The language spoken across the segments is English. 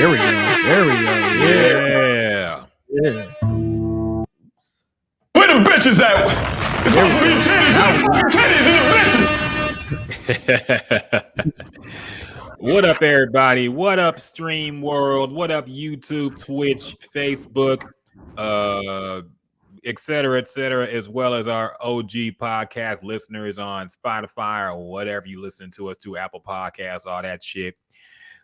There we go. There we go. Yeah. Where the bitches at? It's supposed to be titties and bitches. What up, everybody? What up, Stream World? What up, YouTube, Twitch, Facebook, et cetera, as well as our OG podcast listeners on Spotify or whatever you listen to us to, Apple Podcasts, all that shit.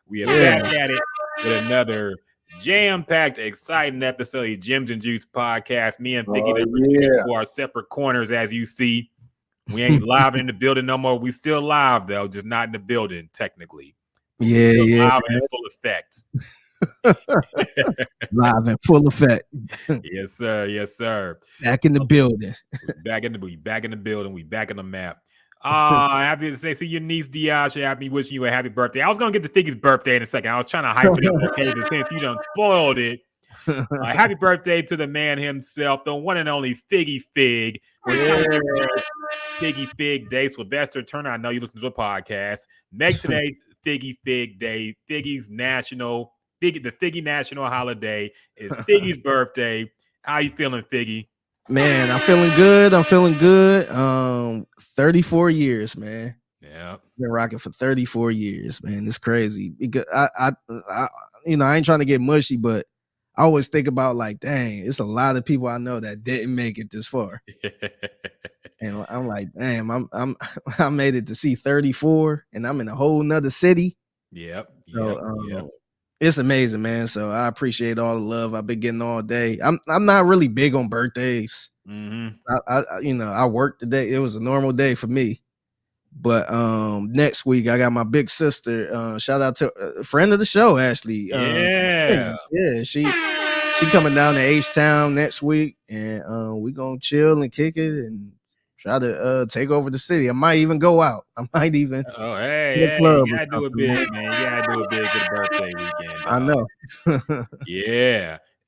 We are back at it with another jam-packed, exciting episode of Gems and Juice podcast. Me and Figgy to our separate corners, as you see. We ain't live in the building no more. We still live, though, just not in the building, technically. Live and in full effect. Live in full effect. Yes, sir. Yes, sir. Back in the building. Back in the building. We back in the map. Happy to say, see your niece Diasha. Happy wishing you a happy birthday. I was gonna get to Figgy's birthday in a second. I was trying to hype it up, okay? But since you done spoiled it, happy birthday to the man himself, the one and only Figgy Fig. Figgy Fig Day. Sylvester Turner, I know you listen to the podcast. Make today Figgy Fig Day. The Figgy National holiday is Figgy's birthday. How you feeling, Figgy? Man, I'm feeling good. 34 years, man. Yeah. Been rocking for 34 years, man. It's crazy. Because I ain't trying to get mushy, but I always think about like, dang, it's a lot of people I know that didn't make it this far. And I'm like, damn, I made it to see 34 and I'm in a whole nother city. Yep. It's amazing, man. So I appreciate all the love I've been getting all day. I'm not really big on birthdays. Mm-hmm. I worked today. It was a normal day for me. But next week I got my big sister. Shout out to a friend of the show, Ashley. She coming down to H-Town next week, and we gonna chill and kick it and try to take over the city. I might even go out. I might even. Oh, hey, you gotta do it big, man. You gotta do it big for the birthday weekend. Dog. I know.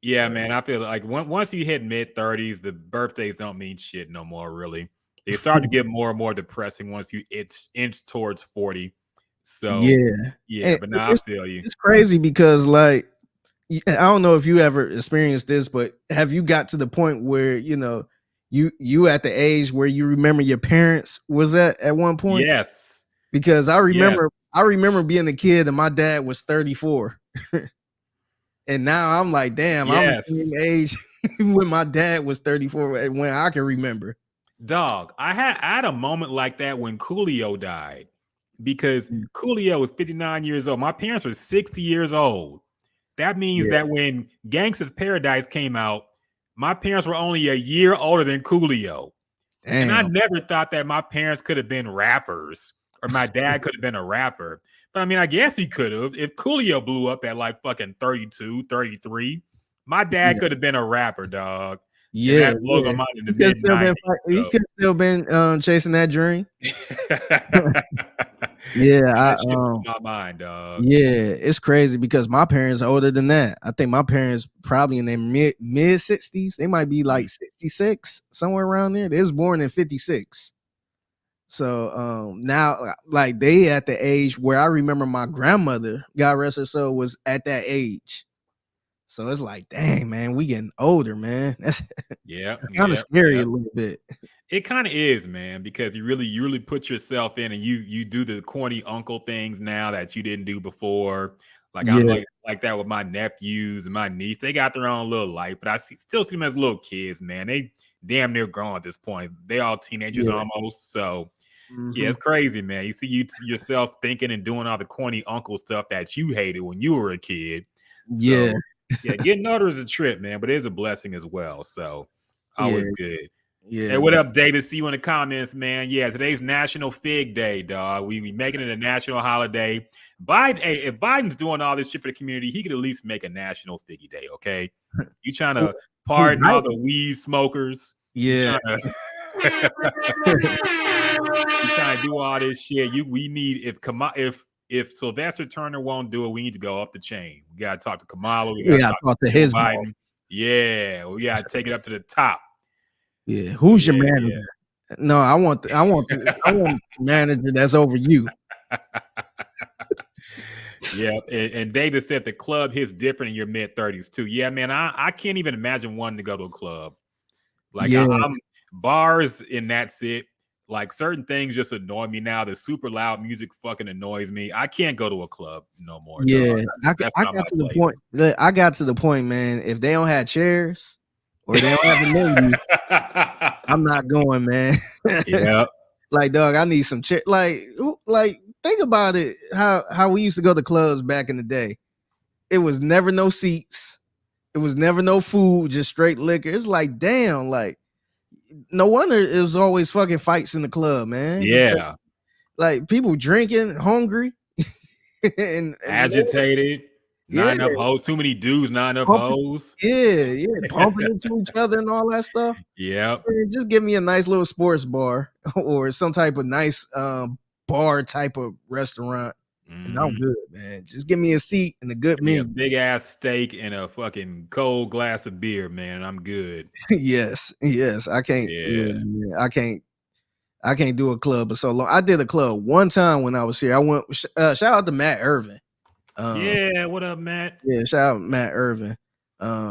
Yeah, man. I feel like once you hit mid-30s, the birthdays don't mean shit no more, really. They start to get more and more depressing once you inch towards 40. So, yeah, but now I feel you. It's crazy because, like, I don't know if you ever experienced this, but have you got to the point where, you at the age where you remember your parents was at one point? Yes. Because I remember being a kid and my dad was 34. And now I'm like, damn, I'm the same age when my dad was 34 when I can remember. Dog, I had a moment like that when Coolio died because Coolio was 59 years old. My parents were 60 years old. That means that when Gangsta's Paradise came out, my parents were only a year older than Coolio. Damn. And I never thought that my parents could have been rappers or my dad could have been a rapper. But I mean, I guess he could have. If Coolio blew up at like fucking 32, 33, my dad could have been a rapper, dog. Yeah, and that blows my mind in the mid-90s. He could still been chasing that dream. My mind, dog. Yeah, it's crazy because my parents are older than that. I think my parents probably in their mid 60s. They might be like 66, somewhere around there. They was born in 56. So now, like, they at the age where I remember my grandmother, God rest her soul, was at that age. So it's like, dang, man, we getting older, man. That's kind of scary a little bit. It kind of is, man, because you really put yourself in, and you do the corny uncle things now that you didn't do before. Like I'm like that with my nephews and my niece. They got their own little life, but I still see them as little kids, man. They damn near grown at this point. They all teenagers almost. So yeah, it's crazy, man. You see yourself thinking and doing all the corny uncle stuff that you hated when you were a kid. So, yeah, getting older is a trip, man, but it is a blessing as well. So always good. Yeah. Hey, what up, David? See you in the comments, man. Yeah, today's National Fig Day, dog. We making it a national holiday. If Biden's doing all this shit for the community, he could at least make a National Figgy Day, okay? You trying to pardon all the weed smokers? Yeah. You trying to do all this shit? We need if Sylvester Turner won't do it, we need to go up the chain. We gotta talk to Kamala. We gotta talk to his Biden. Ball. Yeah, we gotta take it up to the top. Yeah, who's your manager? Yeah. No, I want the manager that's over you. Yeah, and David said the club hits different in your mid-30s too. Yeah, man, I can't even imagine wanting to go to a club. Like Yeah, I'm bars and that's it. Like certain things just annoy me now. The super loud music fucking annoys me. I can't go to a club no more, dog. yeah. That's I not got my to the point. place. Look, I got to the point, man. If they don't have chairs or they don't have a menu, I'm not going, man. Yeah. Like, dog, I need some chair. Like, think about it. How we used to go to clubs back in the day. It was never no seats. It was never no food, just straight liquor. It's like, damn, like, no wonder it was always fucking fights in the club, man. Because, Yeah. like, people drinking, hungry, and Agitated. yeah, Not enough hoes. Too many dudes, not enough pumping, hoes. bumping into each other and all that stuff. Yep. Man, just give me a nice little sports bar or some type of nice bar type of restaurant, and I'm good, man. Just give me a seat and a good Give me a menu. big ass steak and a fucking cold glass of beer, man. I'm good. Yes, I can't. Yeah. I can't do a club for so long. I did a club one time when I was here. I went. Shout out to Matt Irvin. Yeah. What up, Matt? Yeah, shout out Matt Irvin.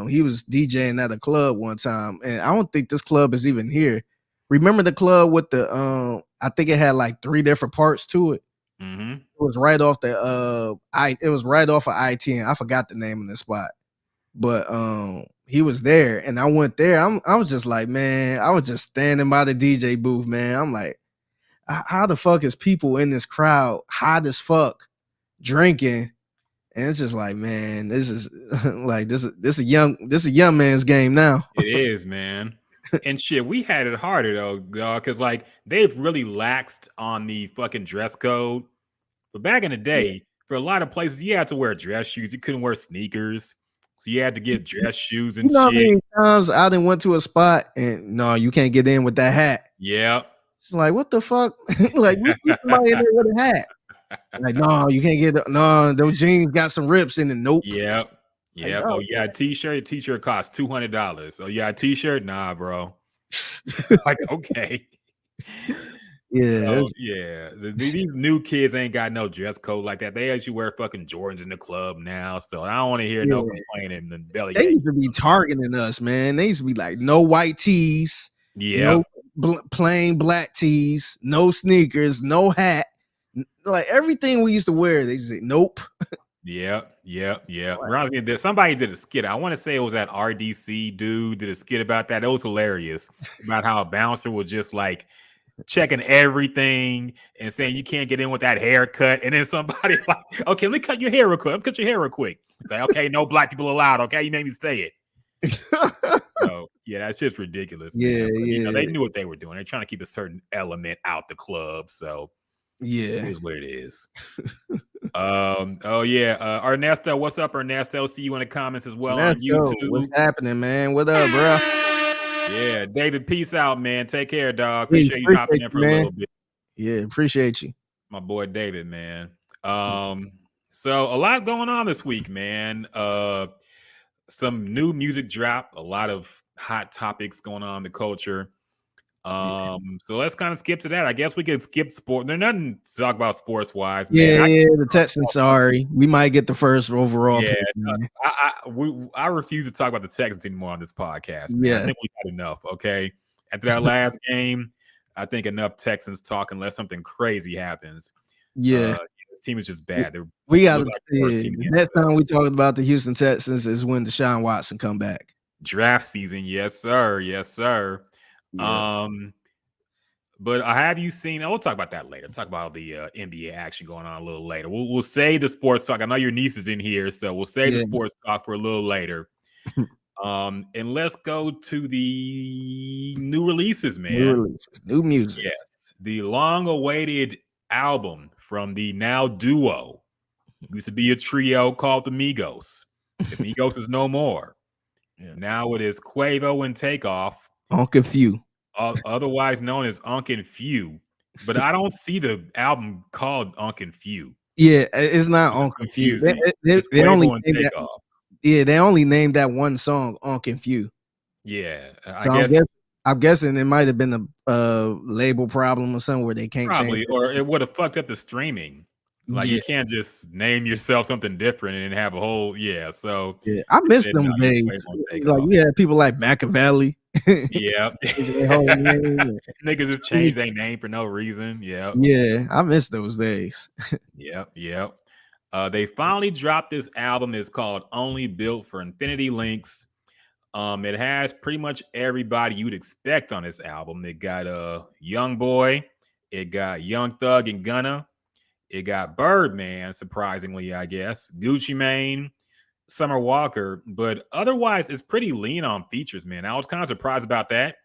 He was DJing at a club one time, and I don't think this club is even here. Remember the club with the I think it had like 3 different parts to it. Mm-hmm. It was right off the it was right off of I-10. I forgot the name of the spot. But he was there and I went there. I was just like, man, I was just standing by the DJ booth, man. I'm like, how the fuck is people in this crowd hot as fuck drinking? And it's just like, man, this is like this is a young man's game now. It is, man. And shit, we had it harder though, because like they've really laxed on the fucking dress code. But back in the day, for a lot of places, you had to wear dress shoes. You couldn't wear sneakers. So you had to get dress shoes and You know how shit. many times I done went to a spot and no, you can't get in with that hat. Yep. It's like, what the fuck? Like, we see somebody in there with a hat. Like, no, you can't get no, those jeans got some rips in it. Nope. Yep. Yep. Like, Oh, you got a t-shirt. T-shirt costs $200. Oh, you got a t-shirt? Nah, bro. Like, okay. yeah. So, yeah. These new kids ain't got no dress code like that. They actually wear fucking Jordans in the club now. So I don't want to hear no complaining and belly. They used to be targeting us, man. They used to be like, no white tees, Yeah. no plain black tees, no sneakers, no hat. Like everything we used to wear, they say, nope. Yep. Somebody did a skit. I want to say it was that RDC dude did a skit about that. It was hilarious about how a bouncer was just like checking everything and saying you can't get in with that haircut. And then somebody like, okay, let me cut your hair real quick. Let me cut your hair real quick. It's like, okay, no black people allowed. Okay, you made me say it. So yeah, that's just ridiculous. Yeah, man. But, yeah. you know, they knew what they were doing. They're trying to keep a certain element out the club. So yeah, it is what it is. Oh yeah, Ernesto, what's up, Ernesto? See you in the comments as well on YouTube. What's happening, man? What up, bro? Yeah, David, peace out, man. Take care, dog. Appreciate you popping in for a little bit. Yeah, appreciate you, my boy David, man. So a lot going on this week, man. Some new music drop, a lot of hot topics going on in the culture. So let's kind of skip to that. I guess we could skip sport. There's nothing to talk about sports wise. Yeah, the Texans. Sorry, we might get the first overall. Yeah, I refuse to talk about the Texans anymore on this podcast. Man. Yeah, I think we had enough. Okay, after that last game, I think enough Texans talk unless something crazy happens. Yeah, this team is just bad. We got the next time we talk about the Houston Texans is when Deshaun Watson come back. Draft season, yes sir, yes sir. Yeah. But have you seen? We'll talk about that later. Talk about the NBA action going on a little later. We'll say the sports talk. I know your niece is in here, so we'll say the sports talk for a little later. And let's go to the new releases, man. New music. Yes, the long-awaited album from the now duo. Used to be a trio called the Migos. The Migos is no more. Yeah. Now it is Quavo and Takeoff. Unc and Phew. Otherwise known as Unc and Phew. But I don't see the album called Unc and Phew. Yeah, it's not Unc and Phew. They only named they only named that one song Unc and Phew. Yeah, I'm guessing it might have been a label problem or something where they can't probably, change or it would have fucked up the streaming. Like Yeah, you can't just name yourself something different and have a whole So yeah. I miss then them days. Quavo Like Takeoff. you had people like Machiavelli. Yep. Change their whole name. Niggas just change their name for no reason. Yep. Yeah, I miss those days. Yep. They finally dropped this album. It's called Only Built for Infinity Links. It has pretty much everybody you'd expect on this album. It got Young Boy, it got Young Thug and Gunna, it got Birdman, surprisingly, I guess, Gucci Mane, Summer Walker, but otherwise it's pretty lean on features, man. I was kind of surprised about that.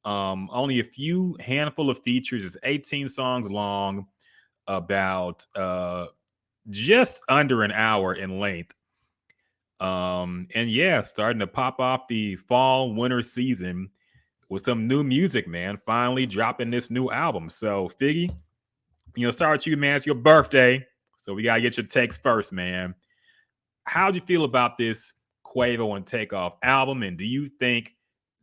Only a few handful of features. It's 18 songs long, about just under an hour in length. And yeah, starting to pop off the fall winter season with some new music, man. Finally dropping this new album. So Figgy, start with you, man. It's your birthday, so we gotta get your takes first, man. How'd you feel about this Quavo and Takeoff album, and do you think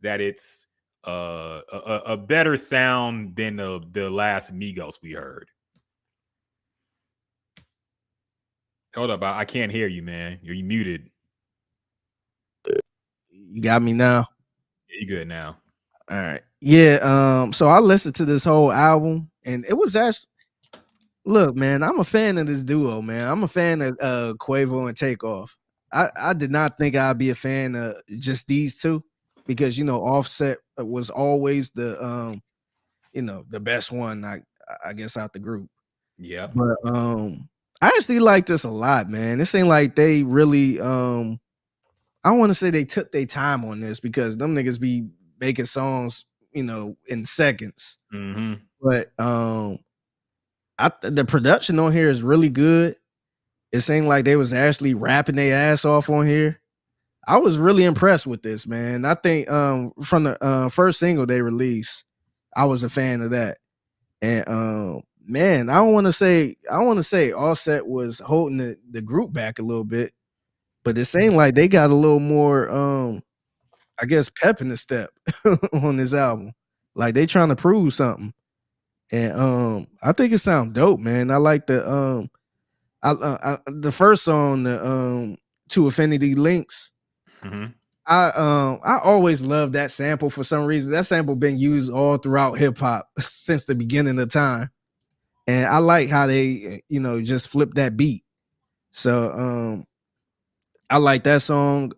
that it's a better sound than the last Migos we heard? Hold up, I can't hear you, man. You're muted. You got me now. You good now? All right. Yeah. So I listened to this whole album, and it was actually. Look, man, I'm a fan of this duo, man. I'm a fan of Quavo and Takeoff. I did not think I'd be a fan of just these two because Offset was always the the best one, I guess, out the group. Yeah. But I actually like this a lot, man. This ain't like they really I don't want to say they took their time on this because them niggas be making songs, in seconds. Mm-hmm. But the production on here is really good. It seemed like they was actually rapping their ass off on here. I was really impressed with this, man. I think from the first single they released, I was a fan of that. And man, I want to say Offset was holding the group back a little bit, but it seemed like they got a little more I guess pep in the step on this album. Like they trying to prove something. And I think it sounds dope, man. I like the the first song, the To Affinity Links. Mm-hmm. I always loved that sample for some reason. That sample been used all throughout hip hop since the beginning of time. And I like how they, just flip that beat. So I like that song.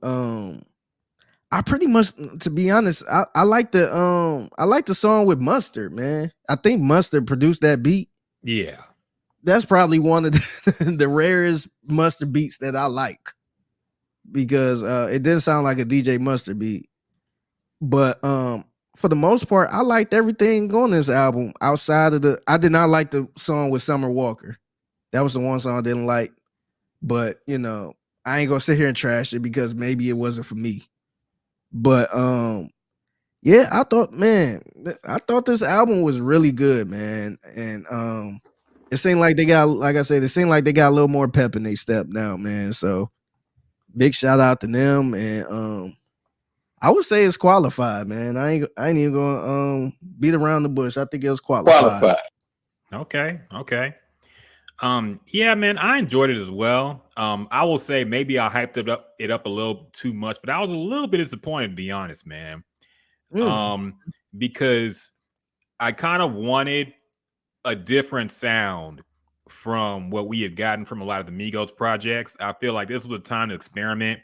I pretty much, to be honest, I like the song with Mustard, man. I think Mustard produced that beat. Yeah. That's probably one of the rarest Mustard beats that I like because it didn't sound like a DJ Mustard beat. But for the most part, I liked everything on this album outside of I did not like the song with Summer Walker. That was the one song I didn't like. But, I ain't gonna sit here and trash it because maybe it wasn't for me. But yeah, I thought this album was really good, man. And it seemed like they got, like I said, it seemed like they got a little more pep in their step now, man. So big shout out to them. And I would say it's qualified, man. I ain't even gonna beat around the bush. I think it was qualified. Okay. Yeah, man, I enjoyed it as well. I will say maybe I hyped it up a little too much, but I was a little bit disappointed, to be honest, man. Because I kind of wanted a different sound from what we had gotten from a lot of the Migos projects. I feel like this was a time to experiment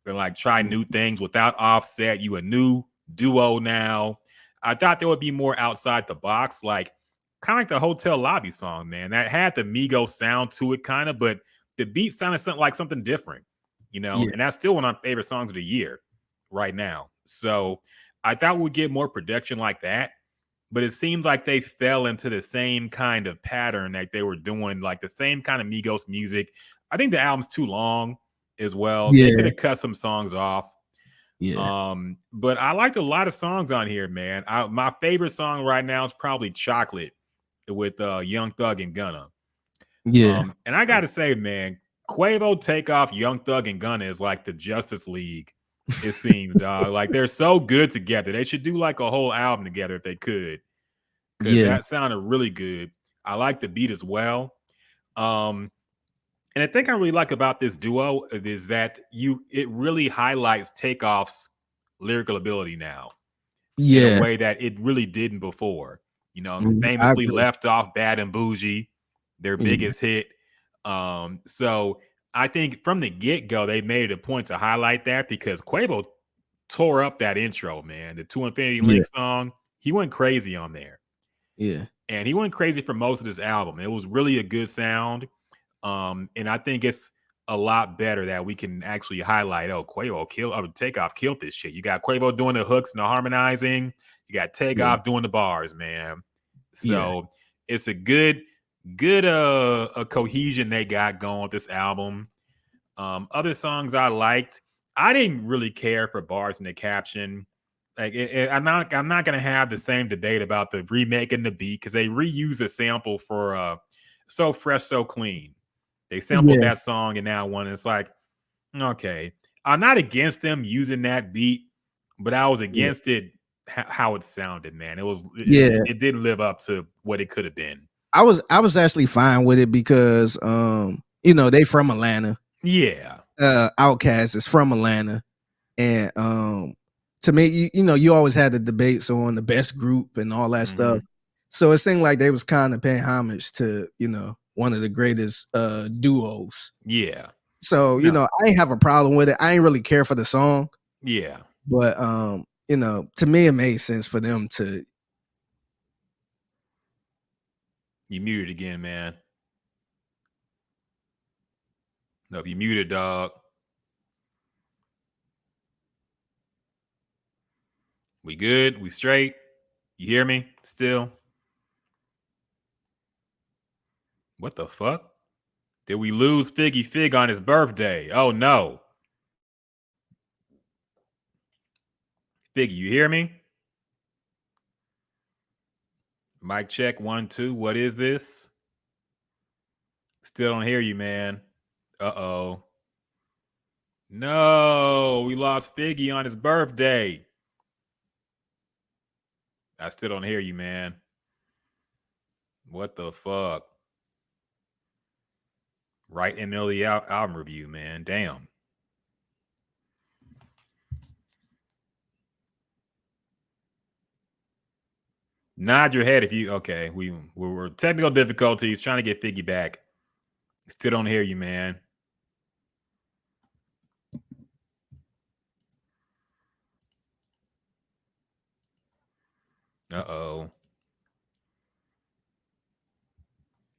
and like try new things without Offset. You a new duo now. I thought there would be more outside the box, like kind of like the Hotel Lobby song, man. That had the Migos sound to it, kind of, but the beat sounded something different, Yeah. And that's still one of my favorite songs of the year right now. So I thought we'd get more production like that, but it seems like they fell into the same kind of pattern that they were doing, like the same kind of Migos music. I think the album's too long as well. Yeah. They could have cut some songs off. Yeah. But I liked a lot of songs on here, man. My favorite song right now is probably Chocolate with Young Thug and Gunna. Yeah. And I gotta say, man, Quavo Takeoff, Young Thug and Gunna is like the Justice League, it seems, dog. Like they're so good together. They should do like a whole album together if they could. Because that sounded really good. I like the beat as well. And the thing I really like about this duo is that it really highlights Takeoff's lyrical ability now in a Yeah, way that it really didn't before. I Famously agree. left off Bad and Bougie, their Yeah, biggest hit. So I think from the get-go, they made it a point to highlight that because Quavo tore up that intro, man. The To Infinity yeah, Link song, he went crazy on there. yeah, And he went crazy for most of this album. It was really a good sound. And I think it's a lot better that we can actually highlight, Takeoff killed this shit. You got Quavo doing the hooks and the harmonizing. You got yeah, Takeoff doing the bars, man. yeah, So it's a good a cohesion they got going with this album. Other songs I liked, I didn't really care for bars in the caption. I'm not gonna have the same debate about the remaking the beat because they reused a sample for So Fresh, So Clean. They sampled yeah, that song in that one. It's like, okay, I'm not against them using that beat, but I was yeah, against it how it sounded, man. yeah. It didn't live up to what it could have been. I was actually fine with it because they from Atlanta. Yeah. Outkast is from Atlanta, and to me, you always had the debates on the best group and all that stuff. Mm-hmm. So it seemed like they was kind of paying homage to one of the greatest duos. Yeah. So No. I ain't have a problem with it. I ain't really care for the song, Yeah. but to me, it made sense for them to. You muted again, man. Nope, you muted, dog. We good? We straight? You hear me still? What the fuck? Did we lose Figgy Fig on his birthday? Oh no. Figgy, you hear me? Mic check 1, 2. What is this? Still don't hear you, man. Uh-oh. No, we lost Figgy on his birthday. I still don't hear you, man. What the fuck? Right in the middle of the album review, man. Damn. Nod your head if you okay. We're technical difficulties trying to get Figgy back. Still don't hear you, man. Uh-oh.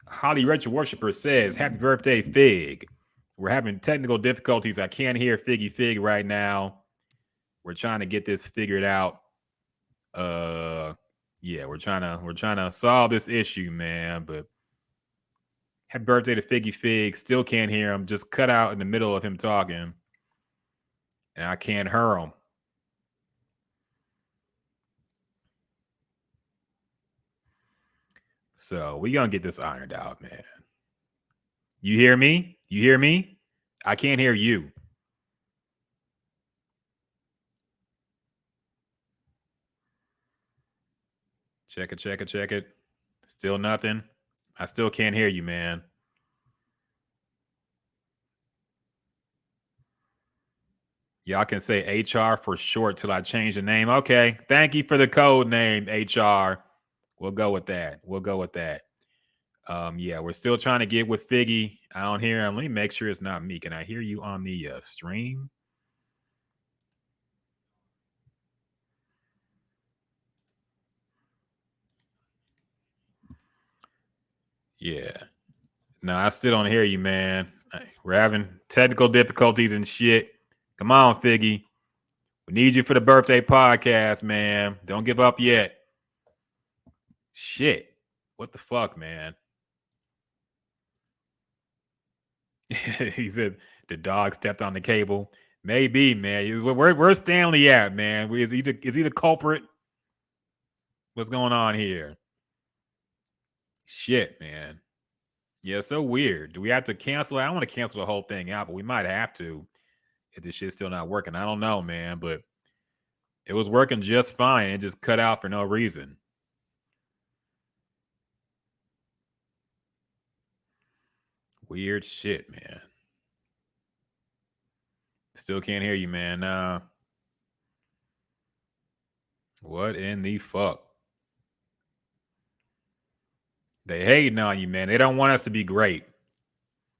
Holly Retro Worshipper says, "Happy birthday, Fig." We're having technical difficulties. I can't hear Figgy Fig right now. We're trying to get this figured out. Yeah, we're trying to solve this issue, man. But happy birthday to Figgy Fig. Still can't hear him. Just cut out in the middle of him talking, and I can't hear him. So we gonna get this ironed out, man. You hear me? You hear me? I can't hear you. Check it, check it, check it. Still nothing. I still can't hear you, man. Y'all can say HR for short till I change the name. Okay. Thank you for the code name, HR. We'll go with that. We'll go with that. Yeah, we're still trying to get with Figgy. I don't hear him. Let me make sure it's not me. Can I hear you on the stream? Yeah. No, I still don't hear you, man. We're having technical difficulties and shit. Come on, Figgy. We need you for the birthday podcast, man. Don't give up yet. Shit. What the fuck, man? He said the dog stepped on the cable. Maybe, man. Where's Stanley at, man? Is he the culprit? What's going on here? Shit, man. Yeah, so weird. Do we have to cancel it? I don't want to cancel the whole thing out, but we might have to if this shit's still not working. I don't know, man, but it was working just fine. It just cut out for no reason. Weird shit, man. Still can't hear you, man. What in the fuck? They hating on you, man. They don't want us to be great.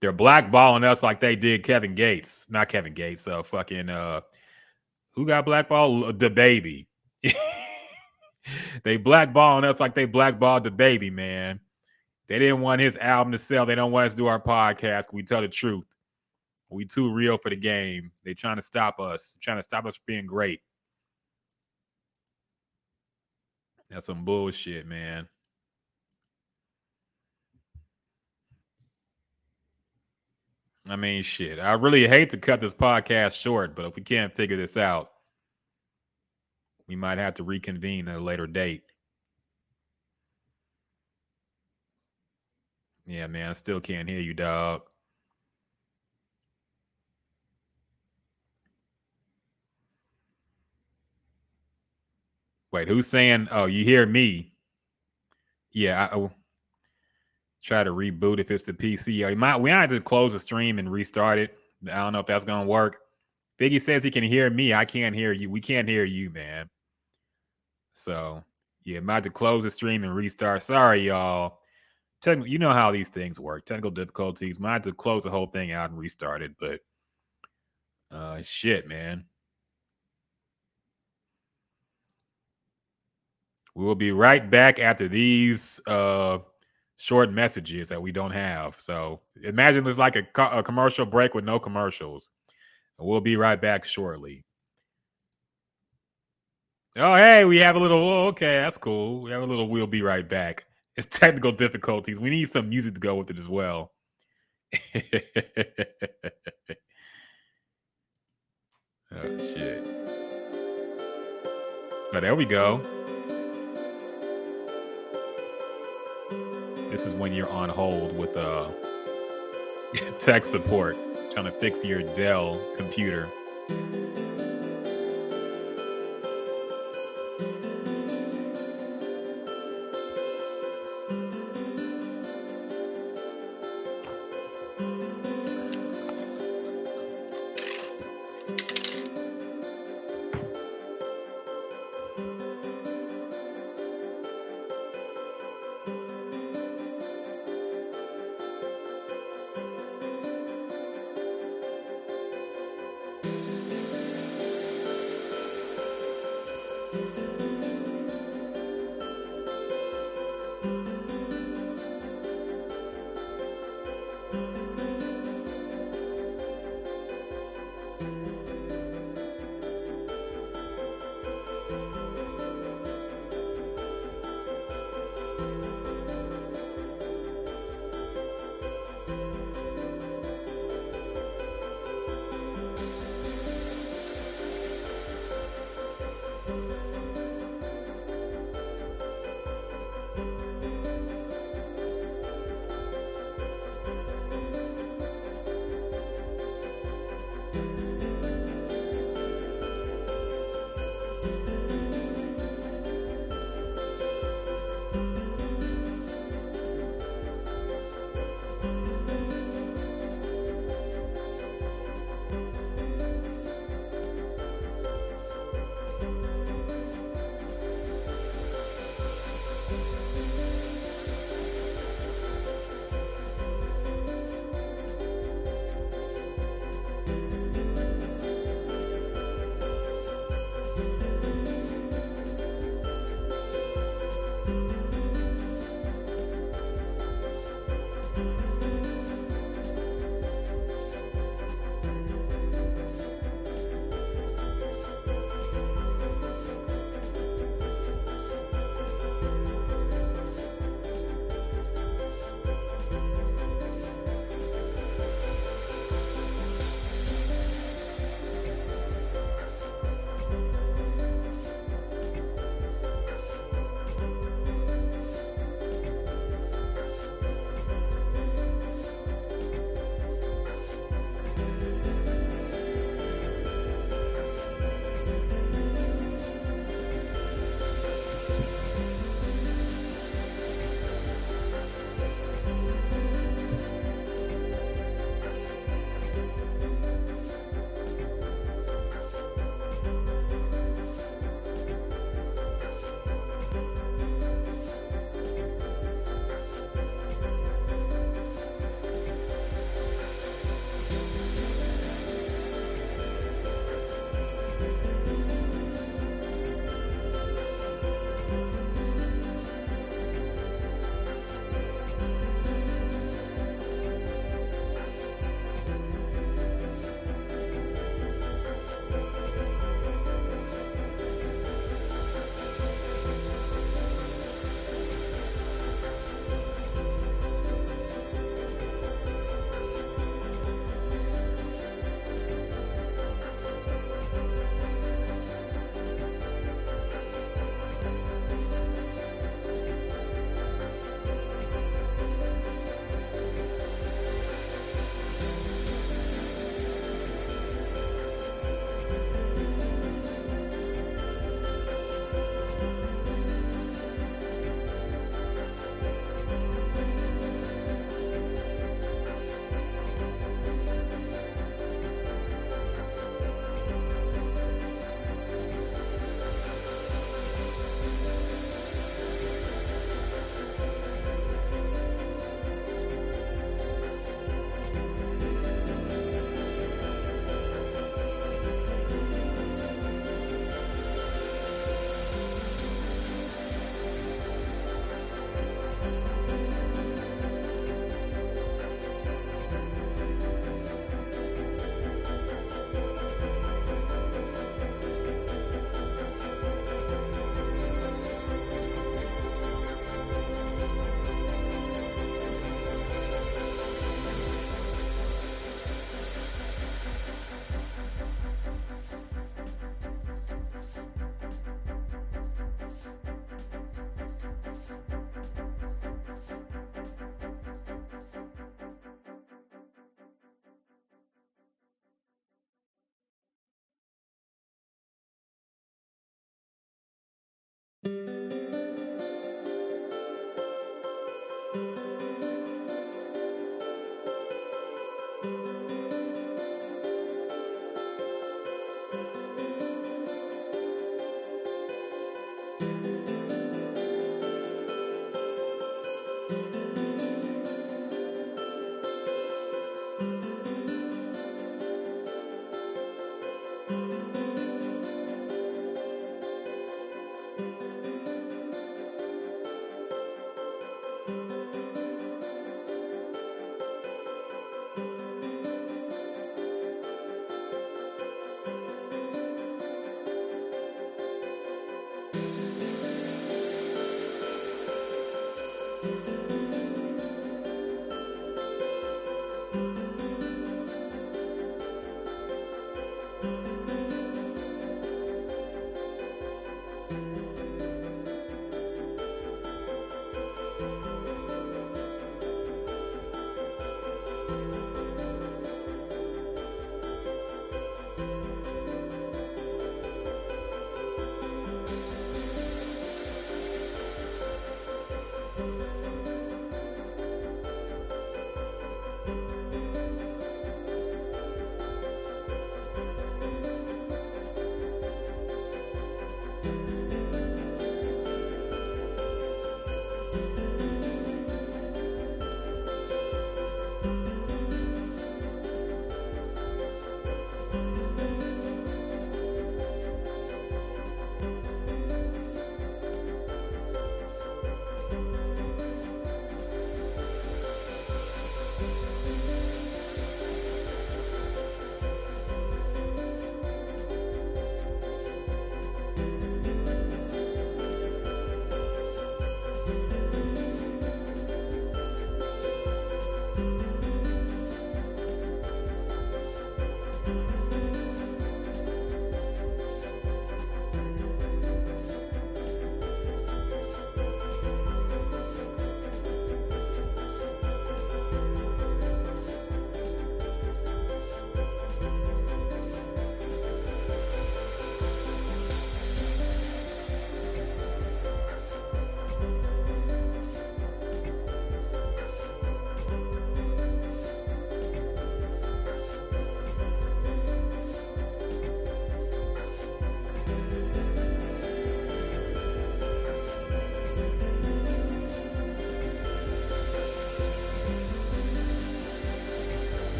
They're blackballing us like they did Kevin Gates. Not Kevin Gates. Who got blackballed? The baby. They blackballing us like they blackballed the baby, man. They didn't want his album to sell. They don't want us to do our podcast. We tell the truth. We too real for the game. They trying to stop us. Trying to stop us from being great. That's some bullshit, man. I mean, shit. I really hate to cut this podcast short, but if we can't figure this out, we might have to reconvene at a later date. Yeah, man. I still can't hear you, dog. Wait, who's saying, oh, you hear me? Yeah, I try to reboot if it's the PC. We might have to close the stream and restart it. I don't know if that's going to work. Figgy says he can hear me. I can't hear you. We can't hear you, man. So, yeah, might have to close the stream and restart. Sorry, y'all. You know how these things work. Technical difficulties. Might have to close the whole thing out and restart it. But, shit, man. We will be right back after these short messages that we don't have. So imagine it's like a commercial break with no commercials. We'll be right back shortly. Oh, hey, we have a little. Oh, okay, that's cool. We have a little. We'll be right back. It's technical difficulties. We need some music to go with it as well. Oh shit. Oh, there we go. This is when you're on hold with tech support trying to fix your Dell computer.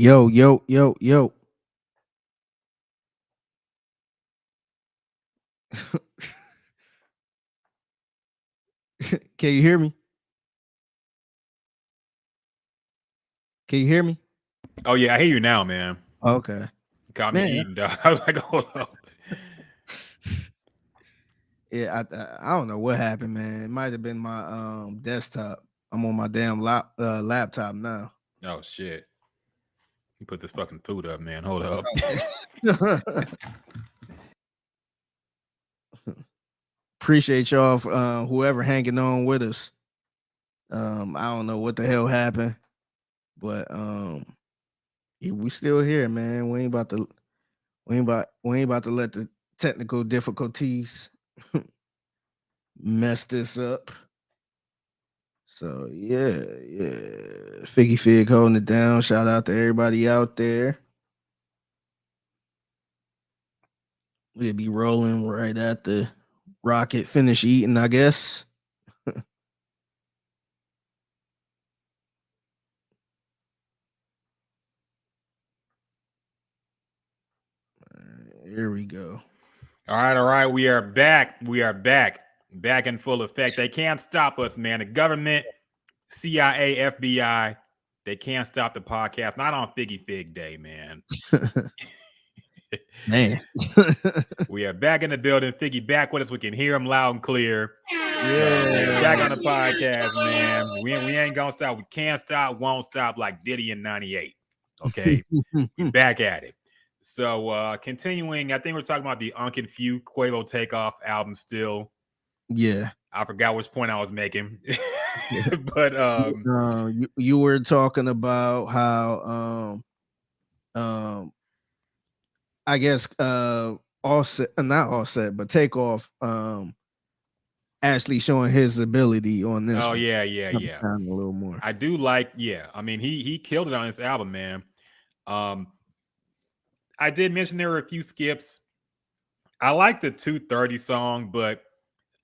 Yo, yo, yo, yo. Can you hear me? Can you hear me? Oh yeah, I hear you now, man. Okay. Got me Man. eating, dog. I was like, hold up. Yeah, I don't know what happened, man. It might have been my desktop. I'm on my damn laptop now. Oh shit. You put this fucking food up, man. Hold up. Appreciate y'all for whoever hanging on with us. I don't know what the hell happened, but yeah, we still here, man. We ain't about to let the technical difficulties mess this up. So yeah. Figgy Fig holding it down. Shout out to everybody out there. We'll be rolling right at the Rockett finish eating, I guess. Here we go. All right. We are back. Back in full effect. They can't stop us, man. The government, CIA, FBI, they can't stop the podcast. Not on Figgy Fig Day, man. Man. We are back in the building. Figgy back with us. We can hear him loud and clear. Yeah. Back on the podcast, man. We ain't gonna stop. We can't stop, won't stop like Diddy in 98. Okay. We back at it. So continuing, I think we're talking about the Unc and Phew Quavo Takeoff album still. Yeah. I forgot which point I was making. But you were talking about how I guess Offset, not Offset, but Takeoff actually showing his ability on this. Oh one. yeah. A little more. I do like, yeah. I mean, he killed it on this album, man. I did mention there were a few skips. I like the 230 song, but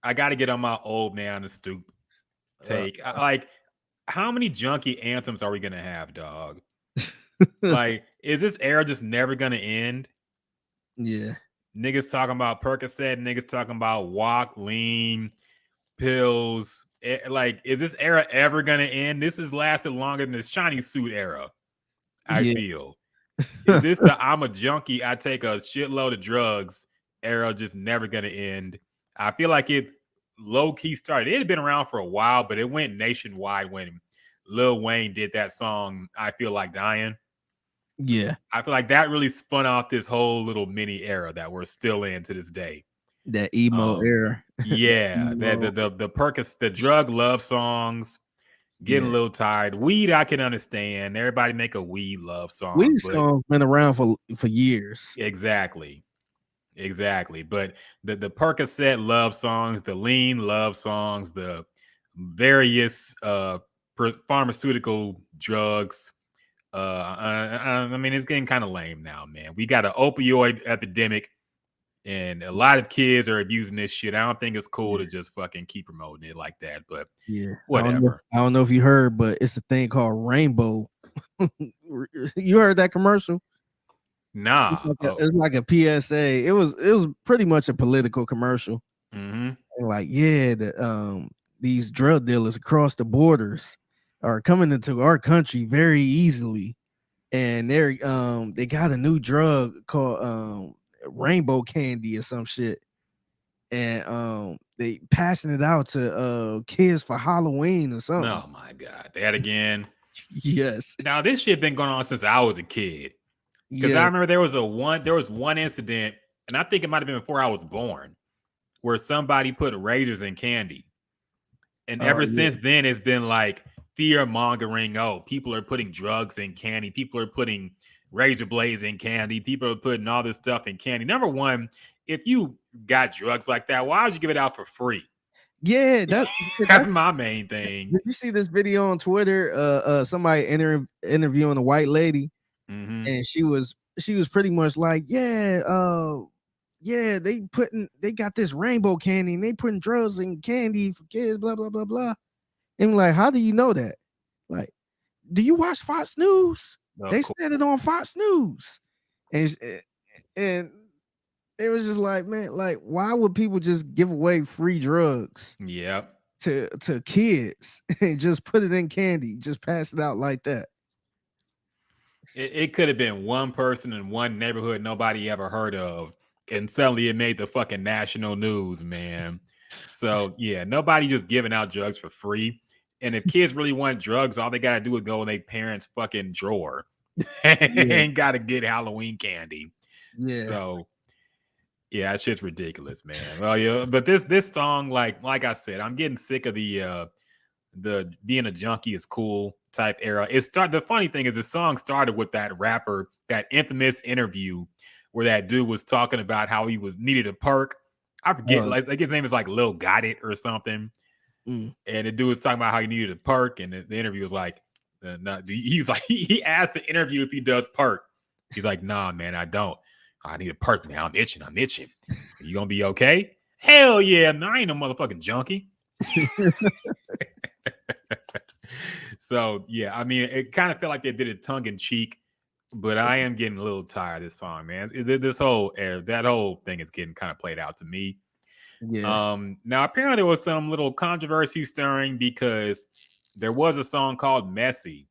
I got to get on my old man to stoop take. Like, how many junkie anthems are we gonna have, dog? Like, is this era just never gonna end? Yeah. Niggas talking about Percocet, niggas talking about walk, lean, pills. Like, is this era ever gonna end? This has lasted longer than the shiny suit era, I feel. Is this the I'm a junkie, I take a shitload of drugs era just never gonna end? I feel like it low-key started. It had been around for a while, but it went nationwide when Lil Wayne did that song, I Feel Like Dying. Yeah. I feel like that really spun off this whole little mini era that we're still in to this day. That emo era. Yeah. The Percocet, the drug love songs, getting a little tired. Weed, I can understand. Everybody make a weed love song. Weed song's been around for years. Exactly. But the Percocet love songs, the lean love songs, the various pharmaceutical drugs. I mean, it's getting kind of lame now, man. We got an opioid epidemic, and a lot of kids are abusing this shit. I don't think it's cool to just fucking keep promoting it like that. But whatever. I don't know if you heard, but it's a thing called Rainbow. You heard that commercial? Nah, it's like a PSA. It was pretty much a political commercial. Mm-hmm. Like, yeah, these drug dealers across the borders are coming into our country very easily, and they got a new drug called rainbow candy or some shit, and they passing it out to kids for Halloween or something. Oh my god, that again. Yes. Now this shit been going on since I was a kid. Because I remember there was one incident, and I think it might have been before I was born, where somebody put razors in candy. And ever since then, it's been like fear mongering. Oh, people are putting drugs in candy. People are putting razor blades in candy. People are putting all this stuff in candy. Number one, if you got drugs like that, why would you give it out for free? Yeah, that's my main thing. Did you see this video on Twitter? Somebody interviewing a white lady. Mm-hmm. And she was pretty much like, they got this rainbow candy and they putting drugs in candy for kids, blah blah blah blah. And like, how do you know that? Like, do you watch Fox News? They said it on Fox News, and it was just like, man, like why would people just give away free drugs? Yep. To kids and just put it in candy, just pass it out like that. It could have been one person in one neighborhood nobody ever heard of, and suddenly it made the fucking national news, man. So yeah, nobody just giving out drugs for free. And if kids really want drugs, all they gotta do is go in their parents' fucking drawer and gotta get Halloween candy. Yeah. So yeah, that shit's ridiculous, man. Well, yeah, but this song, like I said, I'm getting sick of the being a junkie is cool type era. The funny thing is the song started with that rapper, that infamous interview where that dude was talking about how he needed a perk. I forget, like his name is like Lil Got It or something. And the dude was talking about how he needed a perk, and the interview was like, he's like, he asked the interview if he does perk. He's like, nah, man, I don't. I need a perk, man. I'm itching. You gonna be okay? Hell yeah, no, I ain't no motherfucking junkie. So yeah, I mean, it kind of felt like they did it tongue in cheek, but I am getting a little tired of this song, man. This whole that whole thing is getting kind of played out to me. Yeah. Now apparently there was some little controversy stirring because there was a song called "Messy"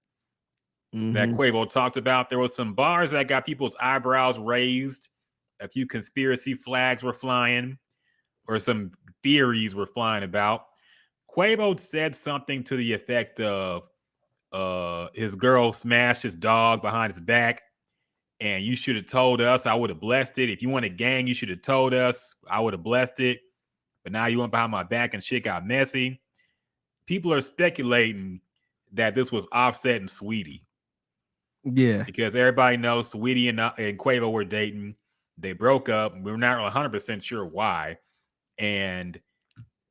that Quavo talked about. There was some bars that got people's eyebrows raised. A few conspiracy flags were flying, or some theories were flying about. Quavo said something to the effect of his girl smashed his dog behind his back, and you should have told us. I would have blessed it. If you want a gang, you should have told us. I would have blessed it. But now you went behind my back and shit got messy. People are speculating that this was Offset and Sweetie. Yeah. Because everybody knows Sweetie and Quavo were dating. They broke up. We're not 100% sure why. And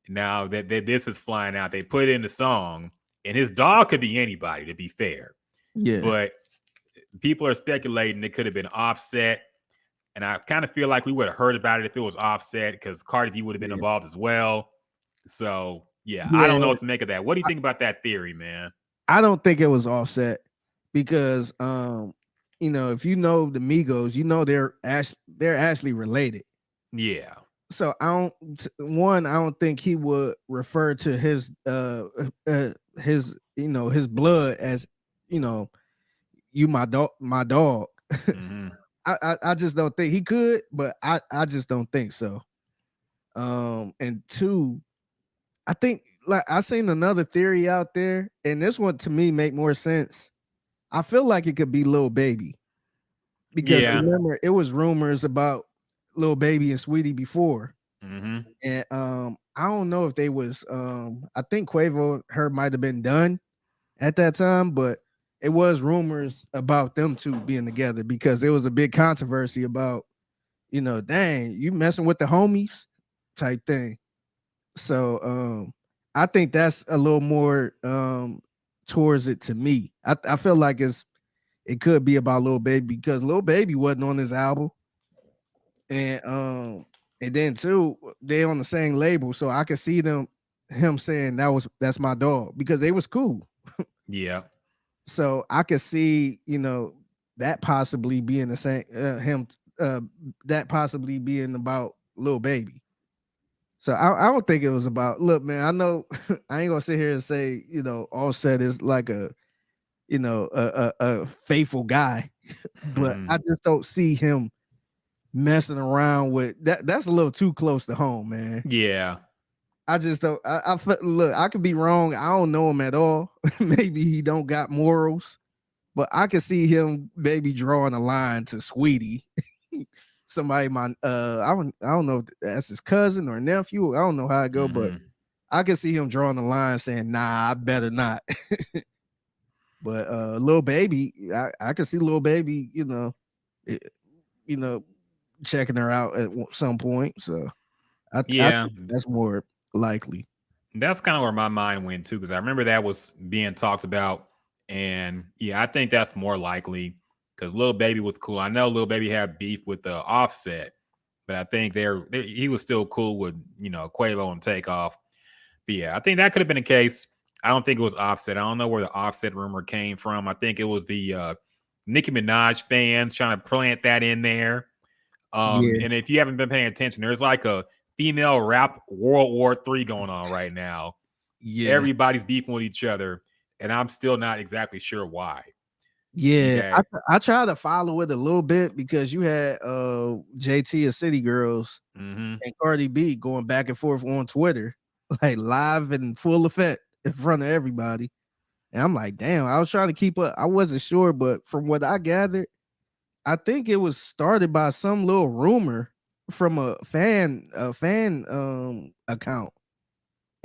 now that this is flying out, they put it in the song. And his dog could be anybody, to be fair. Yeah. But people are speculating it could have been Offset. And I kind of feel like we would have heard about it if it was Offset, because Cardi B would have been involved as well. So, yeah, I don't know what to make of that. What do you think about that theory, man? I don't think it was Offset because, you know, if you know the Migos, you know they're actually related. Yeah. So I don't think he would refer to his his blood as, you know, you my dog. Mm-hmm. I just don't think he could, but I just don't think so. And two, I think, like, I seen another theory out there, and this one to me make more sense. I feel like it could be Lil Baby, because remember it was rumors about Lil Baby and Sweetie before. And I don't know if they was I think Quavo her might have been done at that time, but it was rumors about them two being together because there was a big controversy about, you know, dang, you messing with the homies type thing. So I think that's a little more towards it to me. I feel like it could be about Lil Baby because Lil Baby wasn't on this album. And then too, they on the same label, so I could see him saying that's my dog because they was cool. Yeah. So I could see, you know, that possibly being the same that possibly being about Lil Baby. So I don't think it was about. Look, man, I know I ain't gonna sit here and say, you know, Offset is like a, you know, a faithful guy, but I just don't see him messing around with that. That's a little too close to home, man. Yeah. I just don't. Look, I could be wrong. I don't know him at all. Maybe he don't got morals, but I could see him maybe drawing a line to Sweetie. Somebody, I don't know if that's his cousin or nephew. I don't know how it go, but I could see him drawing a line saying, "Nah, I better not." But Lil Baby, I could see Lil Baby, you know, checking her out at some point. So I think that's more likely. That's kind of where my mind went too, because I remember that was being talked about, and yeah, I think that's more likely because Lil Baby was cool. I know Lil Baby had beef with the Offset, but I think he was still cool with, you know, Quavo and Takeoff. But yeah, I think that could have been the case. I don't think it was Offset. I don't know where the Offset rumor came from. I think it was the Nicki Minaj fans trying to plant that in there. And if you haven't been paying attention, there's like a female rap World War III going on right now. Yeah. Everybody's beefing with each other, and I'm still not exactly sure why. Yeah, I tried to follow it a little bit because you had JT of City Girls and Cardi B going back and forth on Twitter, like live and full effect in front of everybody. And I'm like, damn, I was trying to keep up. I wasn't sure, but from what I gathered, I think it was started by some little rumor from a fan account.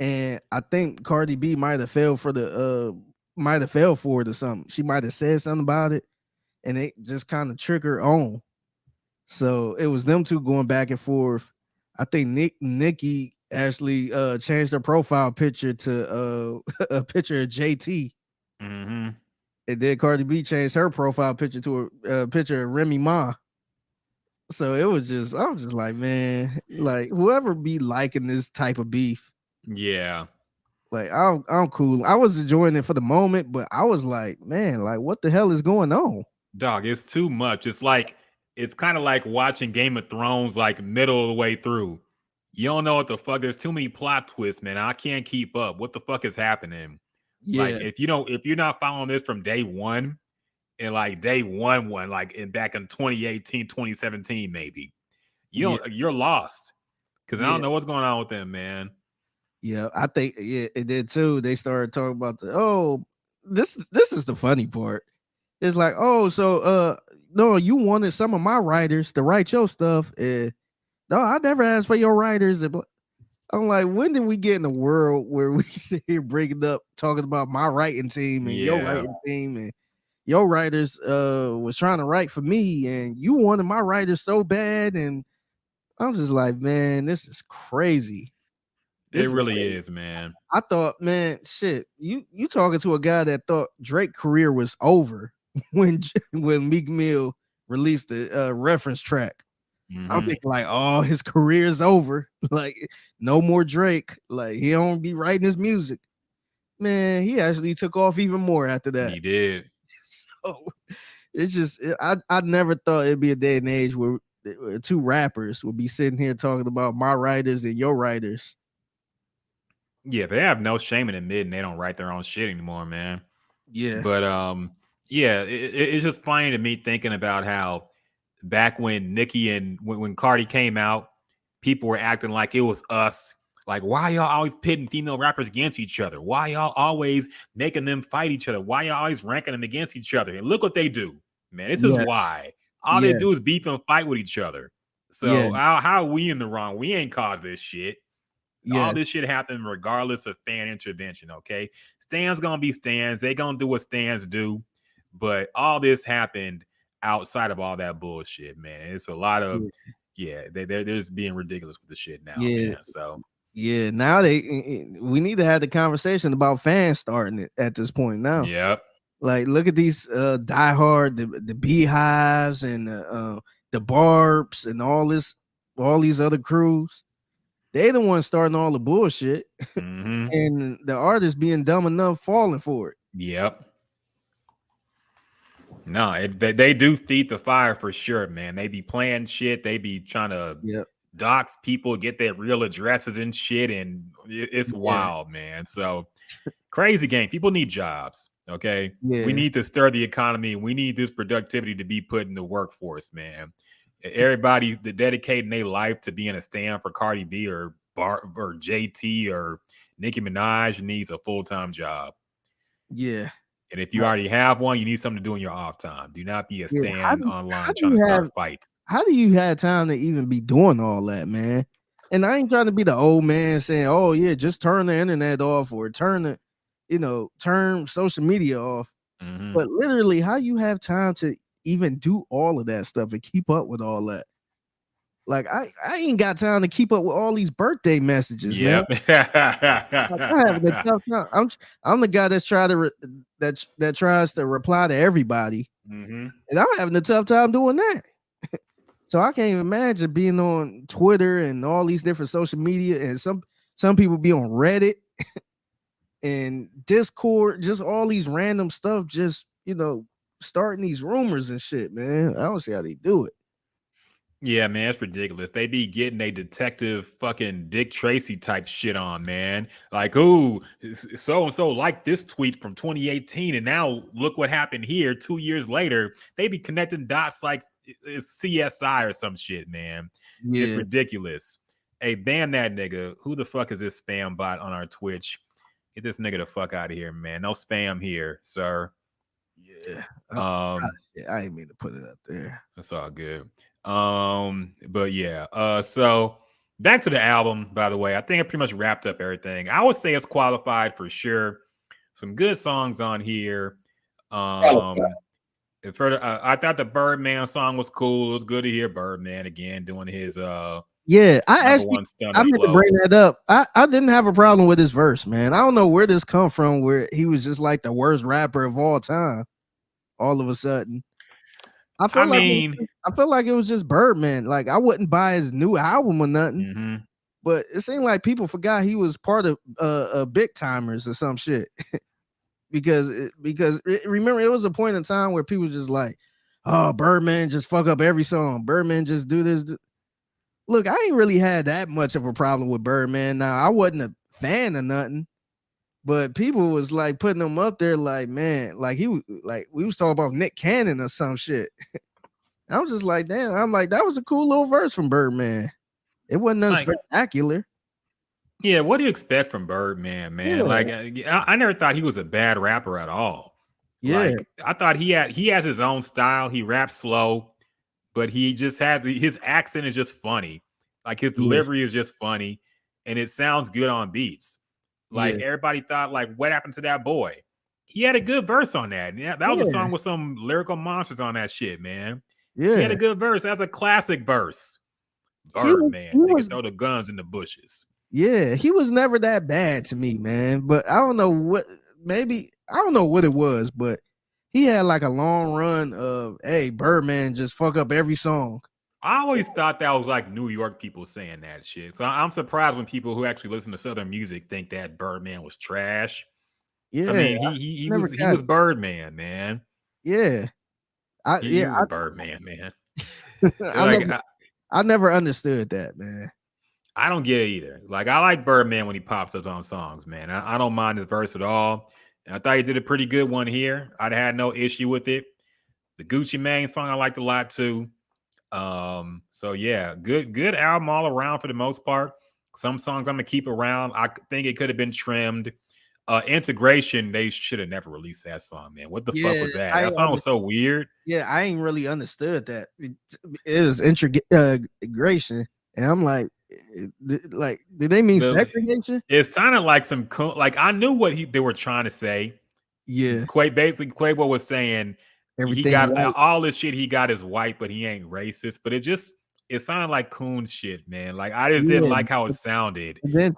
And I think Cardi B might have fell for it or something. She might have said something about it, and it just kind of triggered on. So it was them two going back and forth. I think Nikki actually changed her profile picture to a picture of JT. And then Cardi B changed her profile picture to a picture of Remy Ma. So I was just like, man, like whoever be liking this type of beef. Yeah. Like I'm cool. I was enjoying it for the moment, but I was like, man, like what the hell is going on? Dog, it's too much. It's kind of like watching Game of Thrones like middle of the way through. You don't know what the fuck. There's too many plot twists, man. I can't keep up. What the fuck is happening? Yeah. Like if you're not following this from day one, and like day one, like back in 2018, 2017, maybe, you're lost. Because I don't know what's going on with them, man. Yeah, I think it did too. They started talking about this is the funny part. It's like, so no, you wanted some of my writers to write your stuff. And no, I never asked for your writers. I'm like, when did we get in a world where we sit here bringing up talking about my writing team and your writing team and your writers was trying to write for me and you wanted my writers so bad, and I'm just like, man, this is crazy. It really is, man. I thought, man, shit, you talking to a guy that thought Drake's career was over when Meek Mill released the reference track. I'm thinking like, oh, his career's over. Like, no more Drake. Like, he don't be writing his music. Man, he actually took off even more after that. He did. So it's just, I never thought it'd be a day and age where two rappers would be sitting here talking about my writers and your writers. Yeah, they have no shame in admitting they don't write their own shit anymore, man. Yeah. But yeah, it's just funny to me thinking about how back when Nicki and when Cardi came out, people were acting like it was us. Like, why y'all always pitting female rappers against each other? Why y'all always making them fight each other? Why y'all always ranking them against each other? And look what they do, man. This is why. All they do is beef and fight with each other. So how are we in the wrong? We ain't caused this shit. All this shit happened regardless of fan intervention, okay? Stans gonna be stans. They gonna do what stans do. But all this happened outside of all that bullshit, man. It's a lot of, they're just being ridiculous with the shit now, man. So now we need to have the conversation about fans starting it at this point now. Yep. Like, look at these diehard, the Beehives and the Barbs and all these other crews. They the ones starting all the bullshit, and the artists being dumb enough falling for it. Yep. No, they do feed the fire for sure, man. They be playing shit. They be trying to dox people, get their real addresses and shit, and it's wild, man. So crazy game. People need jobs, okay? We need to stir the economy. We need this productivity to be put in the workforce, man. Everybody dedicating their life to being a stand for Cardi B or JT or Nicki Minaj needs a full-time job. Yeah. And if you already have one, you need something to do in your off time. Do not be a stand online trying to start fights. How do you have time to even be doing all that, man? And I ain't trying to be the old man saying, oh, yeah, just turn the internet off or turn social media off. But literally, how you have time to even do all of that stuff and keep up with all that? Like, I ain't got time to keep up with all these birthday messages, man. Like, I'm having a tough time. I'm the guy that's that tries to reply to everybody, and I'm having a tough time doing that. So I can't even imagine being on Twitter and all these different social media, and some people be on Reddit and Discord, just all these random stuff, just starting these rumors and shit, man. I don't see how they do it. Yeah, man, it's ridiculous. They be getting a detective fucking Dick Tracy type shit on, man. Like, ooh, so and so liked this tweet from 2018, and now look what happened here 2 years later. They be connecting dots like it's CSI or some shit, man. It's Yeah, ridiculous. Hey, ban that nigga. Who the fuck is this spam bot on our Twitch? Get this nigga the fuck out of here, man. No spam here, sir. yeah. I ain't mean to put it up there. That's all good. But yeah, so back to the album, by the way. I think it pretty much wrapped up everything. I would say it's qualified for sure. Some good songs on here. I thought the Birdman song was cool. It was good to hear Birdman again doing his yeah, I meant to bring that up. I didn't have a problem with his verse, man. I don't know where this come from, where he was just like the worst rapper of all time. All of a sudden. I feel like it was just Birdman. Like I wouldn't buy his new album or nothing. But it seemed like people forgot he was part of Big Timers or some shit. because remember it was a point in time where people just like, oh, Birdman just fuck up every song. Birdman just do this. Look, I ain't really had that much of a problem with Birdman. Now I wasn't a fan of nothing. But people was like putting him up there, like, man, like he was like we was talking about Nick Cannon or some shit. I was just like, damn. I'm like, that was a cool little verse from Birdman. It wasn't nothing spectacular. Yeah, what do you expect from Birdman, man? Yeah. Like, I never thought he was a bad rapper at all. Yeah, like I thought he has his own style. He raps slow, but he just has his accent is just funny. Like his delivery is just funny, and it sounds good on beats. Like everybody thought, like, what happened to that boy? He had a good verse on that. Yeah, that was a song with some lyrical monsters on that shit, man. Yeah, he had a good verse. That's a classic verse. Birdman, they can throw the guns in the bushes. Yeah, he was never that bad to me, man. But I don't know what. Maybe I don't know what it was, but he had like a long run of, hey, Birdman just fuck up every song. I always thought that was like New York people saying that shit. So I'm surprised when people who actually listen to Southern music think that Birdman was trash. Yeah, I mean he was Birdman, man. Yeah, he was Birdman, man. I never understood that, man. I don't get it either. Like I like Birdman when he pops up on songs, man. I don't mind his verse at all. And I thought he did a pretty good one here. I'd had no issue with it. The Gucci Mane song I liked a lot too. So yeah, good album all around for the most part. Some songs I'm gonna keep around. I think it could have been trimmed. Integration, they should have never released that song, man. What the fuck was that? That song was so weird. Yeah, I ain't really understood that. It was integration, and I'm like, did they mean segregation? It's kind of like some like I knew what they were trying to say. Yeah, Quavo was saying everything he got white. All this shit he got is white, but he ain't racist. But it sounded like coon shit, man. Like I just didn't like how it sounded. And then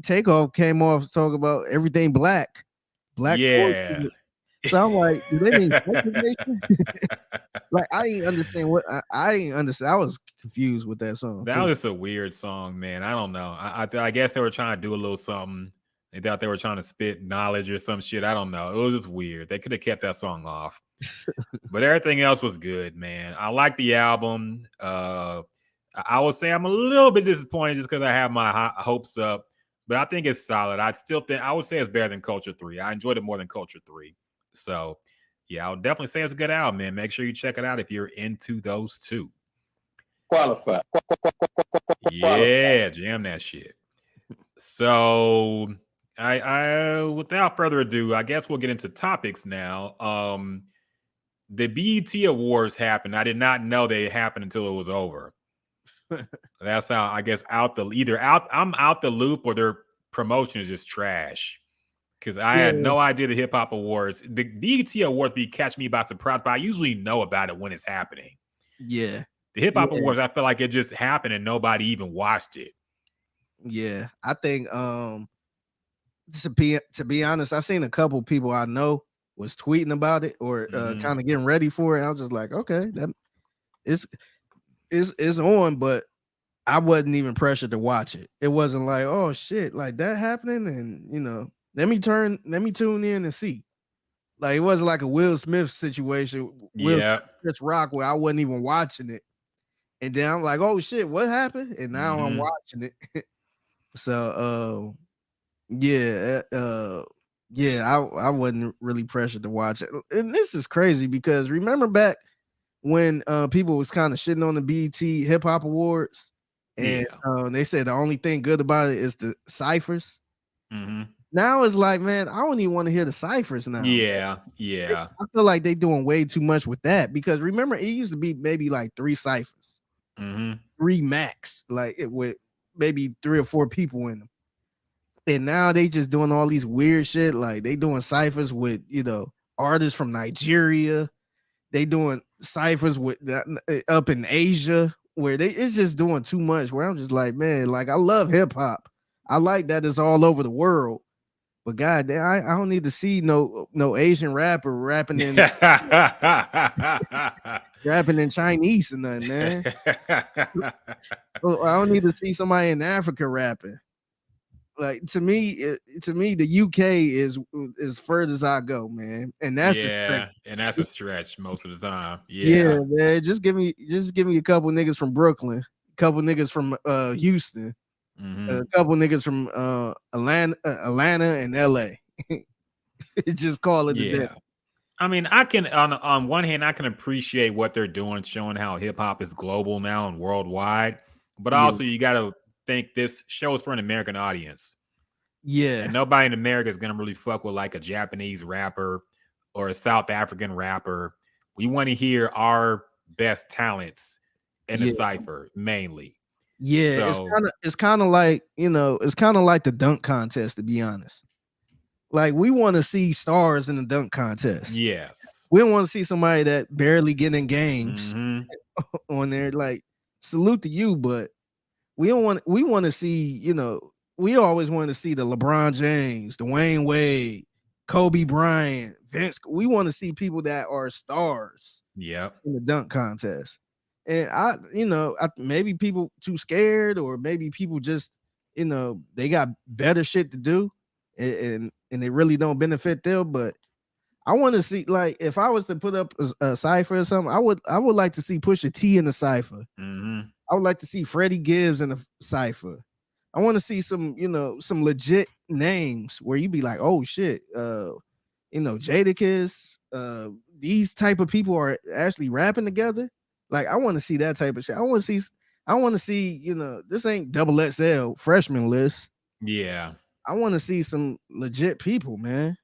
Takeoff came off talking about everything black. Yeah. So I'm like, do they mean segregation? Like I ain't understand what I ain't understand. I was confused with that song. That was just a weird song, man. I don't know. I guess they were trying to do a little something. They thought they were trying to spit knowledge or some shit. I don't know. It was just weird. They could have kept that song off. But everything else was good, man. I like the album. I would say I'm a little bit disappointed just because I have my hopes up. But I think it's solid. I would say it's better than Culture 3. I enjoyed it more than Culture 3. So, yeah, I would definitely say it's a good album, man. Make sure you check it out if you're into those two. Qualified. Yeah, jam that shit. So, I without further ado, I guess we'll get into topics now. The BET Awards happened. I did not know they happened until it was over. That's how I guess I'm out the loop or their promotion is just trash. Because I had no idea the Hip Hop Awards. The BET Awards catch me by surprise, but I usually know about it when it's happening. Yeah. The Hip Hop Awards, I feel like it just happened and nobody even watched it. Yeah. I think to be honest, I've seen a couple people I know was tweeting about it or kind of getting ready for it. I was just like, okay, that it's on, but I wasn't even pressured to watch it. It wasn't like, oh shit, like that happening, and let me tune in and see. Like it wasn't like a Will Smith situation, Will Yeah. Chris Rock, where I wasn't even watching it, and then I'm like, oh shit, what happened? And now I'm watching it. So yeah, yeah, I wasn't really pressured to watch it. And this is crazy because remember back when people was kind of shitting on the BET Hip Hop Awards, and they said the only thing good about it is the ciphers. Now it's like, man, I don't even want to hear the ciphers now. Yeah, I feel like they doing way too much with that because remember it used to be maybe like 3 ciphers, 3 max, like it with maybe 3 or 4 people in them. And now they just doing all these weird shit. Like they doing ciphers with, artists from Nigeria. They doing ciphers with up in Asia where it's just doing too much. Where I'm just like, man, like I love hip hop. I like that it's all over the world. But God damn, I don't need to see no Asian rapper rapping in Chinese or nothing, man. I don't need to see somebody in Africa rapping. Like to me, the UK is furthest I go, man, and that's and that's a stretch most of the time. Yeah, man. Just give me a couple niggas from Brooklyn, a couple niggas from Houston, a couple niggas from Atlanta and LA. Just call it a day. I mean, I can on one hand I can appreciate what they're doing, showing how hip hop is global now and worldwide, but also you got to think this show is for an American audience. Yeah, and nobody in America is gonna really fuck with like a Japanese rapper or a South African rapper. We want to hear our best talents in the cipher mainly. Yeah, so, it's kind of like it's kind of like the dunk contest, to be honest. Like we want to see stars in the dunk contest. Yes, we don't want to see somebody that barely get in games on there. Like salute to you, but we want to see, we always want to see the LeBron James, Dwayne Wade, Kobe Bryant, Vince. We want to see people that are stars in the dunk contest. And maybe people too scared, or maybe people just, they got better shit to do and they really don't benefit them. But I want to see, like, if I was to put up a cipher or something, I would like to see Pusha T in the cipher. I would like to see Freddie Gibbs in the cipher. I want to see some, some legit names where you be like, oh shit, Jadakiss, these type of people are actually rapping together. Like, I want to see that type of shit. I want to see, this ain't double XL freshman list. Yeah. I want to see some legit people, man.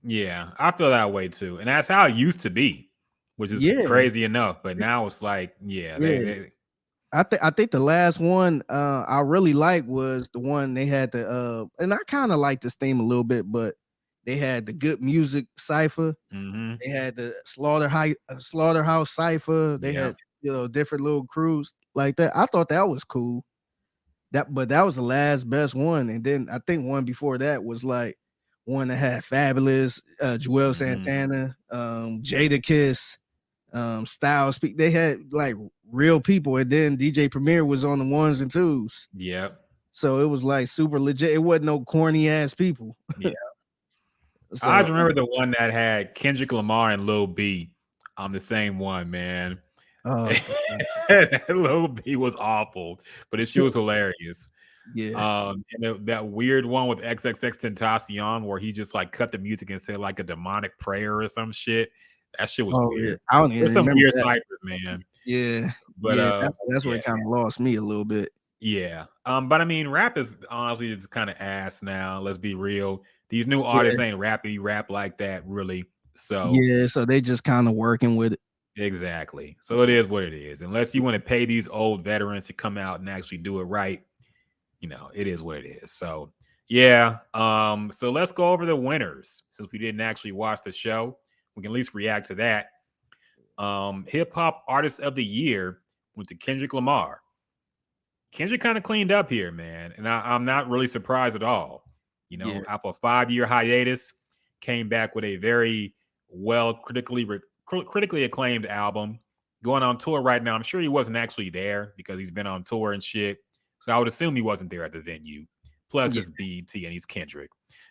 Yeah, I feel that way too. And that's how it used to be, which is crazy enough. But now it's like, I think the last one I really liked was the one they had and I kind of like this theme a little bit, but they had the Good Music cipher. They had the Slaughterhouse cipher. They had different little crews like that. I thought that was cool. But that was the last best one. And then I think one before that was like one that had Fabulous, Joel Santana, Jadakiss, Styles. They had like real people, and then DJ Premier was on the ones and twos. So it was like super legit. It wasn't no corny ass people. So, I remember the one that had Kendrick Lamar and Lil B on the same one, man. Oh, Lil B was awful, but it shit was hilarious. And that weird one with XXXTentacion where he just like cut the music and said like a demonic prayer or some shit. That shit was weird. I don't even There's some remember weird that. ciphers, man. But that's where it kind of lost me a little bit. But I mean, rap is honestly just kind of ass now. Let's be real. These new artists ain't rappity rap like that, really. So so they just kind of working with it. Exactly. So it is what it is. Unless you want to pay these old veterans to come out and actually do it right, it is what it is. So so let's go over the winners. Since we didn't actually watch the show, we can at least react to that. Hip hop artist of the year went to Kendrick Lamar. Kendrick kind of cleaned up here, man, and I'm not really surprised at all. After a 5-year hiatus, came back with a very critically acclaimed album, going on tour right now. I'm sure he wasn't actually there because he's been on tour and shit. So I would assume he wasn't there at the venue. Plus it's BET and he's Kendrick.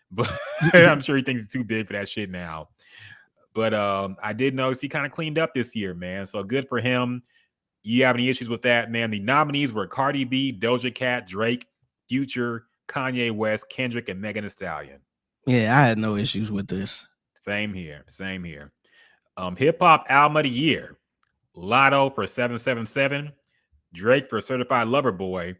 But I'm sure he thinks he's too big for that shit now. But I did notice he kind of cleaned up this year, man. So good for him. You have any issues with that, man? The nominees were Cardi B, Doja Cat, Drake, Future, Kanye West, Kendrick, and Megan Thee Stallion. Yeah, I had no issues with this. Same here. Same here. Hip hop album of the year. Lotto for 777. Drake for Certified Lover Boy.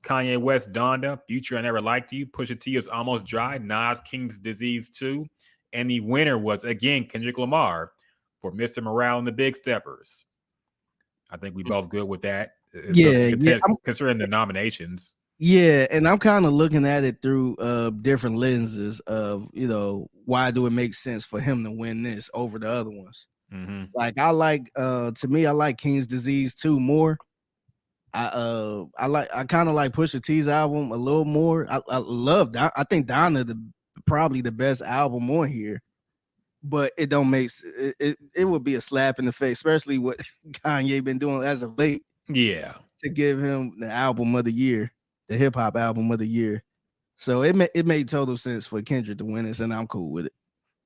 Kanye West, Donda. Future, I Never Liked You. Pusha T is Almost Dry. Nas, King's Disease 2. And the winner was, again, Kendrick Lamar for Mr. Morale and the Big Steppers. I think we both good with that. Considering the nominations. Yeah, and I'm kind of looking at it through different lenses of, why do it make sense for him to win this over the other ones? Mm-hmm. Like I like King's Disease 2 more. I kind of like Pusha T's album a little more. I love that. I think Donna probably the best album on here, but it don't make it would be a slap in the face, especially what Kanye been doing as of late. Yeah, to give him the album of the year, the hip hop album of the year. So it made total sense for Kendrick to win this, and I'm cool with it.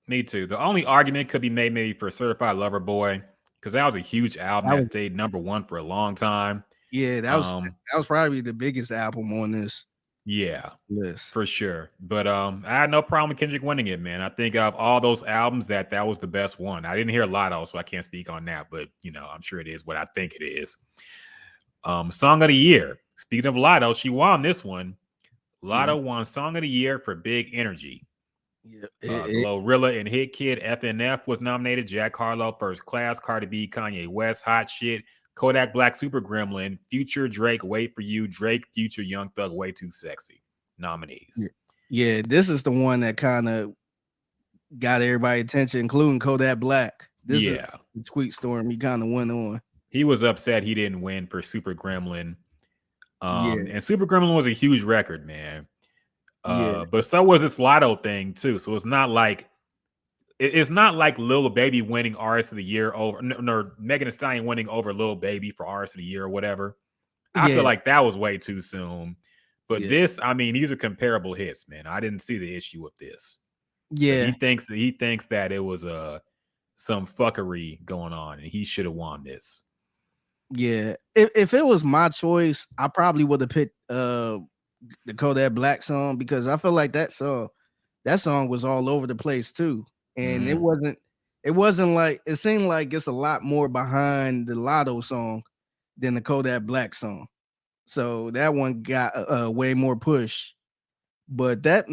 Me too. The only argument could be made maybe for Certified Lover Boy, because that was a huge album that stayed #1 for a long time. Yeah, that was probably the biggest album on this. Yeah, list for sure. But I had no problem with Kendrick winning it, man. I think of all those albums that was the best one. I didn't hear Lotto, so I can't speak on that. But I'm sure it is what I think it is. Song of the year. Speaking of Lotto, she won this one. Lotto won Song of the Year for Big Energy. Yeah, Glorilla and Hit Kid. FNF was nominated. Jack Harlow, First Class. Cardi B, Kanye West, Hot Shit. Kodak Black, Super Gremlin. Future, Drake, Wait For You. Drake, Future, Young Thug, Way Too Sexy. Nominees. Yeah, this is the one that kind of got everybody's attention, including Kodak Black. This is the tweet storm he kind of went on. He was upset he didn't win for Super Gremlin. And Super Gremlin was a huge record, man. But so was this Lotto thing too. So it's not like Lil Baby winning Artist of the Year over or Megan Thee Stallion winning over Lil Baby for Artist of the Year or whatever. I feel like that was way too soon. But this, I mean, these are comparable hits, man. I didn't see the issue with this. Yeah, he thinks that it was some fuckery going on, and he should have won this. Yeah, if it was my choice, I probably would have picked the Kodak Black song, because I feel like that song was all over the place too, and it wasn't like, it seemed like it's a lot more behind the Lotto song than the Kodak Black song, so that one got way more push. But that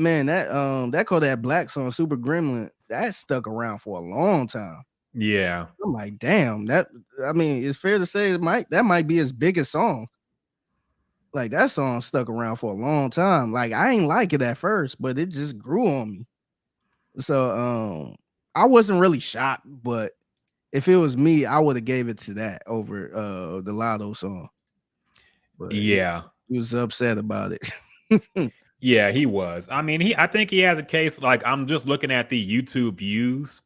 Kodak Black song, Super Gremlin, that stuck around for a long time. Yeah, I'm like, damn, it's fair to say that might be his biggest song. Like, that song stuck around for a long time. Like, I ain't like it at first, but it just grew on me. So I wasn't really shocked, but if it was me, I would have gave it to that over the Lotto song. But he was upset about it. Yeah, he was. I mean, I think he has a case. Like, I'm just looking at the YouTube views.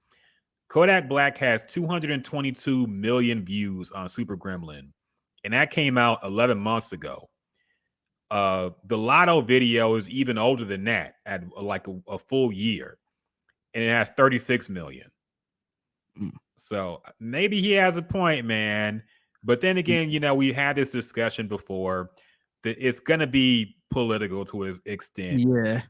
Kodak Black has 222 million views on Super Gremlin, and that came out 11 months ago. The Lotto video is even older than that, at like a full year, and it has 36 million. So maybe he has a point, man. But then again, we had this discussion before that it's going to be political to an extent. Yeah.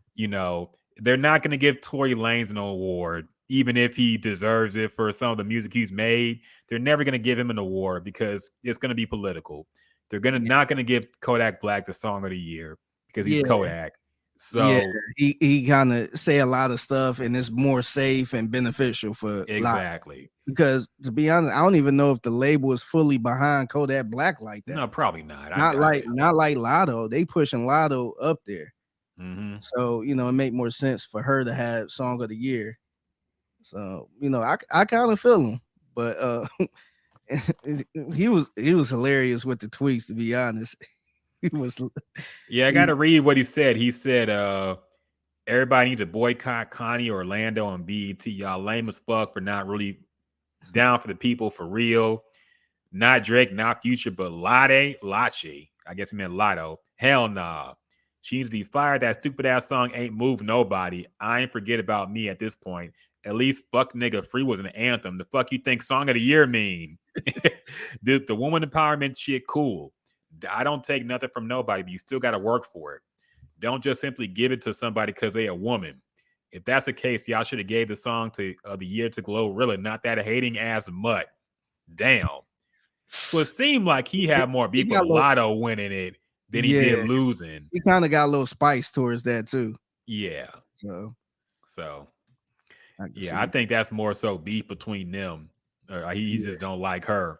They're not going to give Tory Lanez an award, even if he deserves it for some of the music he's made. They're never going to give him an award because it's going to be political. They're not going to give Kodak Black the Song of the Year because he's Kodak. So he kind of say a lot of stuff, and it's more safe and beneficial for exactly. Because to be honest, I don't even know if the label is fully behind Kodak Black like that. No, probably not. Not like Lotto. They pushing Lotto up there. So it make more sense for her to have Song of the Year. So I kind of feel him, but he was hilarious with the tweets, to be honest. He was. Yeah, I gotta read what he said. He said, everybody needs to boycott Kanye, Orlando, and BET. Y'all lame as fuck for not really down for the people for real. Not Drake, not Future, but Lache. I guess he meant Lotto. Hell nah. She needs to be fired. That stupid ass song ain't moved nobody. I ain't forget about me at this point. At least "Fuck Nigga Free" was an anthem. The fuck you think "Song of the Year" mean? the woman empowerment shit, cool. I don't take nothing from nobody, but you still got to work for it. Don't just simply give it to somebody because they a woman. If that's the case, y'all should have gave the song of the year to Glorilla, not that hating ass mutt. Damn. So it seemed like he had more beef with Lotto winning it than he did losing. He kind of got a little spice towards that too. Yeah. So I think that's more so beef between them. He just don't like her.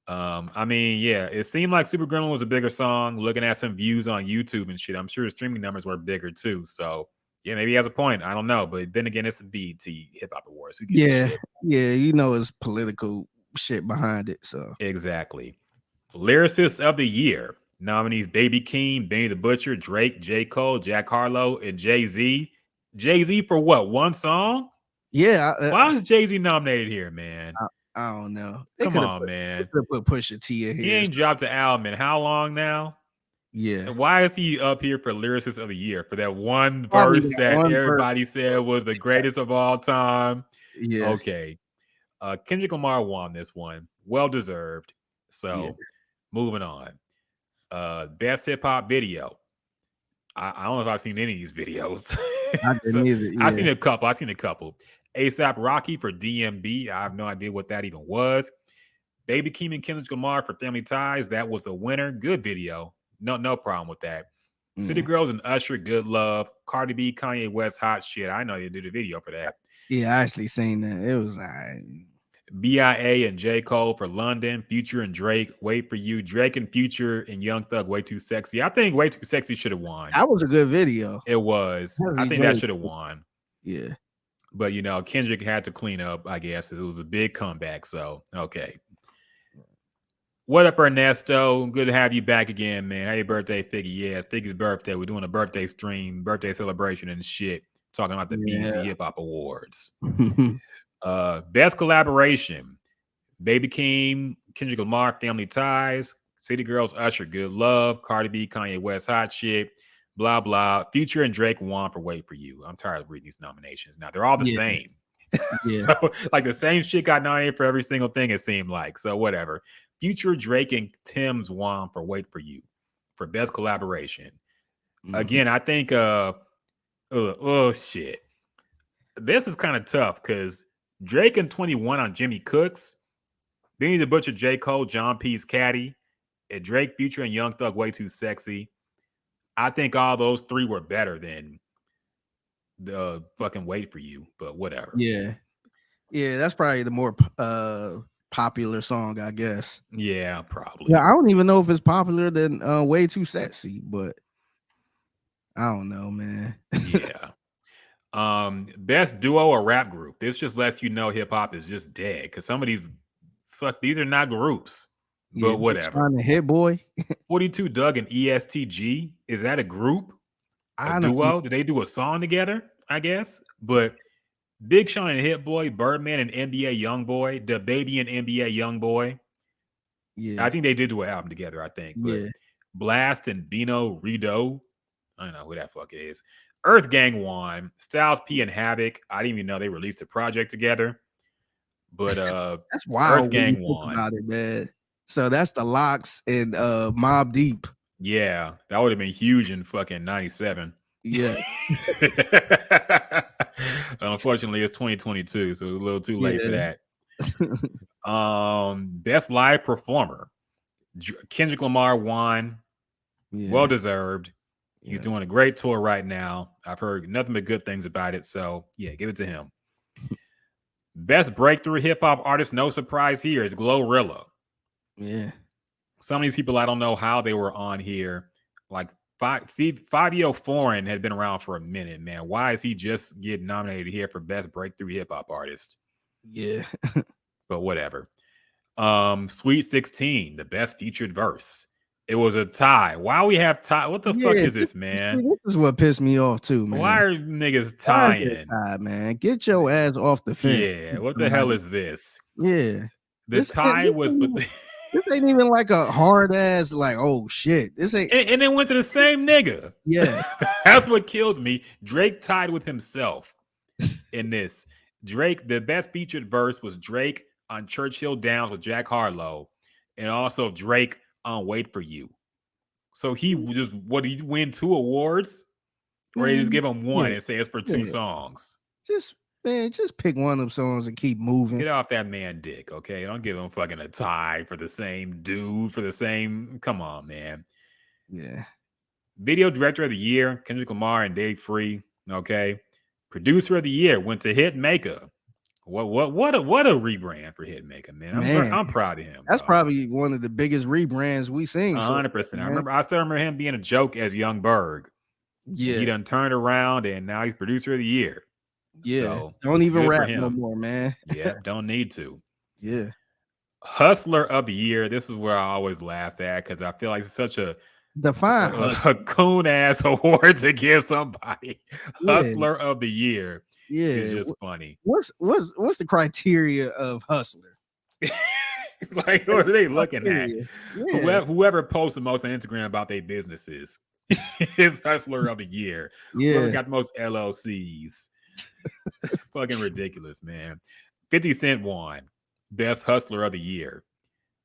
I mean, it seemed like Super Gremlin was a bigger song. Looking at some views on YouTube and shit, I'm sure the streaming numbers were bigger too. So yeah, maybe he has a point. I don't know, but then again, it's the BET Hip Hop Awards. It's political shit behind it. So exactly. Lyricist of the Year nominees: Baby Keem, Benny the Butcher, Drake, J. Cole, Jack Harlow, and Jay-Z. Jay-Z for what? One song? Yeah. Why was Jay-Z nominated here, man? I don't know. Come on, man. They could have put Pusha T in here. He ain't dropped an album in how long now? Yeah. And why is he up here for Lyricist of the Year? For that one verse that everybody said was the greatest of all time? Yeah. Okay. Kendrick Lamar won this one. Well deserved. So moving on. Best hip hop video. I don't know if I've seen any of these videos. I didn't either. Yeah. I've seen a couple. ASAP Rocky for DMB. I have no idea what that even was. Baby Keem and Kendrick Lamar for Family Ties. That was the winner. Good video. No problem with that. City Girls and Usher, Good Love. Cardi B, Kanye West, Hot Shit. I know they did a video for that. Yeah, I actually seen that. It was BIA and J. Cole for London. Future and Drake, Wait for You. Drake and Future and Young Thug, Way Too Sexy. I think Way Too Sexy should have won. That was a good video. It was. I think that should have won. Yeah. But, Kendrick had to clean up, I guess. It was a big comeback. So, okay. What up, Ernesto? Good to have you back again, man. Happy birthday, Figgy. Yeah, it's Figgy's birthday. We're doing a birthday stream, birthday celebration and shit. Talking about the BET Hip Hop Awards. Best collaboration. Baby Keem, Kendrick Lamar, Family Ties. City Girls, Usher, Good Love. Cardi B, Kanye West, Hot Shit. Blah, blah. Future and Drake won for Wait for You. I'm tired of reading these nominations. Now, they're all the same. So, like, the same shit got nominated for every single thing, it seemed like. So, whatever. Future, Drake, and Tim's won for Wait for You for best collaboration. Again, I think, shit. This is kind of tough because Drake and 21 on Jimmy Cooks, Benny the Butcher, J. Cole, John P's Caddy, and Drake, Future, and Young Thug, Way Too Sexy. I think all those three were better than the fucking Wait for You, but whatever. Yeah, that's probably the more popular song, I guess. Yeah, probably. Yeah, I don't even know if it's popular than Way Too Sexy, but I don't know, man. Yeah. Best duo or rap group. This just lets you know hip hop is just dead because some of these these are not groups. But whatever. Hit Boy. 42 Doug and ESTG. Is that a group? A duo? Did they do a song together? I guess. But Big Sean and Hit Boy, Birdman and NBA Youngboy, The Baby and NBA Youngboy. Yeah. I think they did do an album together, I think. But Blast and Bino Rido. I don't know who that fuck is. Earth Gang won. Styles P and Havoc. I didn't even know they released a project together. But that's wild. Earth Gang won. About it, man. So that's the Locks and Mobb Deep. Yeah, that would have been huge in fucking 97. Yeah. Unfortunately, it's 2022, so it's a little too late for that. Best live performer. Kendrick Lamar won. Yeah. Well deserved. He's doing a great tour right now. I've heard nothing but good things about it. So yeah, give it to him. Best breakthrough hip hop artist, no surprise here, is Glorilla. Yeah. Some of these people, I don't know how they were on here. Like Fabio Foreign had been around for a minute, man. Why is he just getting nominated here for best breakthrough hip hop artist? Yeah. But whatever. Sweet 16, the best featured verse. It was a tie. Why we have tie? What the fuck is this, man? This is what pissed me off too, man. Why are niggas tying? Man, get your ass off the fence. Yeah, what the hell is this? Yeah. The tie was, but This ain't even like a hard ass, like, oh shit. This ain't. And then went to the same nigga. Yeah. That's what kills me. Drake tied with himself in this. Drake, the best featured verse was Drake on Churchill Downs with Jack Harlow, and also Drake on Wait for You. So he just, what, did he win 2 awards? Or they just give him one and say it's for 2 songs? Just pick one of them songs and keep moving. Get off that man dick, okay? Don't give him fucking a tie for the same dude, for the same, come on, man. Yeah. Video Director of the Year, Kendrick Lamar and Dave Free, okay? Producer of the Year went to Hitmaker. What a rebrand for Hitmaker, man. I'm proud of him. That's probably one of the biggest rebrands we've seen. 100%. I still remember him being a joke as Young Berg. Yeah. He done turned around and now he's Producer of the Year. Yeah. So, don't even rap no more, man. Yeah, don't need to. Yeah. Hustler of the Year. This is where I always laugh at because I feel like it's such a coon ass award to give somebody. Yeah. Hustler of the Year. Yeah, it's just funny. What's the criteria of hustler? Like, what are they looking at? Yeah. Whoever posts the most on Instagram about their businesses is hustler of the year. Yeah, whoever got the most LLCs. Fucking ridiculous, man. 50 Cent won best hustler of the year.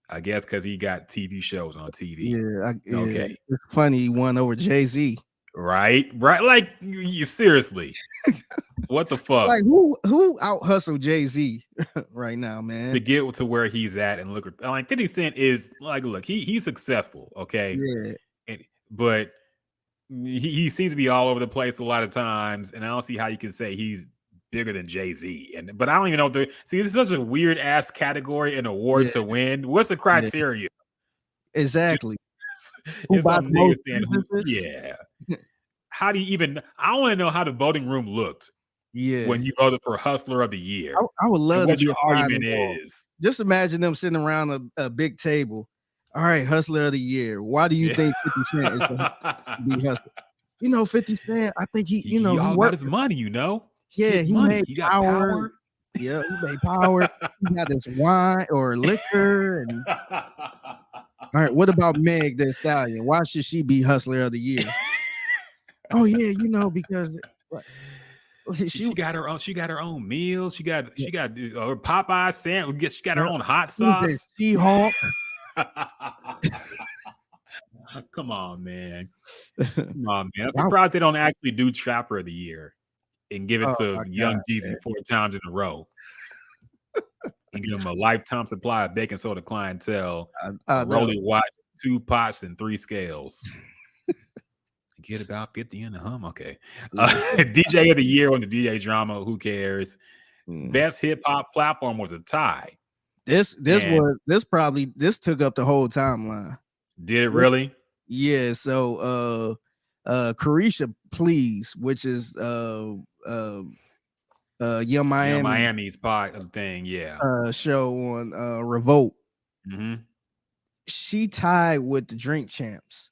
I guess because he got TV shows on TV. Yeah, okay. It's funny he won over Jay-Z. Right. Like, you seriously. What the fuck? Like, who out hustled Jay-Z right now, man? To get to where he's at and look, like 50 Cent is like, look, he's successful, okay? Yeah. But he seems to be all over the place a lot of times, and I don't see how you can say he's bigger than Jay-Z. But I don't even know this is such a weird ass category and award to win. What's the criteria? Yeah. Exactly. It's some niggas saying yeah. How do you even? I want to know how the voting room looked. Yeah, when you voted for Hustler of the Year. I would love to what your argument is. Just imagine them sitting around a big table. All right, Hustler of the Year. Why do you think 50 Cent is going to be Hustler? 50 Cent, I think he all about his money, Yeah, he made power. Yeah, he made power. He got this wine or liquor. And all right, what about Meg Thee Stallion? Why should she be Hustler of the Year? Oh yeah, because she got her own. She got her own meal. She got her Popeye sandwich. She got her own hot sauce. She-Hulk. Come on, man. I'm surprised they don't actually do Trapper of the Year and give it to Young Jeezy 4 times in a row. And give him a lifetime supply of baking soda clientele, Rolly Watch, 2 pots and 3 scales. Get about 50 in the hum. Okay. DJ of the Year on the DJ drama. Who cares? Best hip hop platform was a tie. This took up the whole timeline. Did it really? Yeah. So Carisha Please, which is Young Miami's part thing, yeah. Show on Revolt. Mm-hmm. She tied with the Drink Champs.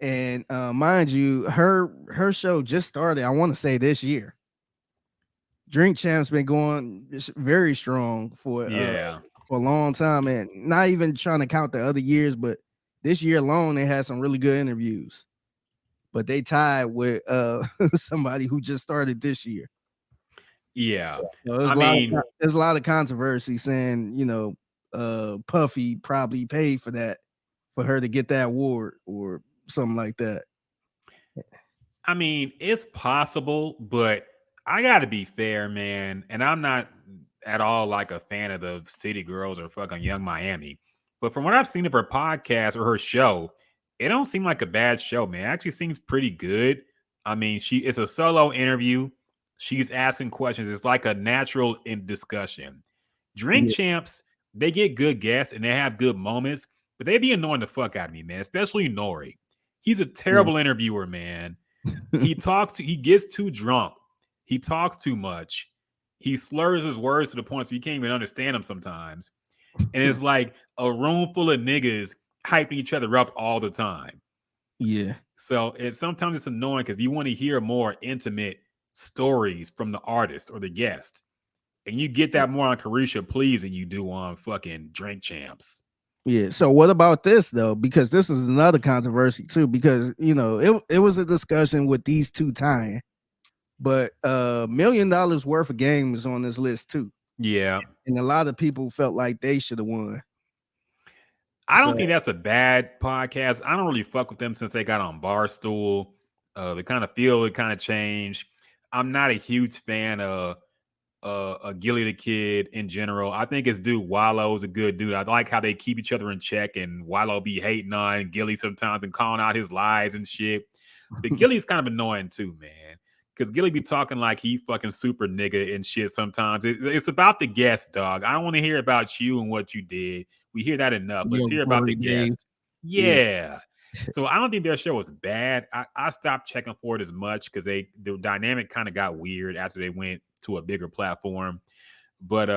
And mind you, her show just started, I want to say this year. Drink Champs been going very strong for a long time, and not even trying to count the other years, but this year alone they had some really good interviews. But they tied with somebody who just started this year. Yeah. So there's a lot of controversy saying, Puffy probably paid for that, for her to get that award or something like that. I mean, it's possible, but I gotta be fair, man. And I'm not at all like a fan of the City Girls or fucking Young Miami. But from what I've seen of her podcast or her show, it don't seem like a bad show, man. It actually seems pretty good. I mean, it's a solo interview. She's asking questions. It's like a natural discussion. Drink Champs, they get good guests and they have good moments, but they be annoying the fuck out of me, man. Especially Nori. He's a terrible interviewer, man. He gets too drunk. He talks too much. He slurs his words to the point so you can't even understand him sometimes. And it's like a room full of niggas hyping each other up all the time. Yeah. So sometimes it's annoying because you want to hear more intimate stories from the artist or the guest. And you get that more on Carisha Please than you do on fucking Drink Champs. Yeah. So what about this though? Because this is another controversy too. Because it was a discussion with these two tying, but $1 million worth of games on this list too, Yeah. and a lot of people felt like they should have won. I don't think that's a bad podcast. I don't really fuck with them since they got on Barstool. The kind of feel it kind of changed. I'm not a huge fan of Gilly the Kid in general. I think his dude Wallow is a good dude. I like how they keep each other in check, and Wallow be hating on Gilly sometimes and calling out his lies and shit. But Gilly's kind of annoying too, man. Because Gilly be talking like he fucking super nigga and shit sometimes. It's about the guest, dog. I don't want to hear about you and what you did. We hear that enough. Let's hear about the guest. Yeah. So I don't think their show was bad. I stopped checking for it as much because the dynamic kind of got weird after they went to a bigger platform. But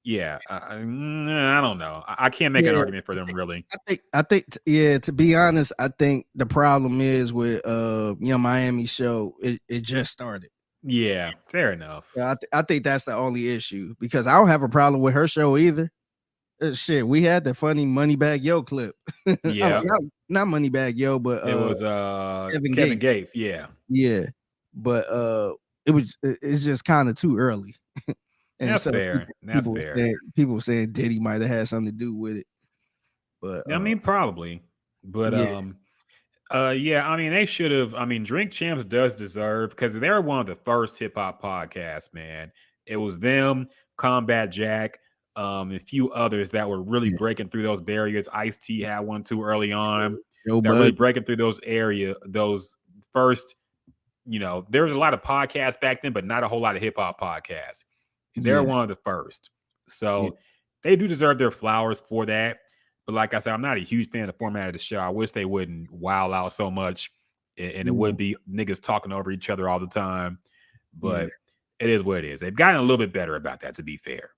yeah, I don't know. I can't make an argument for them really. I think to be honest, I think the problem is with Miami show. It just started. Yeah, fair enough. I think that's the only issue, because I don't have a problem with her show either. Shit, we had the funny Moneybag Yo clip. Yeah, not Moneybag Yo, but it was Kevin Gates. Yeah, but it's just kind of too early. And that's fair. That's fair. People saying Diddy might have had something to do with it, but I mean, probably. But yeah, I mean, they should have. I mean, Drink Champs does deserve, because they're one of the first hip hop podcasts, man. It was them, Combat Jack, a few others that were really breaking through those barriers. Ice-T had one too early on. They're really breaking through those first. There was a lot of podcasts back then, but not a whole lot of hip hop podcasts. They're one of the first, so they do deserve their flowers for that. But like I said, I'm not a huge fan of the format of the show. I wish they wouldn't wow out so much, and it wouldn't be niggas talking over each other all the time. But it is what it is. They've gotten a little bit better about that, to be fair.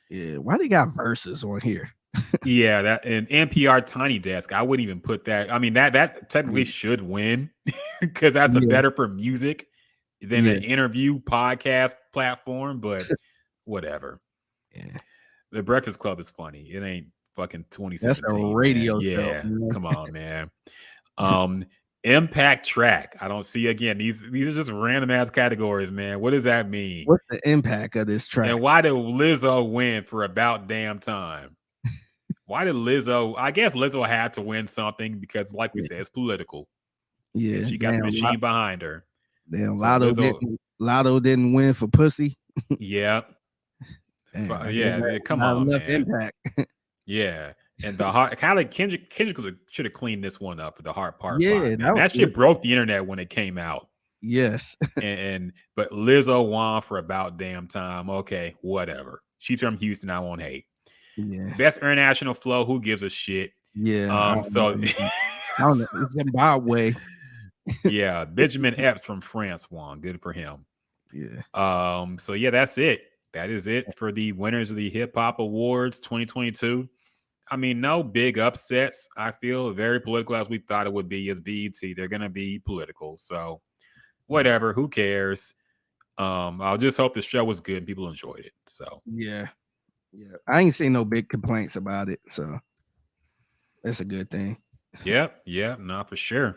Yeah, why they got verses on here? Yeah, that and NPR Tiny Desk. I wouldn't even put that. I mean, that technically should win, because that's a better for music than an interview podcast platform. But whatever. Yeah. The Breakfast Club is funny. It ain't fucking 2017. That's a radio show. Yeah, come on, man. Impact track. I don't see, again, these are just random ass categories, man. What does that mean? What's the impact of this track? And why did Lizzo win for About Damn Time? Why did Lizzo? I guess Lizzo had to win something because, like we said, it's political. Yeah, and she got the machine behind her. Damn, Lotto didn't win for pussy. Yeah. Come on, man. Impact. Yeah, and the heart. Kind of Kendrick should have cleaned this one up for the heart part. Yeah, that shit broke the internet when it came out. Yes, but Lizzo won for About Damn Time. Okay, whatever. She's from Houston. I won't hate. Yeah. Best international flow. Who gives a shit? Yeah. I don't know. Zimbabwe. Yeah, Benjamin Epps from France won. Good for him. Yeah. So yeah, that's it. That is it for the winners of the Hip Hop Awards 2022. I mean, no big upsets. I feel very political as we thought it would be as BET. They're going to be political. So whatever, who cares? I'll just hope the show was good and people enjoyed it. So yeah. I ain't seen no big complaints about it. So that's a good thing. Yeah, no, for sure.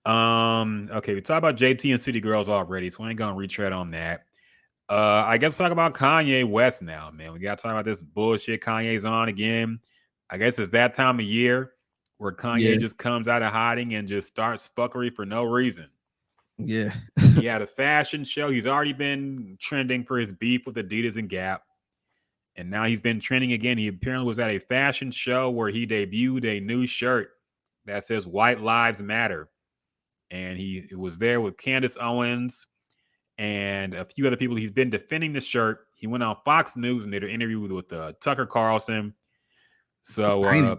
Okay, we talked about JT and City Girls already, so I ain't gonna retread on that. I guess talk about Kanye West now, man. We gotta talk about this bullshit Kanye's on again. I guess it's that time of year where Kanye just comes out of hiding and just starts fuckery for no reason. Yeah. He had a fashion show. He's already been trending for his beef with Adidas and Gap. And now he's been trending again. He apparently was at a fashion show where he debuted a new shirt that says White Lives Matter. And he was there with Candace Owens and a few other people. He's been defending the shirt. He went on Fox News and did an interview with Tucker Carlson. So I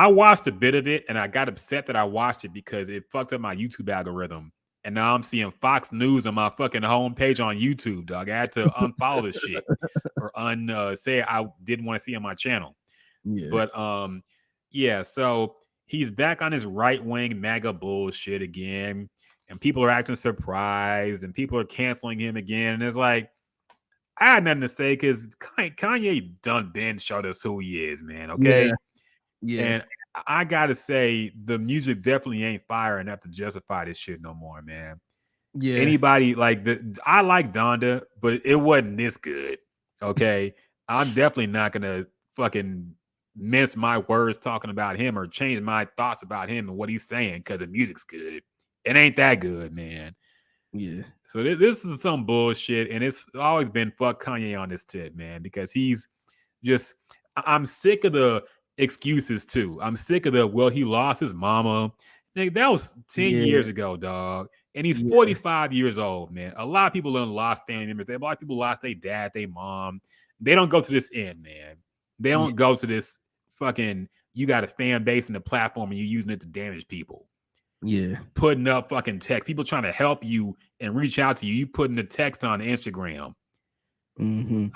watched a bit of it, and I got upset that I watched it because it fucked up my YouTube algorithm. And now I'm seeing Fox News on my fucking homepage on YouTube, dog. I had to unfollow this shit or say I didn't want to see on my channel. Yeah. But so he's back on his right-wing MAGA bullshit again. And people are acting surprised, and people are canceling him again. And it's like, I had nothing to say because Kanye done been showed us who he is, man. Yeah, Okay, yeah, and I gotta say the music definitely ain't fire enough to justify this shit no more, man. yeah, Anybody like I like Donda, but it wasn't this good. Okay, I'm definitely not gonna fucking mince my words talking about him or change my thoughts about him and what he's saying because the music's good. It ain't that good, man. yeah, So this is some bullshit, and it's always been fuck Kanye on this tip, man, because he's just. I'm sick of the excuses too. I'm sick of the he lost his mama. Nigga, that was 10 yeah, years ago, dog. And he's yeah, 45 years old, man. A lot of people done lost family members. A lot of people lost their dad, their mom. They don't go to this end, man. They yeah, don't go to this fucking. You got a fan base and a platform, and you're using it to damage people. yeah. Putting up fucking text. People trying to help you and reach out to you. You putting the text on Instagram. Mm-hmm.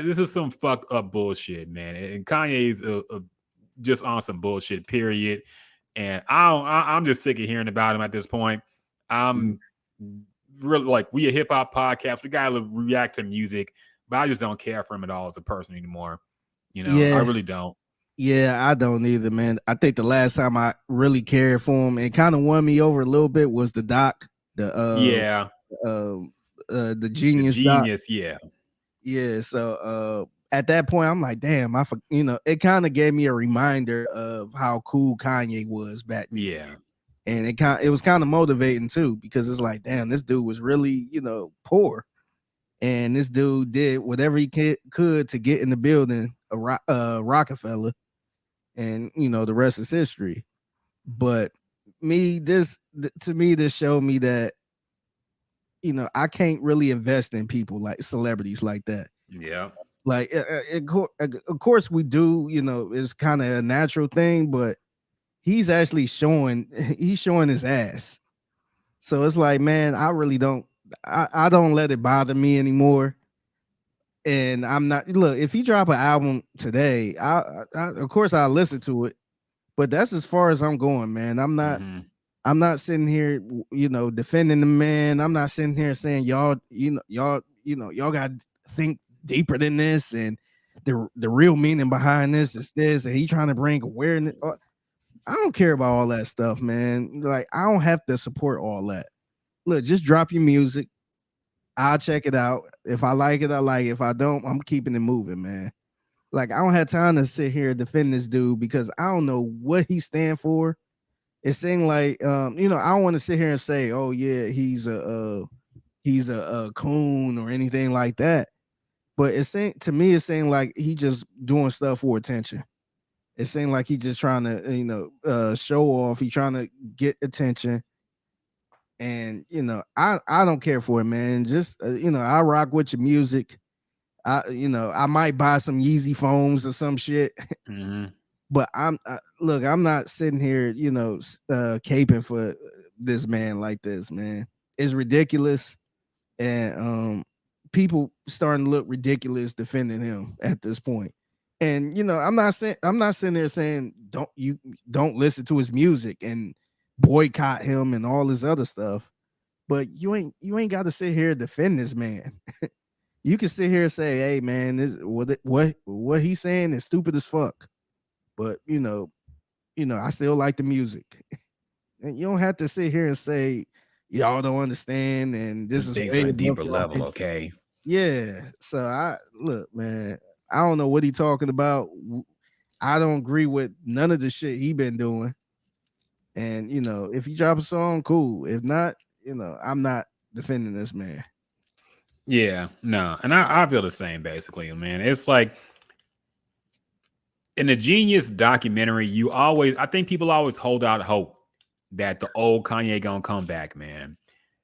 This is some fucked up bullshit, man. And Kanye's just on some bullshit, period. And I'm just sick of hearing about him at this point. I'm really like, we a hip hop podcast. We gotta react to music, but I just don't care for him at all as a person anymore. You know, I Yeah, really don't. yeah, I don't either, man. I think the last time I really cared for him and kind of won me over a little bit was the doc, the Yeah, uh the the genius doc. genius. Yeah, Yeah, so at that point I'm like, damn, it kind of gave me a reminder of how cool Kanye was back then. yeah, And it was kind of motivating too, because it's like, damn, this dude was really, poor. And this dude did whatever he could to get in the building, Rockefeller, and the rest is history. But to me, this showed me that I can't really invest in people like celebrities like that. yeah, Like, of course, we do. It's kind of a natural thing, but he's actually he's showing his ass. So it's like, man, I really don't. I don't let it bother me anymore. And I'm not look, if he drop an album today, I of course I'll listen to it, but that's as far as I'm going, man. mm-hmm. I'm not sitting here, defending the man. I'm not sitting here saying y'all got to think deeper than this, and the real meaning behind this is this, and he trying to bring awareness. I don't care about all that stuff, man. Like, I don't have to support all that. Look, just drop your music. I'll check it out. If I like it, I like it. If I don't, I'm keeping it moving, man. Like, I don't have time to sit here and defend this dude because I don't know what he stand for. It seemed like, I don't want to sit here and say, oh yeah, he's a coon or anything like that. But it seemed like he just doing stuff for attention. It seemed like he just trying to, show off. He trying to get attention. And I don't care for it, man. Just I rock with your music. I might buy some Yeezy phones or some shit. Mm-hmm. But look, I'm not sitting here, caping for this man like this, man. It's ridiculous. And people starting to look ridiculous defending him at this point. And I'm not sitting there saying don't listen to his music and boycott him and all this other stuff. But you ain't got to sit here and defend this man. You can sit here and say, hey man, this what he's saying is stupid as fuck. But I still like the music. And you don't have to sit here and say y'all don't understand and this And is things way on a above deeper y'all level, head. okay? Yeah. So I look, man, I don't know what he talking about. I don't agree with none of the shit he been doing. And if he drop a song, cool. If not, I'm not defending this man. Yeah, no, and I feel the same basically, man. It's like in the Genius documentary, I think people always hold out hope that the old Kanye gonna come back, man.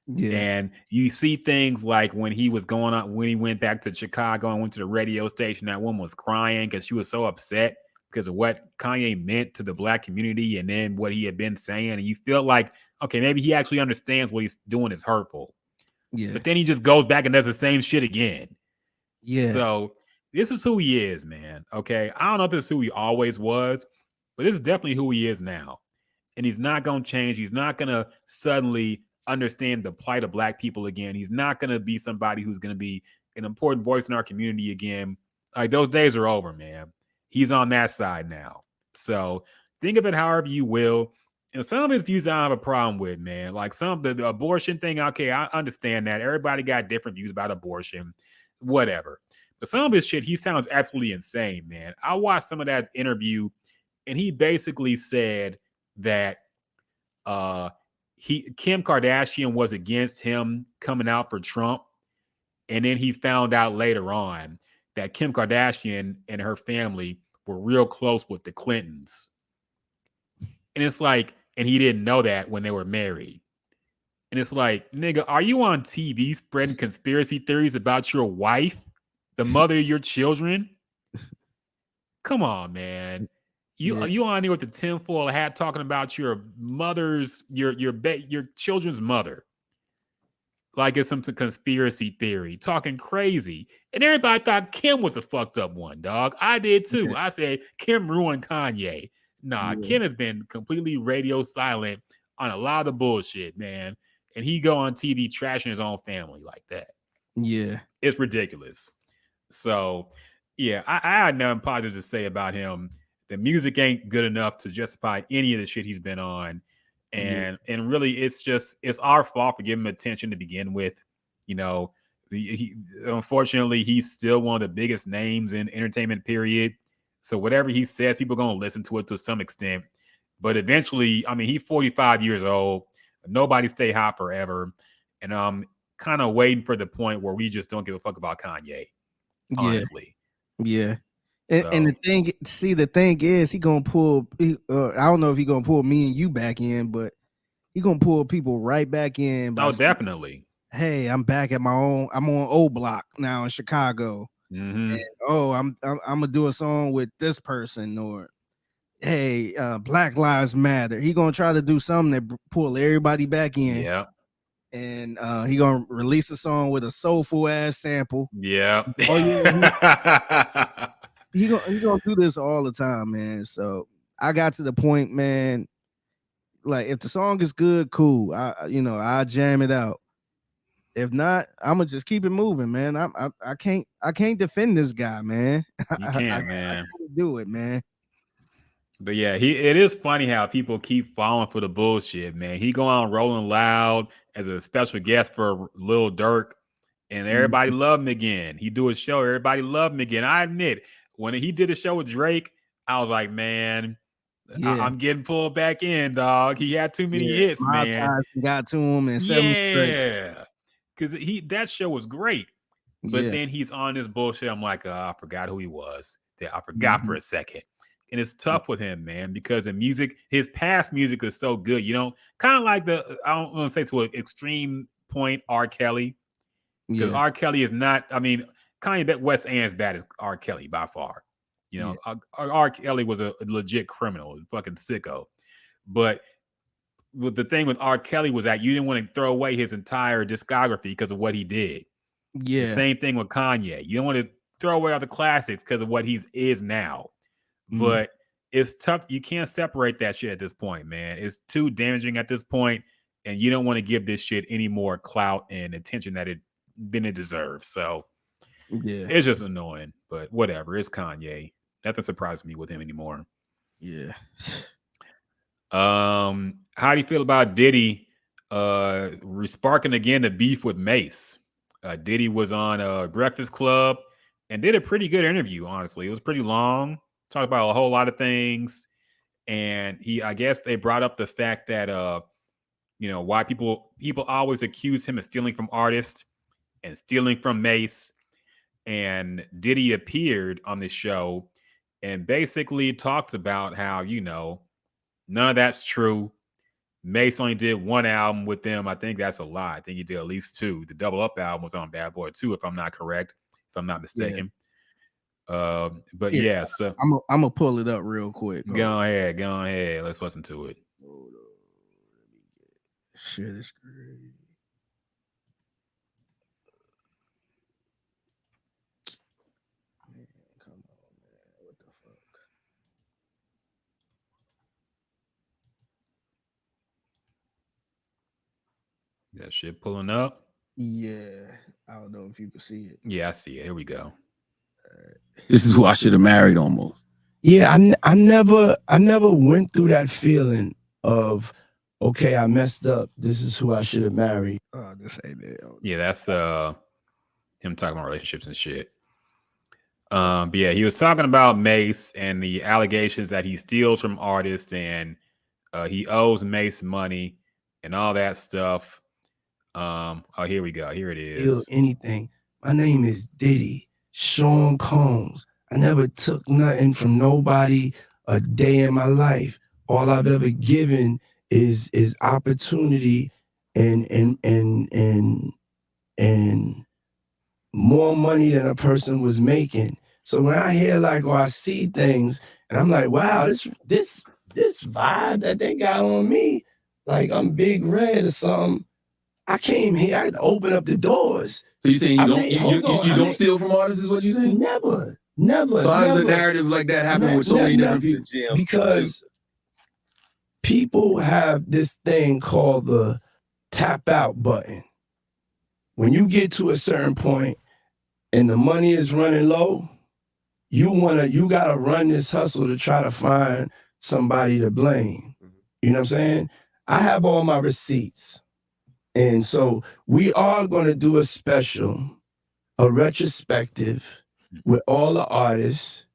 Yeah. And you see things like when he went back to Chicago and went to the radio station, that woman was crying because she was so upset because of what Kanye meant to the black community and then what he had been saying. And you feel like, okay, maybe he actually understands what he's doing is hurtful. Yeah. But then he just goes back and does the same shit again. Yeah. So this is who he is, man. Okay. I don't know if this is who he always was, but this is definitely who he is now. And he's not going to change. He's not going to suddenly understand the plight of black people again. He's not going to be somebody who's going to be an important voice in our community again. Like those days are over, man. He's on that side now. So think of it however you will. And some of his views I don't have a problem with, man. Like some of the abortion thing, okay, I understand that. Everybody got different views about abortion, whatever. But some of his shit, he sounds absolutely insane, man. I watched some of that interview, and he basically said that Kim Kardashian was against him coming out for Trump. And then he found out later on that Kim Kardashian and her family were real close with the Clintons. And it's like, and he didn't know that when they were married. And it's like, nigga, are you on TV spreading conspiracy theories about your wife, the mother of your children? Come on, man. You on here with the tinfoil hat talking about your mother's, your children's mother. Like it's some conspiracy theory, talking crazy. And everybody thought Kim was a fucked up one, dog. I did too. I said Kim ruined Kanye. Nah, Kim has been completely radio silent on a lot of the bullshit, man. And he go on TV trashing his own family like that. Yeah. It's ridiculous. So, yeah, I had nothing positive to say about him. The music ain't good enough to justify any of the shit he's been on. And really, it's our fault for giving him attention to begin with. You know, unfortunately, he's still one of the biggest names in entertainment, period. So whatever he says, people are going to listen to it to some extent. But eventually, I mean, he's 45 years old. Nobody stay hot forever. And I'm kind of waiting for the point where we just don't give a fuck about Kanye, honestly. Yeah. And the thing is, he gonna pull. I don't know if he gonna pull me and you back in, but he gonna pull people right back in. Oh, definitely. Hey, I'm back at my own. I'm on O Block now in Chicago. Mm-hmm. And, I'm gonna do a song with this person, or hey, Black Lives Matter. He gonna try to do something that pull everybody back in. Yeah. And he gonna release a song with a soulful ass sample. Yeah. He gonna do this all the time, man. So I got to the point, man. Like if the song is good, cool. I jam it out. If not, I'm gonna just keep it moving, man. I can't defend this guy, man. You can't, man. I can't do it, man. But yeah, it is funny how people keep falling for the bullshit, man. He go on Rolling Loud as a special guest for Lil Durk, and everybody loved him again. He do a show, everybody loved him again. I admit, when he did a show with Drake, I was like, man, I'm getting pulled back in, dog. He had too many hits, man. Got to him and because that show was great. But then he's on this bullshit. I'm like, I forgot who he was. I forgot for a second. And it's tough with him, man, because the music, his past music is so good. You know, kind of like I don't want to say to an extreme point, R. Kelly. Because R. Kelly is not, I mean, Kanye West ain't as bad as R. Kelly by far. You know, R. Kelly was a legit criminal, fucking sicko. But the thing with R. Kelly was that you didn't want to throw away his entire discography because of what he did. Yeah. The same thing with Kanye. You don't want to throw away all the classics because of what he is now. But it's tough. You can't separate that shit at this point, man. It's too damaging at this point, and you don't want to give this shit any more clout and attention than it deserves. So it's just annoying. But whatever. It's Kanye. Nothing surprises me with him anymore. Yeah. How do you feel about Diddy sparking again the beef with Mace? Diddy was on Breakfast Club and did a pretty good interview, honestly. It was pretty long. Talked about a whole lot of things. And I guess they brought up the fact that why people always accuse him of stealing from artists and stealing from Mace. And Diddy appeared on the show and basically talked about how, none of that's true. Mace only did one album with them. I think that's a lie. I think he did at least two. The Double Up album was on Bad Boy 2, if I'm not correct, if I'm not mistaken. But yeah, so I'm gonna pull it up real quick. Go ahead. Let's listen to it. Shit is crazy. Man, come on, man. What the fuck? That shit pulling up. Yeah, I don't know if you can see it. Yeah, I see it. Here we go. This is who I should have married almost. Yeah, I never went through that feeling of, okay, I messed up. This is who I should have married. Oh, this ain't it. Yeah, that's him talking about relationships and shit. But yeah, he was talking about Mace and the allegations that he steals from artists and he owes Mace money and all that stuff. Oh, here we go. Here it is. Anything. My name is Diddy, Sean Combs. I never took nothing from nobody a day in my life. All I've ever given is opportunity and more money than a person was making. So when I hear like, or I see things, and I'm like, wow, this vibe that they got on me, like I'm Big Red or something. I came here, I had to open up the doors. So you saying you don't steal from artists is what you saying? Never. So how does a narrative like that happen with so many different people? Because people have this thing called the tap out button. When you get to a certain point and the money is running low, you gotta run this hustle to try to find somebody to blame. You know what I'm saying? I have all my receipts. And so we are gonna do a special, a retrospective with all the artists,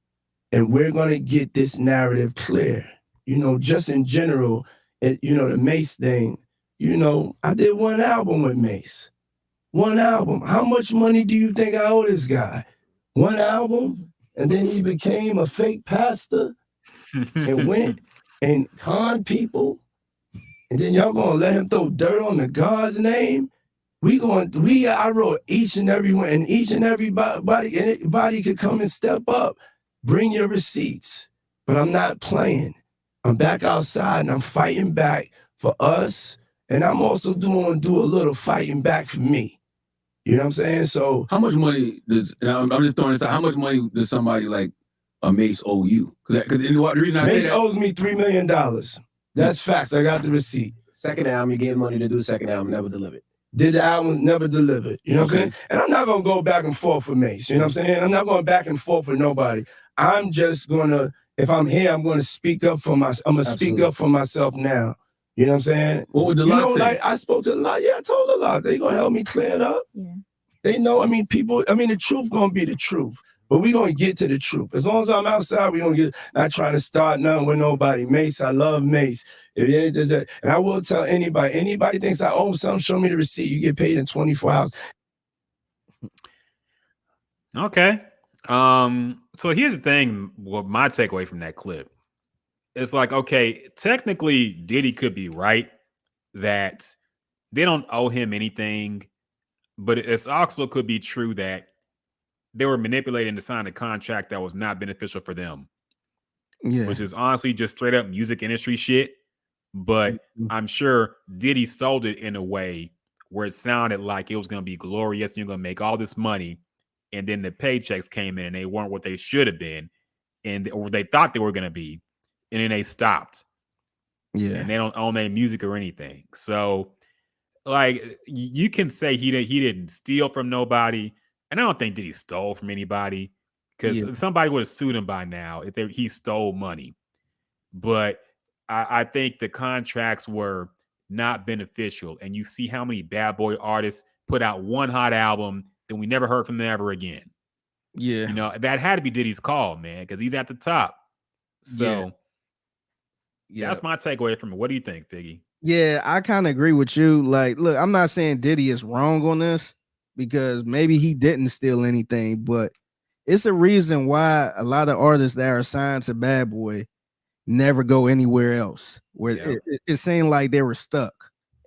and we're gonna get this narrative clear. You know, just in general, the Mace thing, I did one album with Mace. One album. How much money do you think I owe this guy? One album? And then he became a fake pastor and went and conned people. And then y'all gonna let him throw dirt on the God's name? I wrote each and every one, and each and everybody could come and step up. Bring your receipts. But I'm not playing. I'm back outside and I'm fighting back for us. And I'm also do a little fighting back for me. You know what I'm saying? So how much money I'm just throwing this out, how much money does somebody like a Mace owe you? Because the reason I Mace say that, owes me $3 million. That's facts. I got the receipt. Second album, you gave money to do the second album, never delivered. Did the album, never delivered. You know what I'm saying? And I'm not gonna go back and forth for Mace. You know what I'm saying? I'm not going back and forth for nobody. I'm just gonna, if I'm here, I'm gonna speak up for myself. I'm gonna speak up for myself now. You know what I'm saying? What would the lot say? Like I spoke to the lot. Yeah, I told the lot. They gonna help me clear it up. Yeah. They know, the truth gonna be the truth. But we gonna get to the truth. As long as I'm outside, we gonna get, not trying to start nothing with nobody. Mace, I love Mace. And I will tell anybody thinks I owe something, show me the receipt. You get paid in 24 hours. Okay. So here's the thing, what my takeaway from that clip. It's like, okay, technically Diddy could be right that they don't owe him anything, but it also could be true that they were manipulating to sign a contract that was not beneficial for them. Yeah. Which is honestly just straight up music industry shit. But I'm sure Diddy sold it in a way where it sounded like it was going to be glorious and you're going to make all this money. And then the paychecks came in and they weren't what they should have been, or they thought they were going to be. And then they stopped. Yeah. And they don't own their music or anything. So, like, you can say he didn't steal from nobody. And I don't think Diddy stole from anybody, because somebody would have sued him by now if he stole money. But I think the contracts were not beneficial. And you see how many bad boy artists put out one hot album, then we never heard from them ever again. Yeah. You know, that had to be Diddy's call, man, because he's at the top. So that's my takeaway from it. What do you think, Figgy? Yeah, I kind of agree with you. Like, look, I'm not saying Diddy is wrong on this, because maybe he didn't steal anything, but it's a reason why a lot of artists that are signed to Bad Boy never go anywhere else, where it seemed like they were stuck.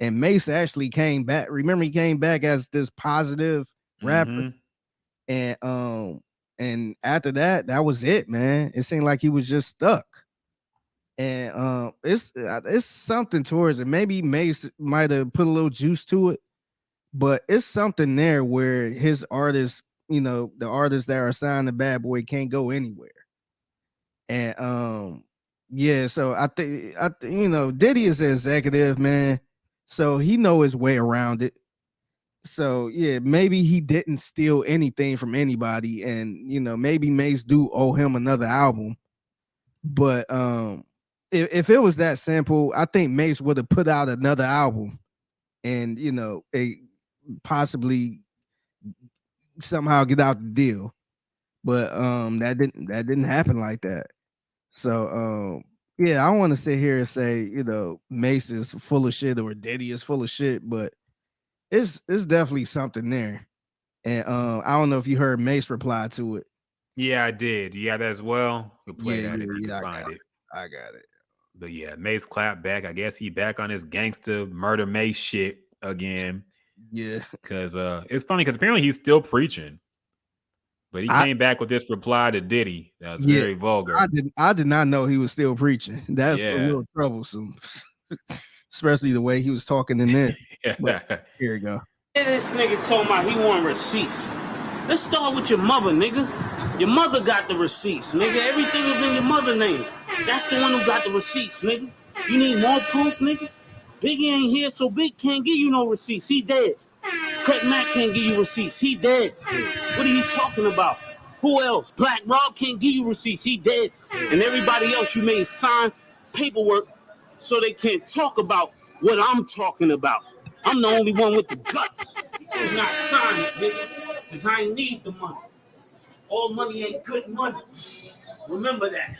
And Mace actually came back. Remember, he came back as this positive rapper. And after that was it, man. It seemed like he was just stuck. And it's something towards it. Maybe Mace might have put a little juice to it, but it's something there where his artists, the artists that are signed to Bad Boy can't go anywhere. And so I think Diddy is an executive, man, so he know his way around it. So yeah, maybe he didn't steal anything from anybody, and maybe Mace do owe him another album. But if it was that simple, I think Mace would have put out another album, and possibly somehow get out the deal. But that didn't happen like that. So yeah, I want to sit here and say Mace is full of shit or Diddy is full of shit, but it's definitely something there. And I don't know if you heard Mace reply to it. Yeah, I did. You got that as well? We'll play that if you can I find got it. I got it. But yeah, Mace clapped back. I guess he back on his gangster murder Mace shit again. Yeah. Because it's funny because apparently he's still preaching. But he came back with this reply to Diddy that was very vulgar. I did not know he was still preaching. That's a little troublesome. Especially the way he was talking in there. But here we go. This nigga told me he want receipts. Let's start with your mother, nigga. Your mother got the receipts, nigga. Everything is in your mother's name. That's the one who got the receipts, nigga. You need more proof, nigga? Biggie ain't here, so Big can't give you no receipts. He dead. Craig Mack can't give you receipts. He dead. What are you talking about? Who else? Black Rob can't give you receipts. He dead. And everybody else you made sign paperwork so they can't talk about what I'm talking about. I'm the only one with the guts. Do not sign it, nigga, because I ain't need the money. All money ain't good money. Remember that.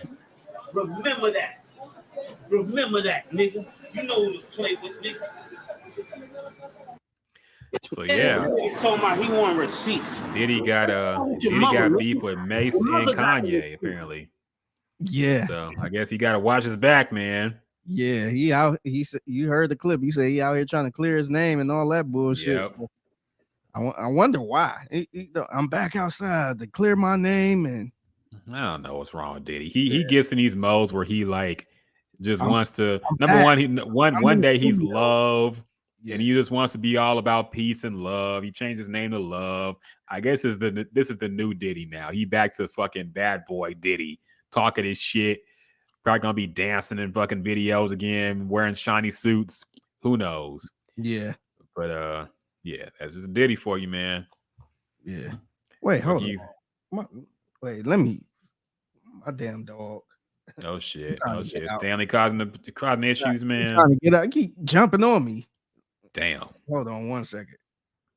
Remember that. Remember that, nigga. You know who to play with, nigga. So yeah, he told me he want receipts. Diddy got beef with Mace and Kanye apparently. Yeah. So I guess he got to watch his back, man. Yeah, he out. He said you heard the clip. He said he out here trying to clear his name and all that bullshit. Yep. I wonder why. I'm back outside to clear my name, and I don't know what's wrong with Diddy. He gets in these modes where he like just wants to. One day he's love. Yeah. And he just wants to be all about peace and love. He changed his name to Love. I guess this is the new Diddy now. He back to fucking bad boy Diddy, talking his shit. Probably gonna be dancing in fucking videos again, wearing shiny suits. Who knows? Yeah. But yeah, that's just Diddy for you, man. Yeah. Wait, hold on. Let me. My damn dog. Oh shit! Oh shit! Stanley causing issues, man. Trying to get out. Keep jumping on me. Damn. Hold on 1 second.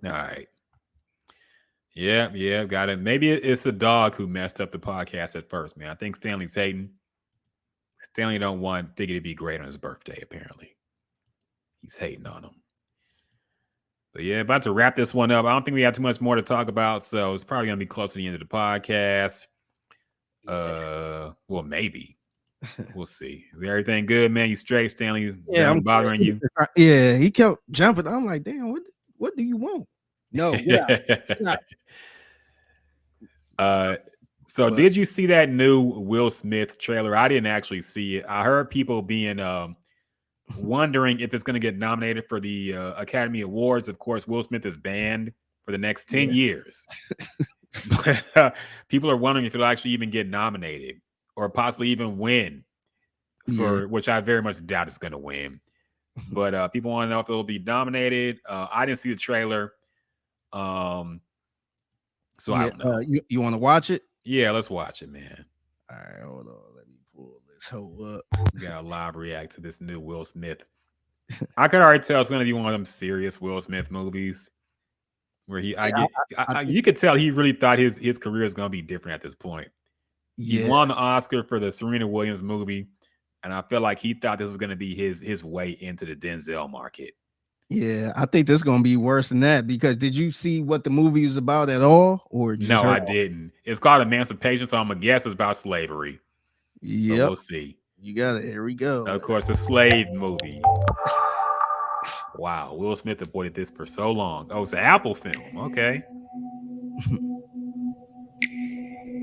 All right. Yeah, got it. Maybe it's the dog who messed up the podcast at first, man. I think Stanley's hating. Stanley don't want Figgy to be great on his birthday, apparently. He's hating on him. But yeah, about to wrap this one up. I don't think we have too much more to talk about, so it's probably going to be close to the end of the podcast. Well, maybe. We'll see. Is everything good, man? You straight, Stanley? Yeah, I'm bothering you. Yeah, he kept jumping. I'm like, damn, what do you want? No, yeah. So did you see that new Will Smith trailer? I didn't actually see it. I heard people being wondering if it's going to get nominated for the Academy Awards. Of course, Will Smith is banned for the next 10 years. But people are wondering if it'll actually even get nominated or possibly even win, which I very much doubt it's going to win. But people want to know if it'll be nominated. I didn't see the trailer. So I don't know. You want to watch it? Yeah, let's watch it, man. All right, hold on. Let me pull this whole up. We got a live react to this new Will Smith. I could already tell it's going to be one of them serious Will Smith movies where you could tell he really thought his career is going to be different at this point. Yeah. He won the Oscar for the Serena Williams movie, and I feel like he thought this was going to be his way into the Denzel market. Yeah, I think this is going to be worse than that because did you see what the movie was about at all? Or no, I didn't. It's called Emancipation, so I'm going to guess it's about slavery. Yeah, we'll see. You got it. Here we go. Of course, a slave movie. Wow, Will Smith avoided this for so long. Oh, it's an Apple film. Okay.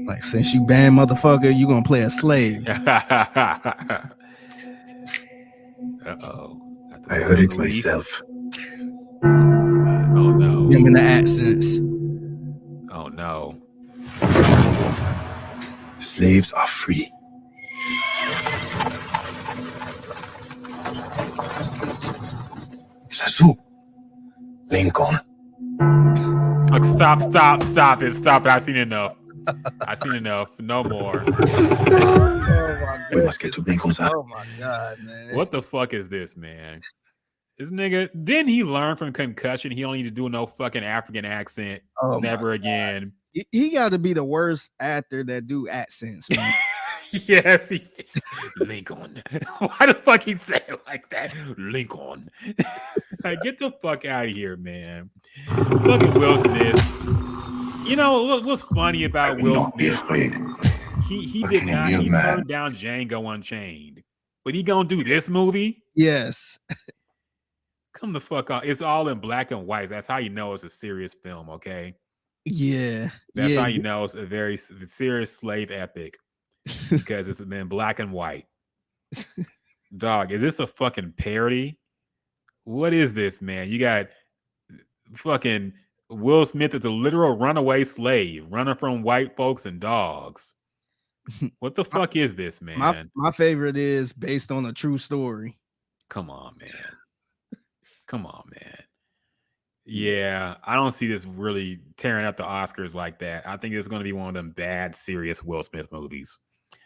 Like, since you banned motherfucker, you going to play a slave. Uh-oh. I heard it myself. Oh no. Him in the accents. Oh no. Slaves are free. Sasu, Lincoln, dog. Stop it. I've seen enough. No more. We must get to Blinko's house. Oh my god, man. What the fuck is this, man? This nigga, didn't he learn from concussion? He don't need to do no fucking African accent never again. He got to be the worst actor that do accents, man. Yes, Lincoln. Why the fuck he say it like that? Lincoln. Like, get the fuck out of here, man. Look at Will Smith. You know what's funny about Will Smith? He did not. He turned down Django Unchained, but he gonna do this movie? Yes. Come the fuck out. It's all in black and white. That's how you know it's a serious film, okay? Yeah. That's how you know it's a very serious slave epic. Because it's been black and white. Dog, is this a fucking parody? What is this, man? You got fucking Will Smith is a literal runaway slave, running from white folks and dogs. What the fuck is this, man? My favorite is based on a true story. Come on, man. Yeah, I don't see this really tearing up the Oscars like that. I think it's going to be one of them bad, serious Will Smith movies.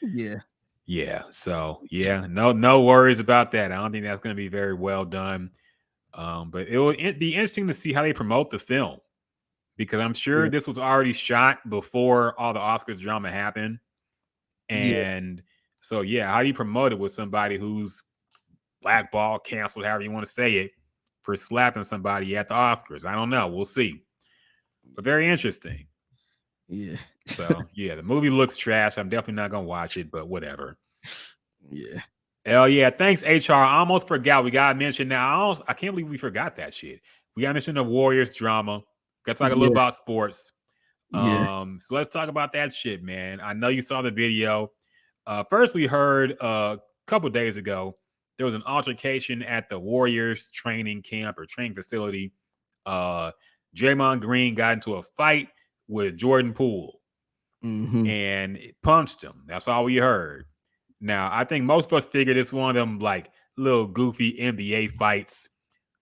Yeah. So no worries about that. I don't think that's going to be very well done. But it will be interesting to see how they promote the film, because I'm sure this was already shot before all the Oscars drama happened. And so, how do you promote it with somebody who's blackballed, canceled, however you want to say it, for slapping somebody at the Oscars? I don't know. We'll see. But very interesting. Yeah. So, the movie looks trash. I'm definitely not going to watch it, but whatever. Yeah. Hell yeah. Thanks, HR. I almost forgot. We got to mention now. I can't believe we forgot that shit. We got to mention the Warriors drama. Got to talk a little about sports. So let's talk about that shit, man. I know you saw the video. First, we heard a couple days ago, there was an altercation at the Warriors training camp or training facility. Draymond Green got into a fight with Jordan Poole and punched him. That's all we heard. Now, I think most of us figured it's one of them like little goofy NBA fights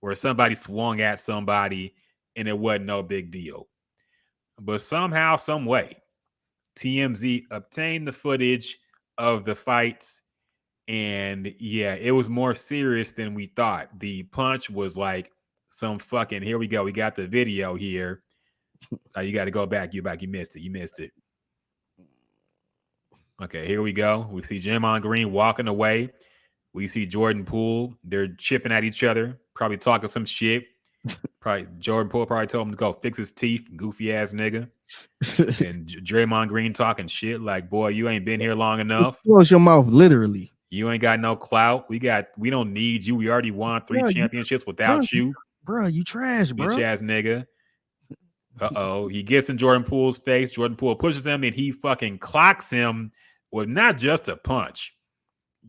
where somebody swung at somebody and it wasn't no big deal. But somehow, some way, TMZ obtained the footage of the fights. And it was more serious than we thought. The punch was like some fucking, here we go. We got the video here. You got to go back. You missed it. Okay, here we go. We see Draymond Green walking away. We see Jordan Poole. They're chipping at each other, probably talking some shit. Probably Jordan Poole probably told him to go fix his teeth, goofy ass nigga. And Draymond Green talking shit like, boy, you ain't been here long enough. Close your mouth, literally. You ain't got no clout. We don't need you. We already won 3 championships without you. Bro, you trash, bro. Bitch ass nigga. He gets in Jordan Poole's face. Jordan Poole pushes him and he fucking clocks him with not just a punch.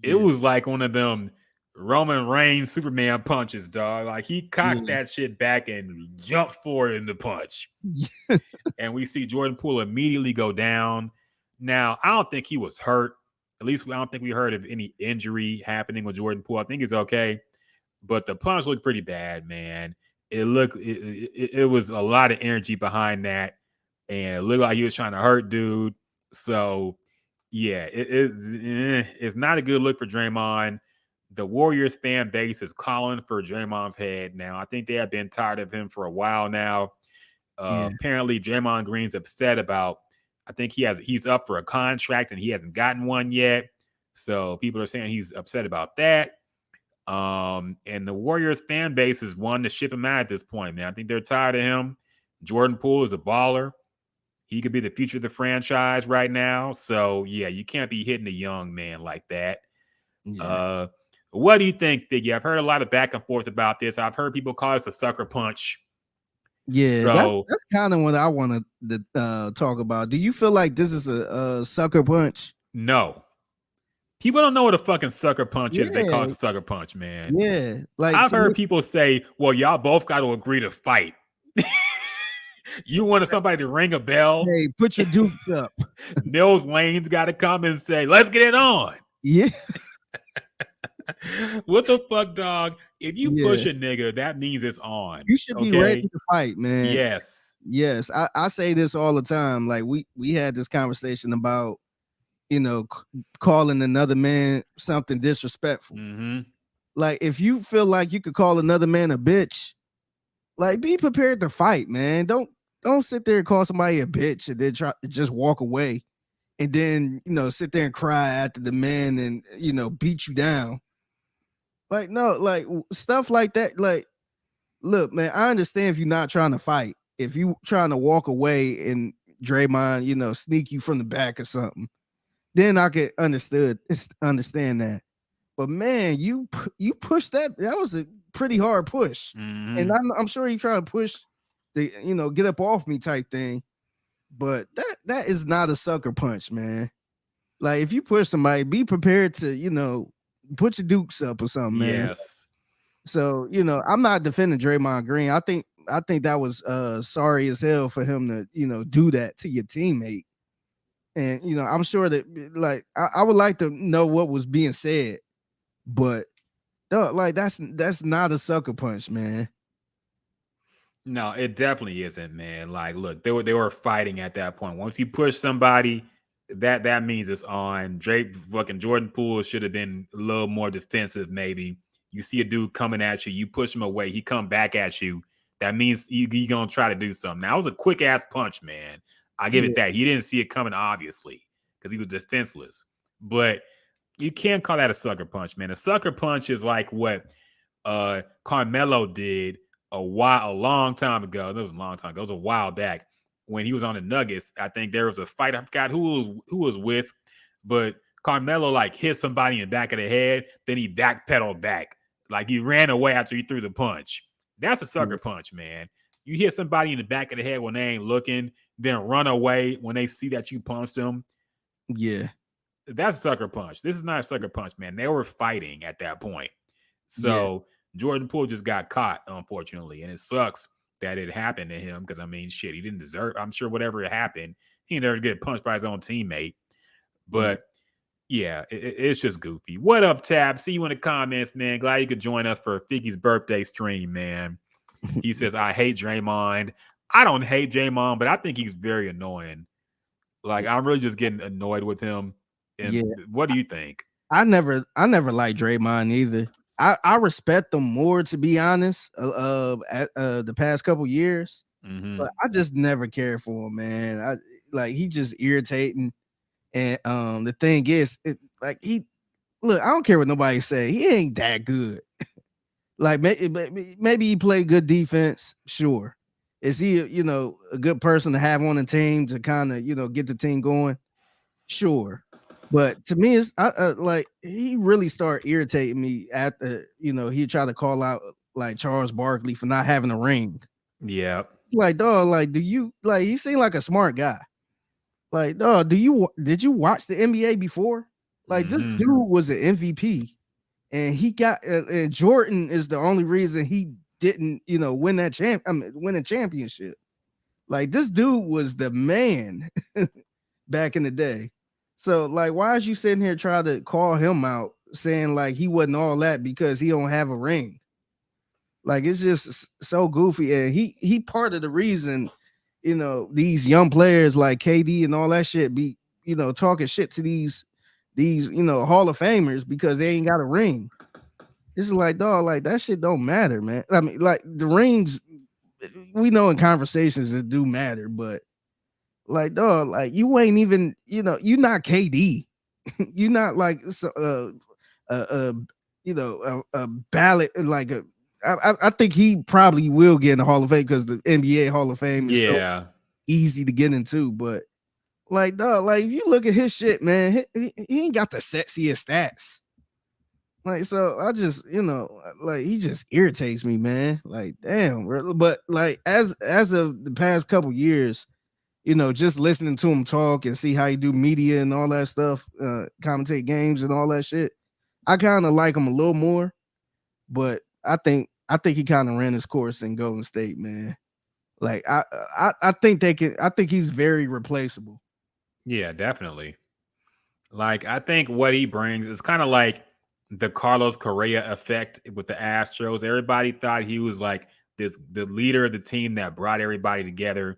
It was like one of them Roman Reigns Superman punches, dog. Like he cocked that shit back and jumped forward in the punch. And we see Jordan Poole immediately go down. Now, I don't think he was hurt. At least I don't think we heard of any injury happening with Jordan Poole. I think he's okay. But the punch looked pretty bad, man. It was a lot of energy behind that. And it looked like he was trying to hurt dude. So, it's not a good look for Draymond. The Warriors fan base is calling for Draymond's head now. I think they have been tired of him for a while now. Apparently, Draymond Green's upset about, I think he's up for a contract and he hasn't gotten one yet. So people are saying he's upset about that. And the Warriors fan base is wanting to ship him out at this point, man. I think they're tired of him. Jordan Poole is a baller. He could be the future of the franchise right now. So, you can't be hitting a young man like that. What do you think, Figgy? I've heard a lot of back and forth about this. I've heard people call this a sucker punch. Yeah, so, that's kind of what I want to talk about. Do you feel like this is a sucker punch? No. People don't know what a fucking sucker punch is. They call it a sucker punch, man. Yeah. Like I've heard people say, well, y'all both got to agree to fight. You wanted somebody to ring a bell. Hey, put your dukes up. Mills Lane's got to come and say, let's get it on. Yeah. What the fuck, dog? If you push a nigga, that means it's on. You should be ready to fight, man. Yes. Yes. I say this all the time. Like we had this conversation about, calling another man something disrespectful. Mm-hmm. Like if you feel like you could call another man a bitch, like be prepared to fight, man. Don't sit there and call somebody a bitch and then try to just walk away and then, sit there and cry after the man and, beat you down. Like, no, like stuff like that. Like, look, man, I understand if you're not trying to fight. If you trying to walk away and Draymond, sneak you from the back or something, then I could understand that. But man, you pushed that. That was a pretty hard push, and I'm sure you trying to push the get up off me type thing. But that is not a sucker punch, man. Like if you push somebody, be prepared to put your dukes up or something, man. Yes. So I'm not defending Draymond Green. I think that was sorry as hell for him to do that to your teammate. And I'm sure that like I would like to know what was being said, but like that's not a sucker punch, man. No, it definitely isn't, man. Like, look, they were fighting at that point. Once you push somebody, that means it's on. Fucking Jordan Poole should have been a little more defensive, maybe. You see a dude coming at you, you push him away, he come back at you. That means you gonna try to do something. Now, it was a quick ass punch, man. I give it that. He didn't see it coming, obviously, because he was defenseless. But you can't call that a sucker punch, man. A sucker punch is like what Carmelo did a long time ago. That was a long time ago. It was a while back when he was on the Nuggets. I think there was a fight. I forgot who was with, but Carmelo like hit somebody in the back of the head. Then he backpedaled back. Like he ran away after he threw the punch. That's a sucker punch, man. You hit somebody in the back of the head when they ain't looking, then run away when they see that you punched them. Yeah. That's a sucker punch. This is not a sucker punch, man. They were fighting at that point. So Jordan Poole just got caught, unfortunately. And it sucks that it happened to him because, I mean, shit, he didn't deserve. I'm sure whatever happened, he never get punched by his own teammate. But it's just goofy. What up, Tab? See you in the comments, man. Glad you could join us for Figgy's birthday stream, man. He says, I hate Draymond. I don't hate Draymond, but I think he's very annoying. Like, I'm really just getting annoyed with him. And what do you think? I never liked Draymond either. I respect him more, to be honest, the past couple years. But I just never cared for him, man. He just irritating. And the thing is, I don't care what nobody say. He ain't that good. Like maybe he played good defense. Sure. Is he a good person to have on the team to kind of get the team going? Sure. But to me, it's like he really started irritating me after he tried to call out like Charles Barkley for not having a ring. Yeah. Like, dog, like, do you like? He seemed like a smart guy. Like, dog, did you watch the NBA before? Like, this dude was an MVP, and he got and Jordan is the only reason he didn't win a championship. Like, this dude was the man back in the day. So, like, why is you sitting here trying to call him out, saying like he wasn't all that because he don't have a ring? Like, it's just so goofy, and he part of the reason, these young players like KD and all that shit be, talking shit to these Hall of Famers because they ain't got a ring. It's like, dog, like that shit don't matter, man. I mean, like the rings, we know in conversations it do matter, but like, dog, like you ain't even, you're not KD. You're not like a ballot like a. I think he probably will get in the Hall of Fame because the NBA Hall of Fame is so easy to get into. But like, dog, like if you look at his shit, man, he ain't got the sexiest stats. Like, so I just, like he just irritates me, man. Like, damn, but like as of the past couple years, just listening to him talk and see how he do media and all that stuff, commentate games and all that shit, I kind of like him a little more. But I think he kind of ran his course in Golden State, man. Like I think he's very replaceable. Yeah, definitely. Like I think what he brings is kind of like the Carlos Correa effect with the Astros. Everybody thought he was like the leader of the team that brought everybody together.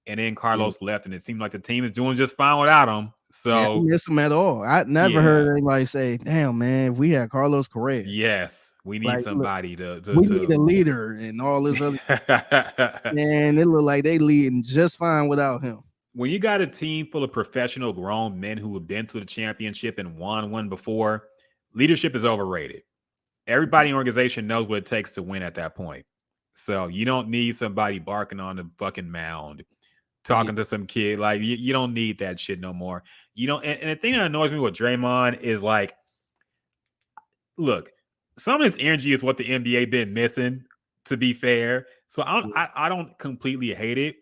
And then Carlos left, and it seemed like the team is doing just fine without him. So I don't miss him at all. I never heard anybody say, "Damn, man, if we had Carlos Correa." Yes, we need somebody to need a leader and all this other. Man, it look like they leading just fine without him. When you got a team full of professional grown men who have been to the championship and won one before, leadership is overrated. Everybody in the organization knows what it takes to win at that point. So you don't need somebody barking on the fucking mound, talking to some kid. Like you don't need that shit no more. You know, and the thing that annoys me with Draymond is like, look, some of his energy is what the NBA been missing, to be fair. So I don't completely hate it.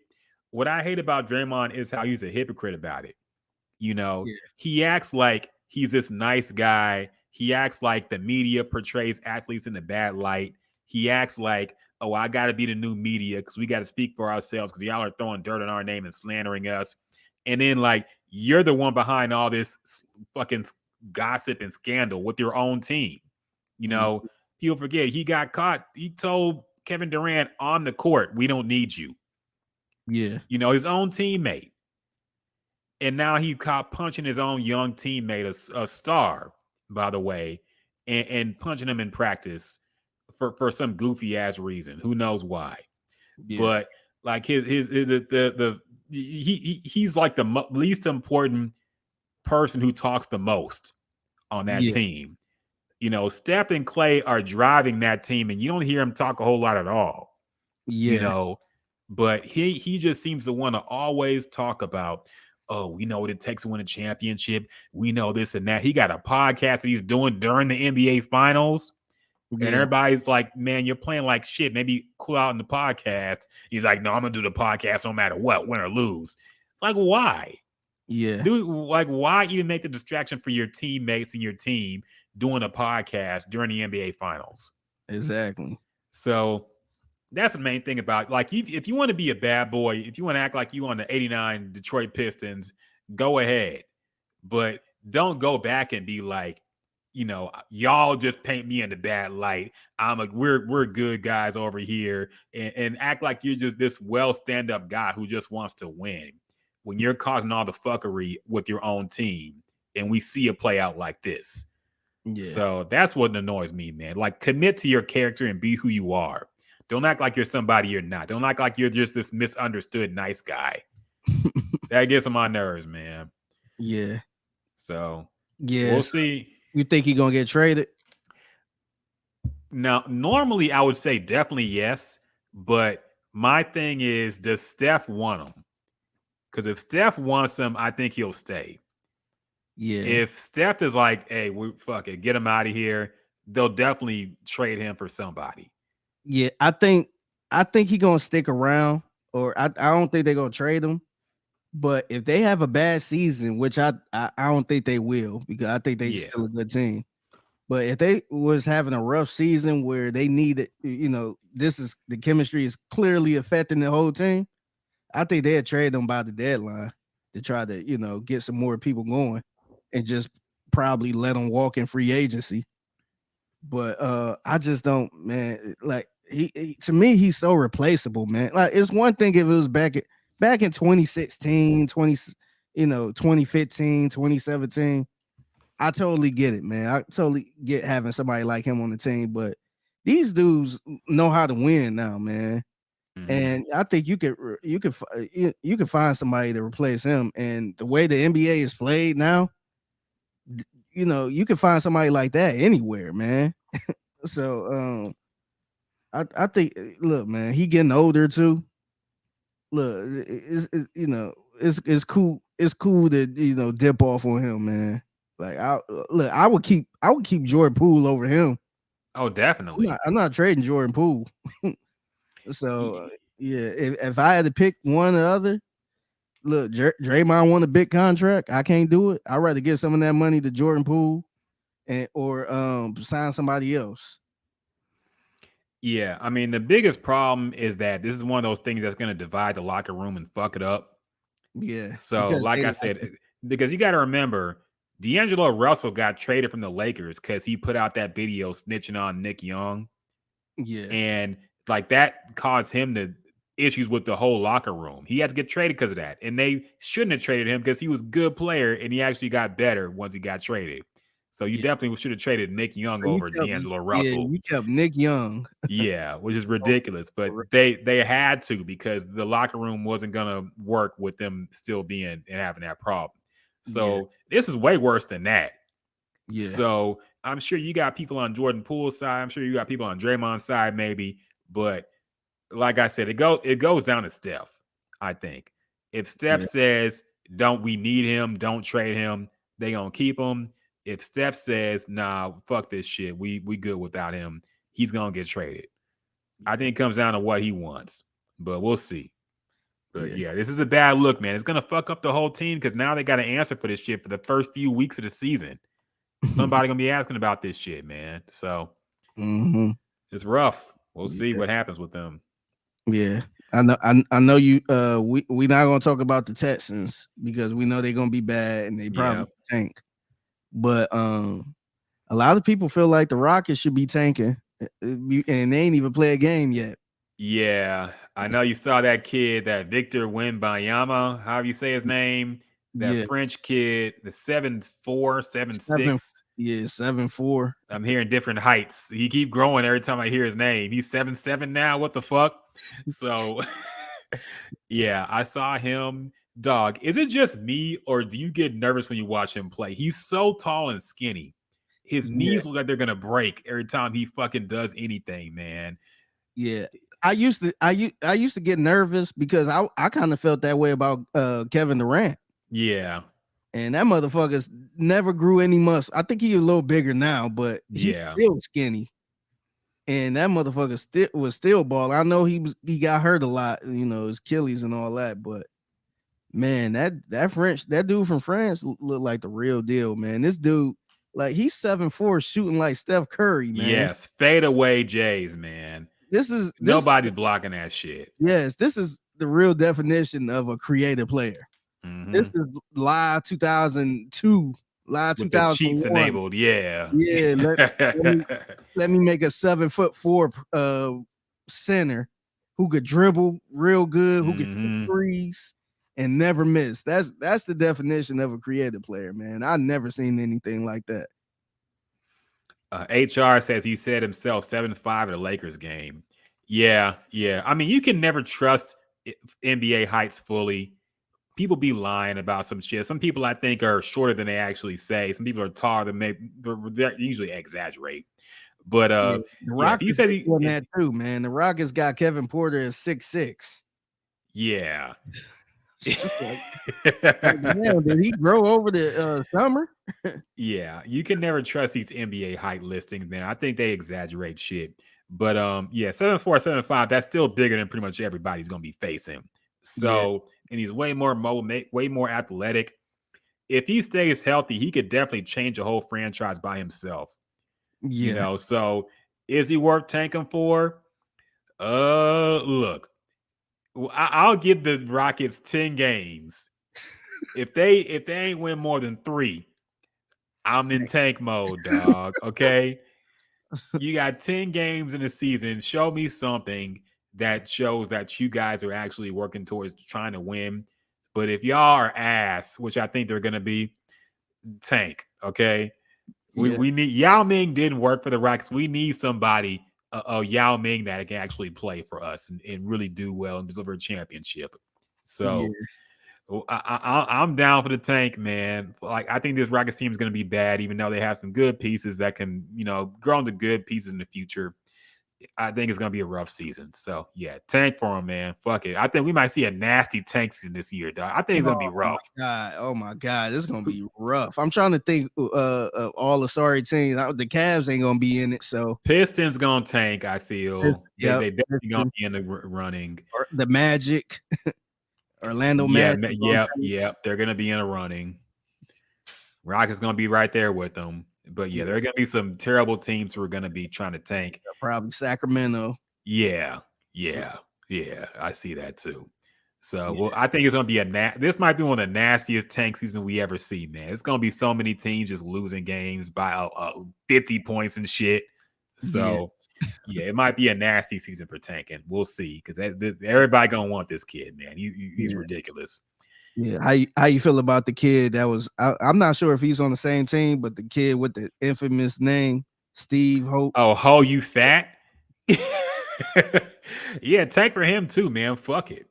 What I hate about Draymond is how he's a hypocrite about it. You know, he acts like he's this nice guy. He acts like the media portrays athletes in a bad light. He acts like, oh, I got to be the new media because we got to speak for ourselves because y'all are throwing dirt on our name and slandering us. And then, like, you're the one behind all this fucking gossip and scandal with your own team. You know, people forget he got caught. He told Kevin Durant on the court, we don't need you. Yeah. You know, his own teammate. And now he caught punching his own young teammate, a star, by the way, and punching him in practice for some goofy ass reason. Who knows why? Yeah. But like he's like the least important person who talks the most on that team. You know, Steph and Clay are driving that team, and you don't hear him talk a whole lot at all. Yeah. You know, but he just seems to want to always talk about, oh, we know what it takes to win a championship. We know this and that. He got a podcast that he's doing during the NBA finals. Yeah. And everybody's like, man, you're playing like shit. Maybe cool out in the podcast. He's like, no, I'm going to do the podcast no matter what, win or lose. It's like, why? Yeah. Why even make the distraction for your teammates and your team doing a podcast during the NBA finals? Exactly. So that's the main thing about, like, if you want to be a bad boy, if you want to act like you on the 89 Detroit Pistons, go ahead. But don't go back and be like, you know, y'all just paint me in the bad light. We're good guys over here, and act like you're just this stand-up guy who just wants to win when you're causing all the fuckery with your own team, and we see it play out like this. Yeah. So that's what annoys me, man. Like, commit to your character and be who you are. Don't act like you're somebody you're not. Don't act like you're just this misunderstood nice guy. That gets on my nerves, man. Yeah. So yeah, we'll see. You think he's gonna get traded? Now, normally I would say definitely yes, but my thing is, does Steph want him? Because if Steph wants him, I think he'll stay. Yeah. If Steph is like, hey, we fuck it, get him out of here, they'll definitely trade him for somebody. Yeah, I think he's gonna stick around, or I don't think they're gonna trade him. But if they have a bad season, which I don't think they will, because I think they're still a good team. But if they was having a rough season where they needed, you know, the chemistry is clearly affecting the whole team, I think they'd trade them by the deadline to try to, you know, get some more people going and just probably let them walk in free agency. But I just don't, man. Like he to me, he's so replaceable, man. Like, it's one thing if it was back in 2016, 2015, 2017. I totally get it, man. I totally get having somebody like him on the team, but these dudes know how to win now, man. Mm-hmm. And I think you could find somebody to replace him. And the way the NBA is played now, you know, you can find somebody like that anywhere, man. So I think, look, man, he getting older too. Look, it's cool. It's cool to, you know, dip off on him, man. Like, I would keep Jordan Poole over him. Oh, definitely. I'm not trading Jordan Poole. So yeah, if I had to pick one or the other, look, Draymond won a big contract. I can't do it. I'd rather give some of that money to Jordan Poole or sign somebody else. Yeah, I mean, the biggest problem is that this is one of those things that's going to divide the locker room and fuck it up. Yeah. So, like I said, because you got to remember, D'Angelo Russell got traded from the Lakers because he put out that video snitching on Nick Young. Yeah. And like that caused him to issues with the whole locker room. He had to get traded because of that. And they shouldn't have traded him because he was a good player and he actually got better once he got traded. So you definitely should have traded Nick Young over D'Angelo Russell. Yeah, you kept Nick Young. Yeah, which is ridiculous. But they had to because the locker room wasn't gonna work with them still being and having that problem. So this is way worse than that. Yeah. So I'm sure you got people on Jordan Poole's side. I'm sure you got people on Draymond's side, maybe. But like I said, it goes down to Steph. I think if Steph says, "Don't we need him? Don't trade him," they gonna keep him. If Steph says, "Nah, fuck this shit. We good without him," he's gonna get traded. I think it comes down to what he wants, but we'll see. But yeah, this is a bad look, man. It's gonna fuck up the whole team because now they got to answer for this shit for the first few weeks of the season. Somebody gonna be asking about this shit, man. So it's rough. We'll see what happens with them. Yeah, I know you. We not gonna talk about the Texans because we know they're gonna be bad and they probably tank. But a lot of people feel like the Rockets should be tanking, and they ain't even play a game yet. Yeah, I know you saw that kid, that Victor Wembanyama, however you say his name, that French kid, the 7'4", 7'6". Yeah, 7'4". I'm hearing different heights. He keep growing every time I hear his name. He's 7'7" now. What the fuck? So, yeah, I saw him. Dog, is it just me or do you get nervous when you watch him play? He's so tall and skinny. His knees look like they're gonna break every time he fucking does anything, man. Yeah, I used to get nervous because I kind of felt that way about Kevin Durant. Yeah. And that motherfucker's never grew any muscle. I think he's a little bigger now, but he's still skinny. And that motherfucker was still balling. I know he got hurt a lot, you know, his Achilles and all that, but man, that dude from France looked like the real deal, man. This dude, like, he's 7'4", shooting like Steph Curry, man. Yes, fadeaway Jays, man. Nobody's blocking that shit. Yes, this is the real definition of a creative player. This is live 2002, live 2001. The cheats enabled, yeah. Let me make a 7'4" center who could dribble real good, who could shoot threes and never miss. That's the definition of a creative player, man. I've never seen anything like that. HR says he said himself 7'5" at a Lakers game. Yeah. I mean, you can never trust NBA heights fully. People be lying about some shit. Some people I think are shorter than they actually say. Some people are taller than they usually exaggerate. But the Rockets, he said that too, man. The Rockets got Kevin Porter at 6'6". Yeah. Damn, did he grow over the summer? Yeah, you can never trust these NBA height listings, man. I think they exaggerate shit. But 7'4", 7'5", that's still bigger than pretty much everybody's gonna be facing. So, and he's way more mobile, way more athletic. If he stays healthy, he could definitely change a whole franchise by himself. Yeah. You know, so is he worth tanking for? Look, I'll give the Rockets 10 games. If they ain't win more than 3, I'm in tank mode, dog. Okay. You got 10 games in the season. Show me something that shows that you guys are actually working towards trying to win. But if y'all are ass, which I think they're gonna be, tank. Okay. We need Yao Ming didn't work for the Rockets. We need somebody, Yao Ming, that can actually play for us and really do well and deliver a championship. So I'm down for the tank, man. Like, I think this Rockets team is going to be bad, even though they have some good pieces that can, you know, grow into good pieces in the future. I think it's going to be a rough season. So, yeah, tank for them, man. Fuck it. I think we might see a nasty tank season this year, dog. I think it's going to be rough. Oh, my God. This is going to be rough. I'm trying to think of all the sorry teams. The Cavs ain't going to be in it, so. Pistons going to tank, I feel. They definitely going to be in the running. Or the Magic. Orlando Magic. Yep. They're going to be in a running. Rockets going to be right there with them. But there are going to be some terrible teams who are going to be trying to tank. Probably Sacramento. Yeah. I see that too. So, well, I think it's gonna be this might be one of the nastiest tank seasons we ever see, man. It's gonna be so many teams just losing games by 50 points and shit. So, yeah, it might be a nasty season for tanking. We'll see, because everybody gonna want this kid, man. He's ridiculous. Yeah, how you feel about the kid that was? I'm not sure if he's on the same team, but the kid with the infamous name Steve Hope. Oh, Ho, you fat? Yeah, tank for him too, man. Fuck it.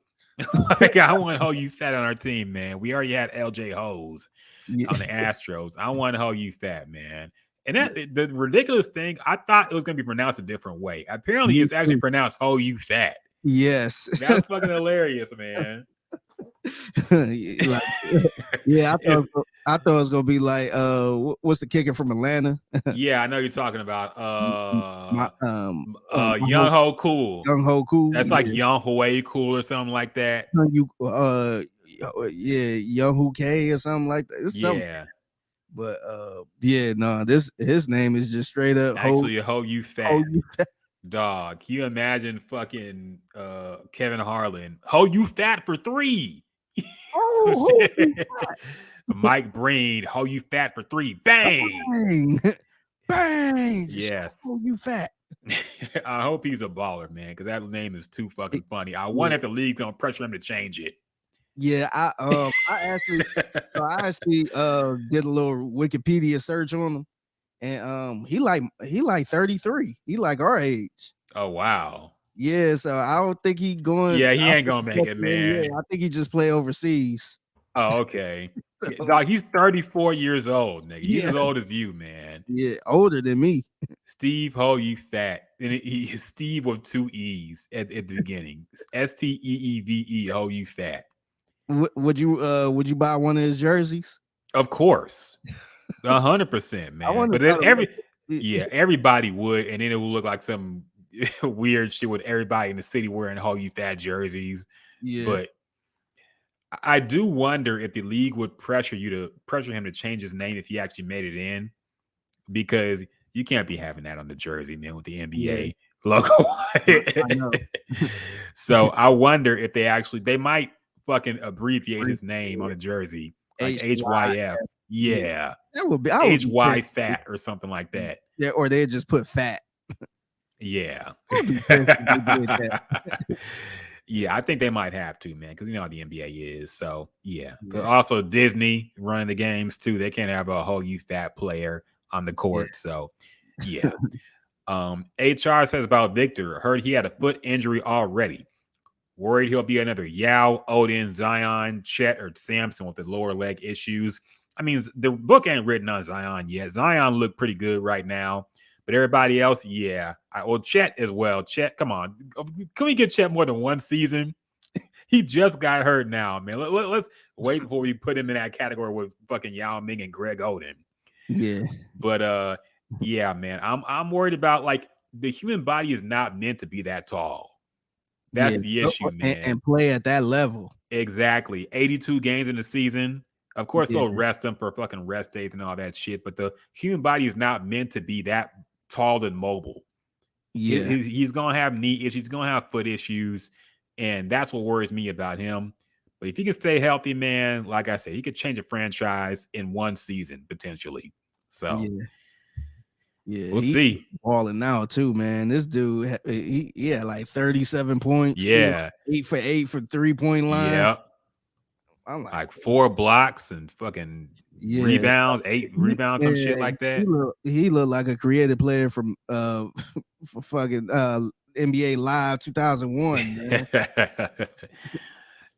Like, I want Ho, you fat on our team, man. We already had LJ Hoes on the Astros. I want Ho, you fat, man. And that the ridiculous thing, I thought it was gonna be pronounced a different way. Apparently, it's actually pronounced "Ho, you fat." Yes, that's fucking hilarious, man. Yeah, I thought it was gonna be like what's the kicker from Atlanta? Yeah, I know you're talking about Young Ho Cool. Young Ho Cool. That's like Young Hoi Cool or something like that. Young Who K or something like that. It's something. But his name is just straight up actually Ho you fat. Dog. Can you imagine fucking Kevin Harlan? Ho you fat for 3. Mike Breen, Ho you fat for 3. Bang. Bang. Yes. Ho you fat. I hope he's a baller, man, because that name is too fucking funny. I wonder if the league's gonna pressure him to change it. Yeah, I actually did a little Wikipedia search on him, and he like 33. He like our age. Oh wow. Yeah, so I don't think he going. Yeah, he ain't gonna make it, man. Yeah, I think he just play overseas. Oh, okay. Dog, he's 34 years old, nigga. He's as old as you, man. Yeah, older than me. Steve Ho, you fat. And he's Steve with 2 E's at the beginning. STEEVE, Ho, you fat. Would you buy one of his jerseys? Of course. 100%, man. But then everybody would, and then it would look like some weird shit with everybody in the city wearing Ho, you fat jerseys. Yeah. But I do wonder if the league would pressure him to change his name if he actually made it in, because you can't be having that on the jersey, man, with the NBA logo. I know. So I wonder if they might fucking abbreviate his name on the jersey, like HYF. Yeah, that would be HY fat or something like that. Yeah, or they just put fat. Yeah. Yeah, I think they might have to, man, because you know how the NBA is. So yeah. But also Disney running the games too. They can't have a whole you fat player on the court. So yeah. HR says about Victor, heard he had a foot injury already. Worried he'll be another Yao, Odin, Zion, Chet, or Samson with the lower leg issues. I mean, the book ain't written on Zion yet. Zion looked pretty good right now. But everybody else, Chet as well. Chet, come on. Can we get Chet more than one season? He just got hurt now, man. Let's wait before we put him in that category with fucking Yao Ming and Greg Oden. Yeah. But yeah, man. I'm worried about, like, the human body is not meant to be that tall. That's the issue, man. And play at that level. Exactly. 82 games in the season. Of course, they'll rest him for fucking rest days and all that shit. But the human body is not meant to be that tall and mobile. Yeah, he's gonna have knee issues, he's gonna have foot issues, and that's what worries me about him. But if he can stay healthy, man, like I said, he could change a franchise in one season potentially. So we'll see. Balling now too, man. This dude, he had like 37 points. Yeah, 8 for 8 for 3-point line. Yeah, I'm like 4 blocks and fucking rebounds, 8 rebounds, some shit like that. He looked like a creative player from for fucking NBA Live 2001, man.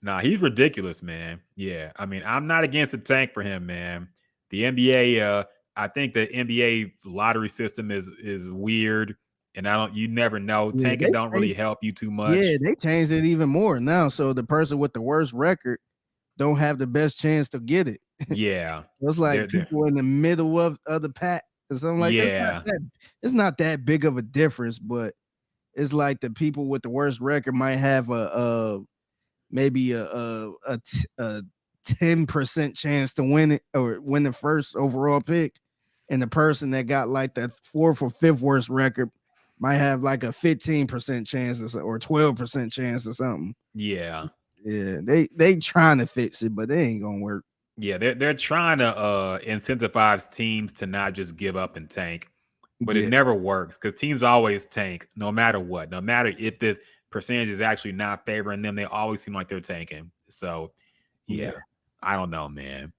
Nah, he's ridiculous, man. Yeah, I mean, I'm not against the tank for him, man. The NBA, I think the NBA lottery system is weird, and you never know. Tanking don't really help you too much. Yeah, they changed it even more now, so the person with the worst record don't have the best chance to get it. Yeah, it's like people in the middle of the pack or something like that. It's not that big of a difference, but it's like the people with the worst record might have maybe a 10% chance to win it or win the first overall pick, and the person that got like the 4th or 5th worst record might have like a 15% chance or 12% chance or something. Yeah. Yeah, they trying to fix it, but they ain't gonna work. Yeah, they're trying to incentivize teams to not just give up and tank, but it never works because teams always tank no matter what. No matter if the percentage is actually not favoring them, they always seem like they're tanking. So, yeah. I don't know, man.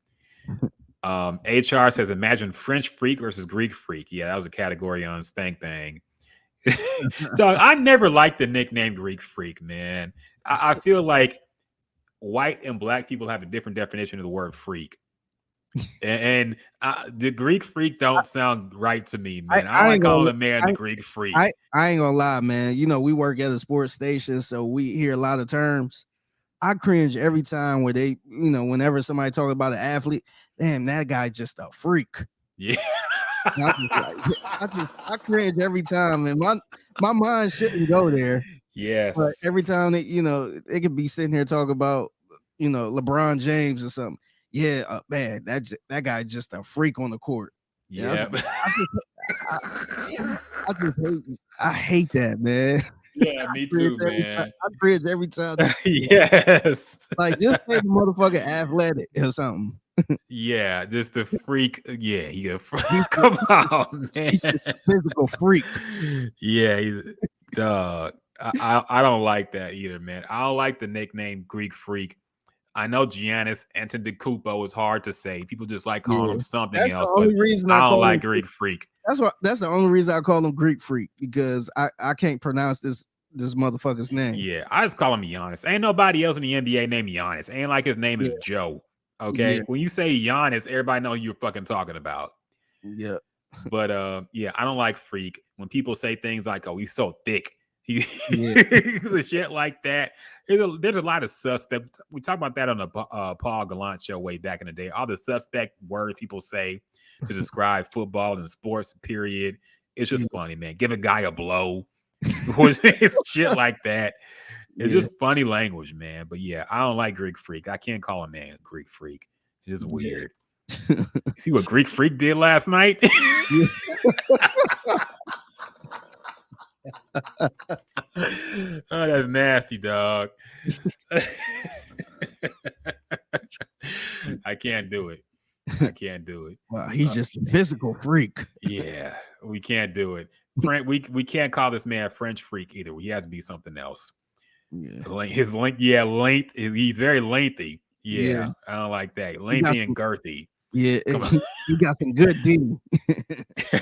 HR says, imagine French freak versus Greek freak. Yeah, that was a category on Spank Bang. Dog, I never liked the nickname Greek freak, man. I feel like white and black people have a different definition of the word freak. And the Greek freak don't sound right to me, man. I like calling a man the Greek freak. I ain't gonna lie, man. You know, we work at a sports station, so we hear a lot of terms. I cringe every time where they, you know, whenever somebody talk about an athlete, damn, that guy just a freak. Yeah. I cringe every time, and my mind shouldn't go there. Yes. But every time they, you know, they could be sitting here talking about, you know, LeBron James or something. Yeah, man, that guy just a freak on the court. Yeah. I hate that, man. Yeah, me too, man. I cringe every time. Yes. Like, just say the motherfucker athletic or something. Yeah, just the freak. Yeah, come on, man. He's a physical freak. Yeah, he's dog. I don't like that either, man. I don't like the nickname Greek freak. I know Giannis Antetokounmpo is hard to say. People just like calling him something else. But I don't like Greek freak. That's the only reason I call him Greek freak, because I can't pronounce this motherfucker's name. Yeah, I just call him Giannis. Ain't nobody else in the NBA named Giannis. Ain't like his name is Joe. Okay, when you say Giannis, everybody know who you're fucking talking about. Yeah, but yeah, I don't like freak when people say things like, "Oh, he's so thick." The shit like that. There's a lot of suspect. We talked about that on the Paul Gallant show way back in the day. All the suspect words people say to describe football and sports, period. It's just funny, man. Give a guy a blow. Shit like that. It's just funny language, man. But yeah, I don't like Greek freak. I can't call a man Greek freak. It's weird. You see what Greek freak did last night? Oh, that's nasty, dog. I can't do it. Wow, he's just a physical freak. Yeah, we can't do it. We can't call this man French freak either. He has to be something else. Yeah, his length. Yeah, length. He's very lengthy. Yeah, I don't like that. Lengthy and girthy. Yeah, he got some good D.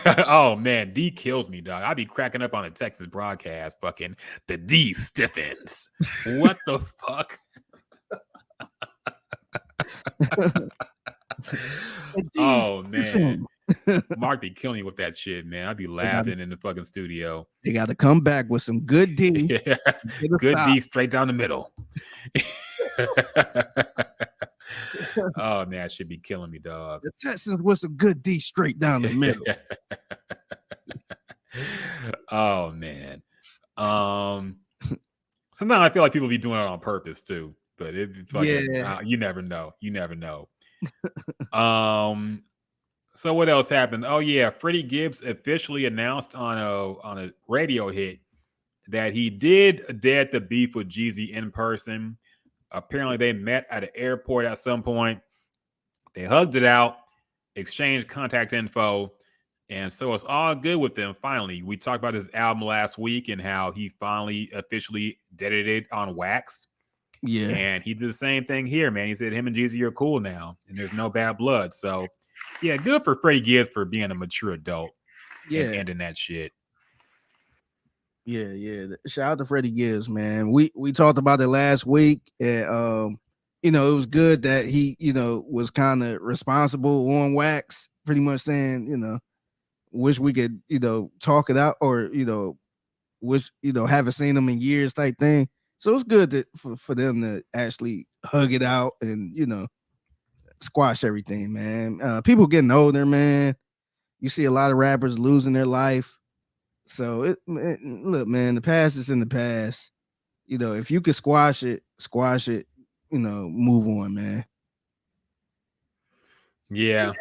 Oh man, D kills me, dog. I'd be cracking up on a Texas broadcast. Fucking the D stiffens. What the fuck? Oh man, Mark be killing me with that shit, man. I'd be laughing in the fucking studio. They got to come back with some good D. Yeah. Good D straight down the middle. Oh man, that should be killing me, dog. The Texans with some good D straight down the middle. Oh man. Sometimes I feel like people be doing it on purpose too, but you never know. So what else happened? Oh yeah, Freddie Gibbs officially announced on a radio hit that he did dead the beef with Jeezy in person. Apparently, they met at an airport at some point. They hugged it out, exchanged contact info, and so it's all good with them. Finally, we talked about his album last week and how he finally officially deaded it on wax. Yeah, and he did the same thing here, man. He said him and Jeezy are cool now, and there's no bad blood. So, yeah, good for Freddie Gibbs for being a mature adult. And ending that shit. Yeah. Shout out to Freddie Gibbs, man. We talked about it last week, and you know, it was good that he, you know, was kind of responsible on wax, pretty much saying, you know, wish we could, you know, talk it out, or, you know, wish, you know, haven't seen him in years type thing. So it's good that for them to actually hug it out and, you know, squash everything, man. People getting older, man. You see a lot of rappers losing their life. So look, man, the past is in the past. You know, if you could squash it, you know, move on, man. Yeah.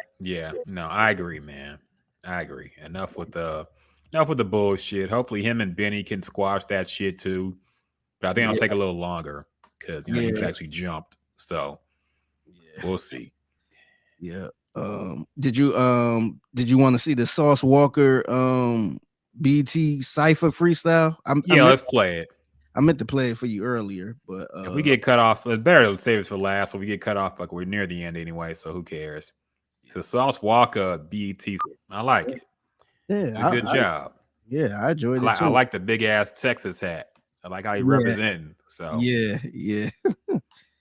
No, I agree, man. I agree. Enough with the bullshit. Hopefully him and Benny can squash that shit too. But I think it'll take a little longer. because you actually jumped. So we'll see. Yeah. Did you want to see the Sauce Walka BT Cypher freestyle? Let's play it. I meant to play it for you earlier, but if we get cut off, it's better to save it for last. So we get cut off like we're near the end anyway. So who cares? So Sauce Walka BT, I like it. Yeah, good job. I enjoyed it too. I like the big ass Texas hat. I like how he representing. So yeah. It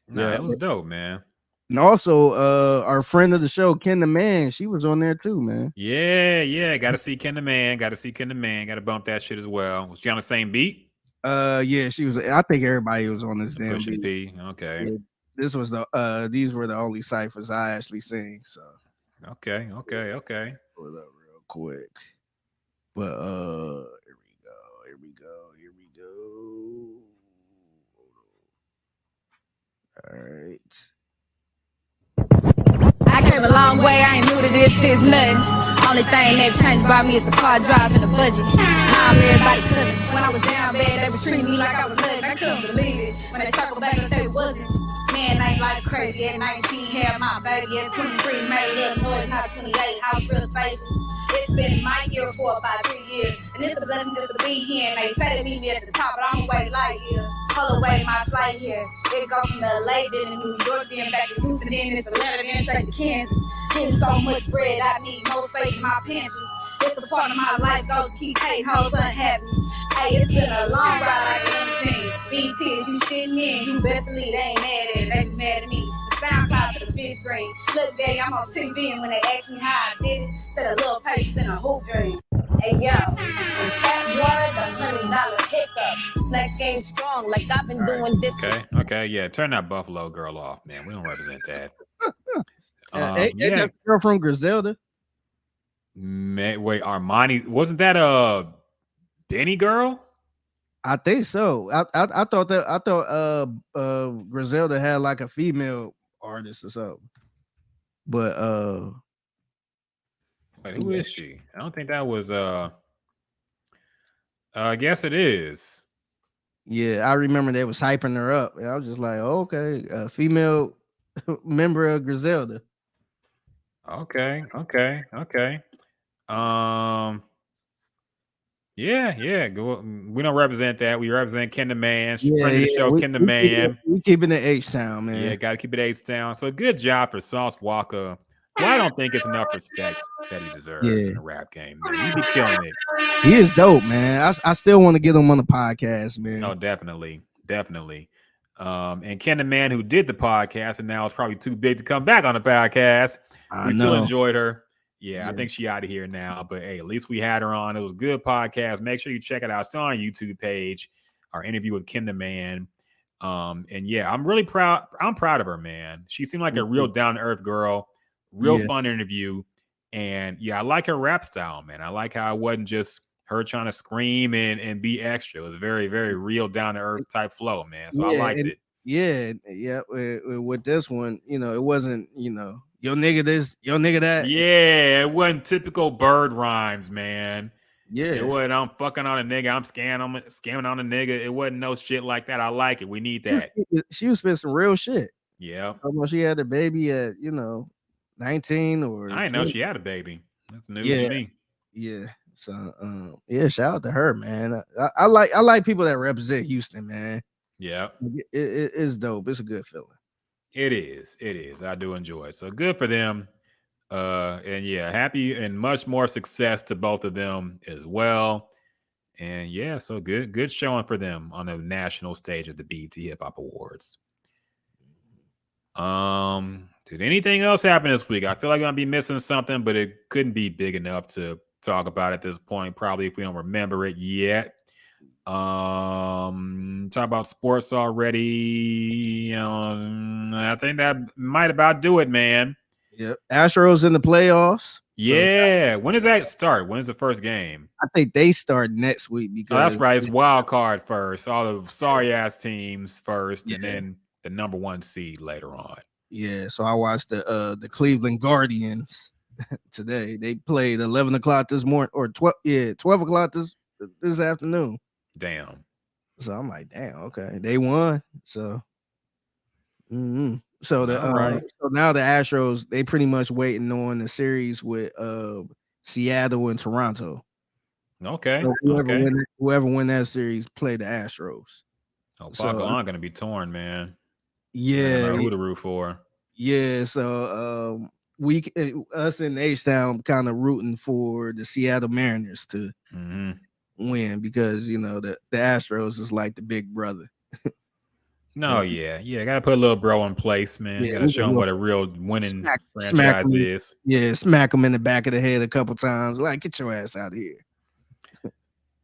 was dope, man. And also, our friend of the show, KenTheMan, she was on there too, man. Yeah. Got to see KenTheMan. Got to bump that shit as well. Was she on the same beat? Yeah, she was. I think everybody was on this damn beat. P. Okay. Yeah, this was these were the only ciphers I actually sing. So. Okay. Pull it up real quick. But here we go. All right. I came a long way, I ain't new to this nothing. Only thing that changed about me is the car drive and the budget. Now I'm everybody cousin. When I was down bad, they was treating me like I was nothing. I couldn't believe it. When they circle back and say it wasn't. Man, I ain't like crazy. At 19, had my baby. At 23, made a little noise. Not 28, I was real spacious. It's been my year for about 3 years. And it's a blessing just to be here. And they say they meet me at the top, but I'm way light here. Pull away my flight here. It go from LA, then to New York, then back to Houston, then it's a letter, then straight to Kansas. Getting so much bread, I need no space in my pension. It's a part of my life, go keep hating hoes unhappy. Hey, it's been a long ride, like anything. BT, is you shitting in, you best believe they ain't mad at it, they be mad at me. The SoundCloud to the big screen. Look, daddy, I'm on TV, and when they ask me how I did it, said a little patience in a hoop dream. Hey, yo, that word, the $100 pickup. Flex game strong, like I've been doing this. Okay, yeah. Turn that Buffalo girl off, man. We don't represent that. Ain't that girl from Griselda? Wait, Armani, wasn't that Benny girl? I think so. I thought Griselda had like a female artist or something. But wait, who is she? I don't think that was I guess it is. Yeah, I remember they was hyping her up, and I was just like, okay, a female member of Griselda. Okay. Yeah. We don't represent that. We represent KenTheMan. Friend of the show, KenTheMan. We keeping it H-Town, man. Yeah, gotta keep it H-Town. So good job for Sauce Walka. Well, I don't think it's enough respect that he deserves in the rap game, man. He be killing it. He is dope, man. I still want to get him on the podcast, man. No, definitely. And KenTheMan, who did the podcast and now is probably too big to come back on the podcast. We still enjoyed her. Yeah, I think she out of here now. But hey, at least we had her on. It was a good podcast. Make sure you check it out. It's on our YouTube page. Our interview with KenTheMan. And yeah, I'm really proud. I'm proud of her, man. She seemed like a real down-to-earth girl. Real fun interview. And yeah, I like her rap style, man. I like how it wasn't just her trying to scream and be extra. It was very, very real down-to-earth type flow, man. So I liked it. Yeah. With this one, it wasn't, yo nigga this, yo nigga that. Yeah, it wasn't typical bird rhymes, man. Yeah. It wasn't I'm fucking on a nigga, I'm scamming on a nigga. It wasn't no shit like that. I like it. We need that. She was spitting some real shit. Yeah. She had a baby at, 19 or I didn't know she had a baby. That's news to me. Yeah. So shout out to her, man. I like people that represent Houston, man. Yeah. It's dope. It's a good feeling. It is. I do enjoy it. So good for them. And yeah, happy and much more success to both of them as well. And yeah, so good showing for them on the national stage at the BET Hip Hop Awards. Did anything else happen this week? I feel like I'm gonna be missing something, but it couldn't be big enough to talk about at this point, probably if we don't remember it yet. Talk about sports already. I think that might about do it, man. Yep. Astros in the playoffs. Yeah. So, when does that start? When is the first game? I think they start next week because that's right. It's wild card first. All the sorry ass teams first, and then the number 1 seed later on. Yeah. So I watched the Cleveland Guardians today. They played 11 o'clock this morning, or 12 o'clock this afternoon. Damn. So I'm like, damn, okay. They won. So Mm-hmm. So right. so now the Astros, they pretty much waiting on the series with Seattle and Toronto. Okay. So whoever win that series play the Astros. Oh, So Pacalon gonna be torn, man. I yeah, don't know who to root for. yeah. So us in H-Town kind of rooting for the Seattle Mariners to win because the Astros is like the big brother. No, yeah, got to put a little bro in place, man. Got to show him what a real winning franchise is. Yeah, smack him in the back of the head a couple times. Like, get your ass out of here.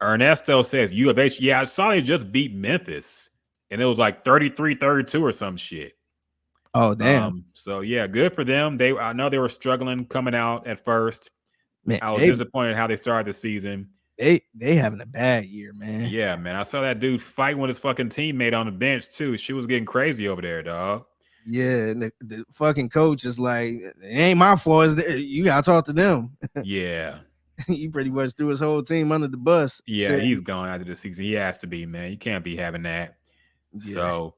Ernesto says U of H. Yeah, I saw they just beat Memphis, and it was like 33-32 or some shit. Oh, damn. So yeah, good for them. I know they were struggling coming out at first. Man, I was disappointed how they started the season. They having a bad year, man. Yeah, man. I saw that dude fighting with his fucking teammate on the bench too. She was getting crazy over there, dog. Yeah, and the fucking coach is like, it ain't my fault. You gotta talk to them. Yeah. He pretty much threw his whole team under the bus. Yeah, he's gone after the season. He has to be, man. You can't be having that. Yeah. So,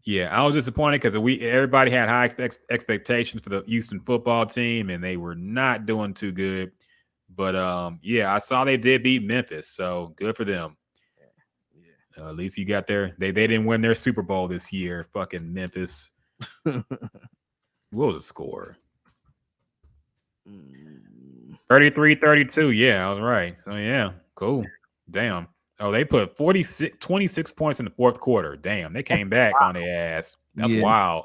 yeah, I was disappointed because everybody had high expectations for the Houston football team, and they were not doing too good. But yeah, I saw they did beat Memphis, so good for them. Yeah. At least you got there. They didn't win their Super Bowl this year. Fucking Memphis. What was the score? 33-32. Yeah, I was right. So yeah, cool. Damn. Oh, they put 26 points in the fourth quarter. Damn, they came back on their ass. That's wild.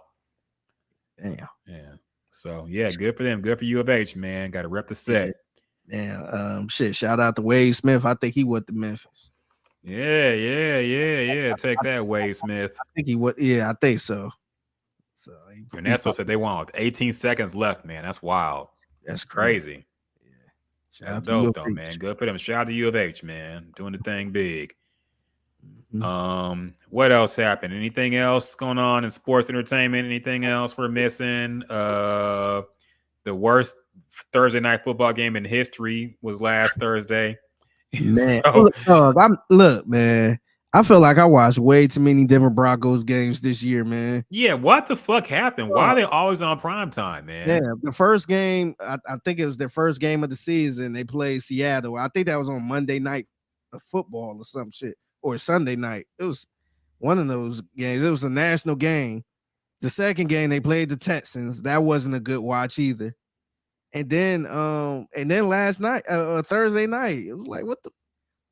Damn. Yeah. So yeah, good for them. Good for U of H, man. Got to rep the set. Damn. Shit. Shout out to Wade Smith. I think he went to Memphis. Yeah. Take that, Wade Smith. I think he would. Yeah, I think so. So Ernesto said they won with 18 seconds left, man. That's wild. That's crazy. Yeah. That's dope, though, man. Good for them. Shout out to U of H, man. Doing the thing big. What else happened? Anything else going on in sports entertainment? Anything else we're missing? The worst Thursday night football game in history was last Thursday. Man, look, man. I feel like I watched way too many Denver Broncos games this year, man. Yeah, what the fuck happened? Why are they always on primetime, man? Yeah, the first game, I think it was their first game of the season. They played Seattle. I think that was on Monday night football or some shit, or Sunday night. It was one of those games. It was a national game. The second game, they played the Texans. That wasn't a good watch either. And then last night, Thursday night, it was like, what the?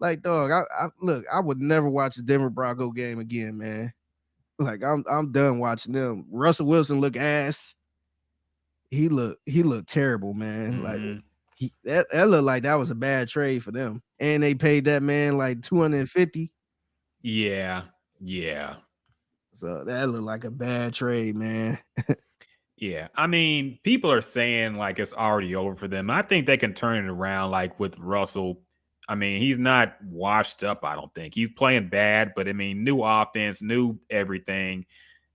Like, dog, I would never watch a Denver Bronco game again, man. Like, I'm done watching them. Russell Wilson look ass. He looked terrible, man. Like that looked like that was a bad trade for them. And they paid that man like $250. Yeah. So that looked like a bad trade, man. Yeah. I mean, people are saying like it's already over for them. I think they can turn it around, like with Russell. I mean, he's not washed up, I don't think. He's playing bad, but I mean, new offense, new everything.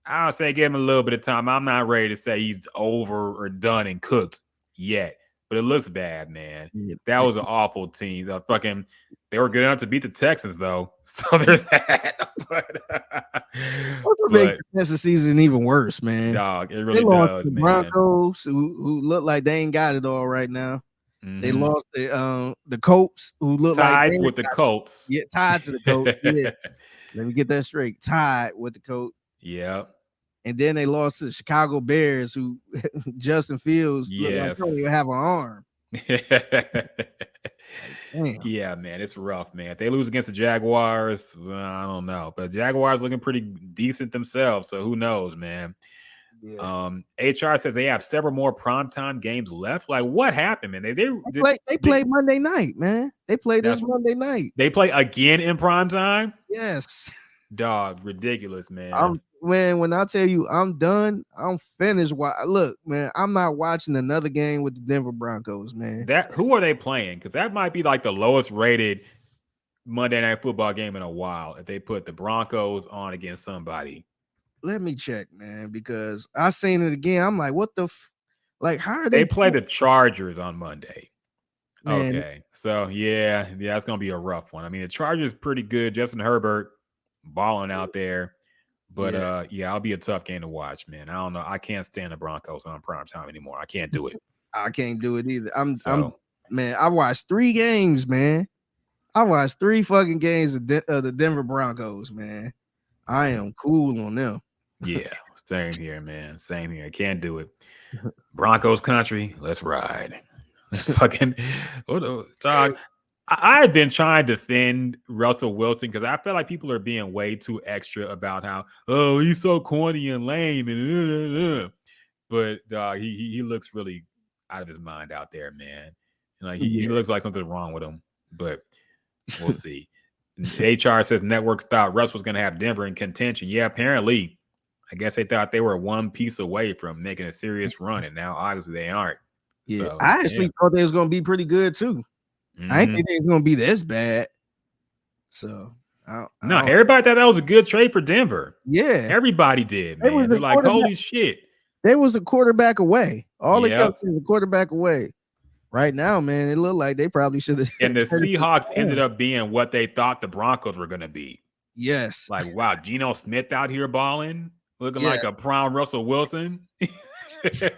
I'll say give him a little bit of time. I'm not ready to say he's over or done and cooked yet, but it looks bad, man. That was an awful team. They were good enough to beat the Texans, though. So there's that. but make the season even worse, man. Dog, it really does, man. Broncos, who look like they ain't got it all right now. They lost the Colts, who look tied like with the Colts. Yeah, tied to the Colts. Yeah. Let me get that straight. Tied with the Colts. Yeah. And then they lost to the Chicago Bears, who Justin Fields look like don't even have an arm. Yeah, man, it's rough, man. If they lose against the Jaguars, I don't know. But Jaguars looking pretty decent themselves, so who knows, man. Yeah. HR says they have several more primetime games left. Like, what happened, man? They played Monday night, man. They played this Monday night. They play again in primetime? Yes. Dog, ridiculous, man. When I tell you I'm done, I'm finished. Look, man, I'm not watching another game with the Denver Broncos, man. Who are they playing? Because that might be like the lowest rated Monday night football game in a while if they put the Broncos on against somebody. Let me check, man, because I seen it again. I'm like, what the like, how are they play the Chargers on Monday? Man. Okay, so yeah, it's gonna be a rough one. I mean, the Chargers pretty good. Justin Herbert balling out there, But yeah, I'll be a tough game to watch, man. I don't know. I can't stand the Broncos on prime time anymore. I can't do it. I can't do it either. Man, I watched 3 games, man. I watched 3 fucking games of the Denver Broncos, man. I am cool on them. Yeah, same here, man. Same here. Can't do it. Broncos country, let's ride. Let's fucking dog. I've been trying to defend Russell Wilson because I feel like people are being way too extra about how, oh, he's so corny and lame and but dog, he looks really out of his mind out there, man. Like he looks like something's wrong with him, but we'll see. HR says networks thought Russ was going to have Denver in contention. Yeah, apparently. I guess they thought they were one piece away from making a serious run, and now obviously they aren't. Yeah, so, I actually thought they was going to be pretty good too. I didn't think they was going to be this bad. So, everybody thought that was a good trade for Denver. Yeah, everybody did, man. They're like, holy shit. They was a quarterback away. All they got was a quarterback away. Right now, man, it looked like they probably should have. And the Seahawks ended up being what they thought the Broncos were going to be. Yes. Like, wow, Geno Smith out here balling, looking like a prime Russell Wilson. So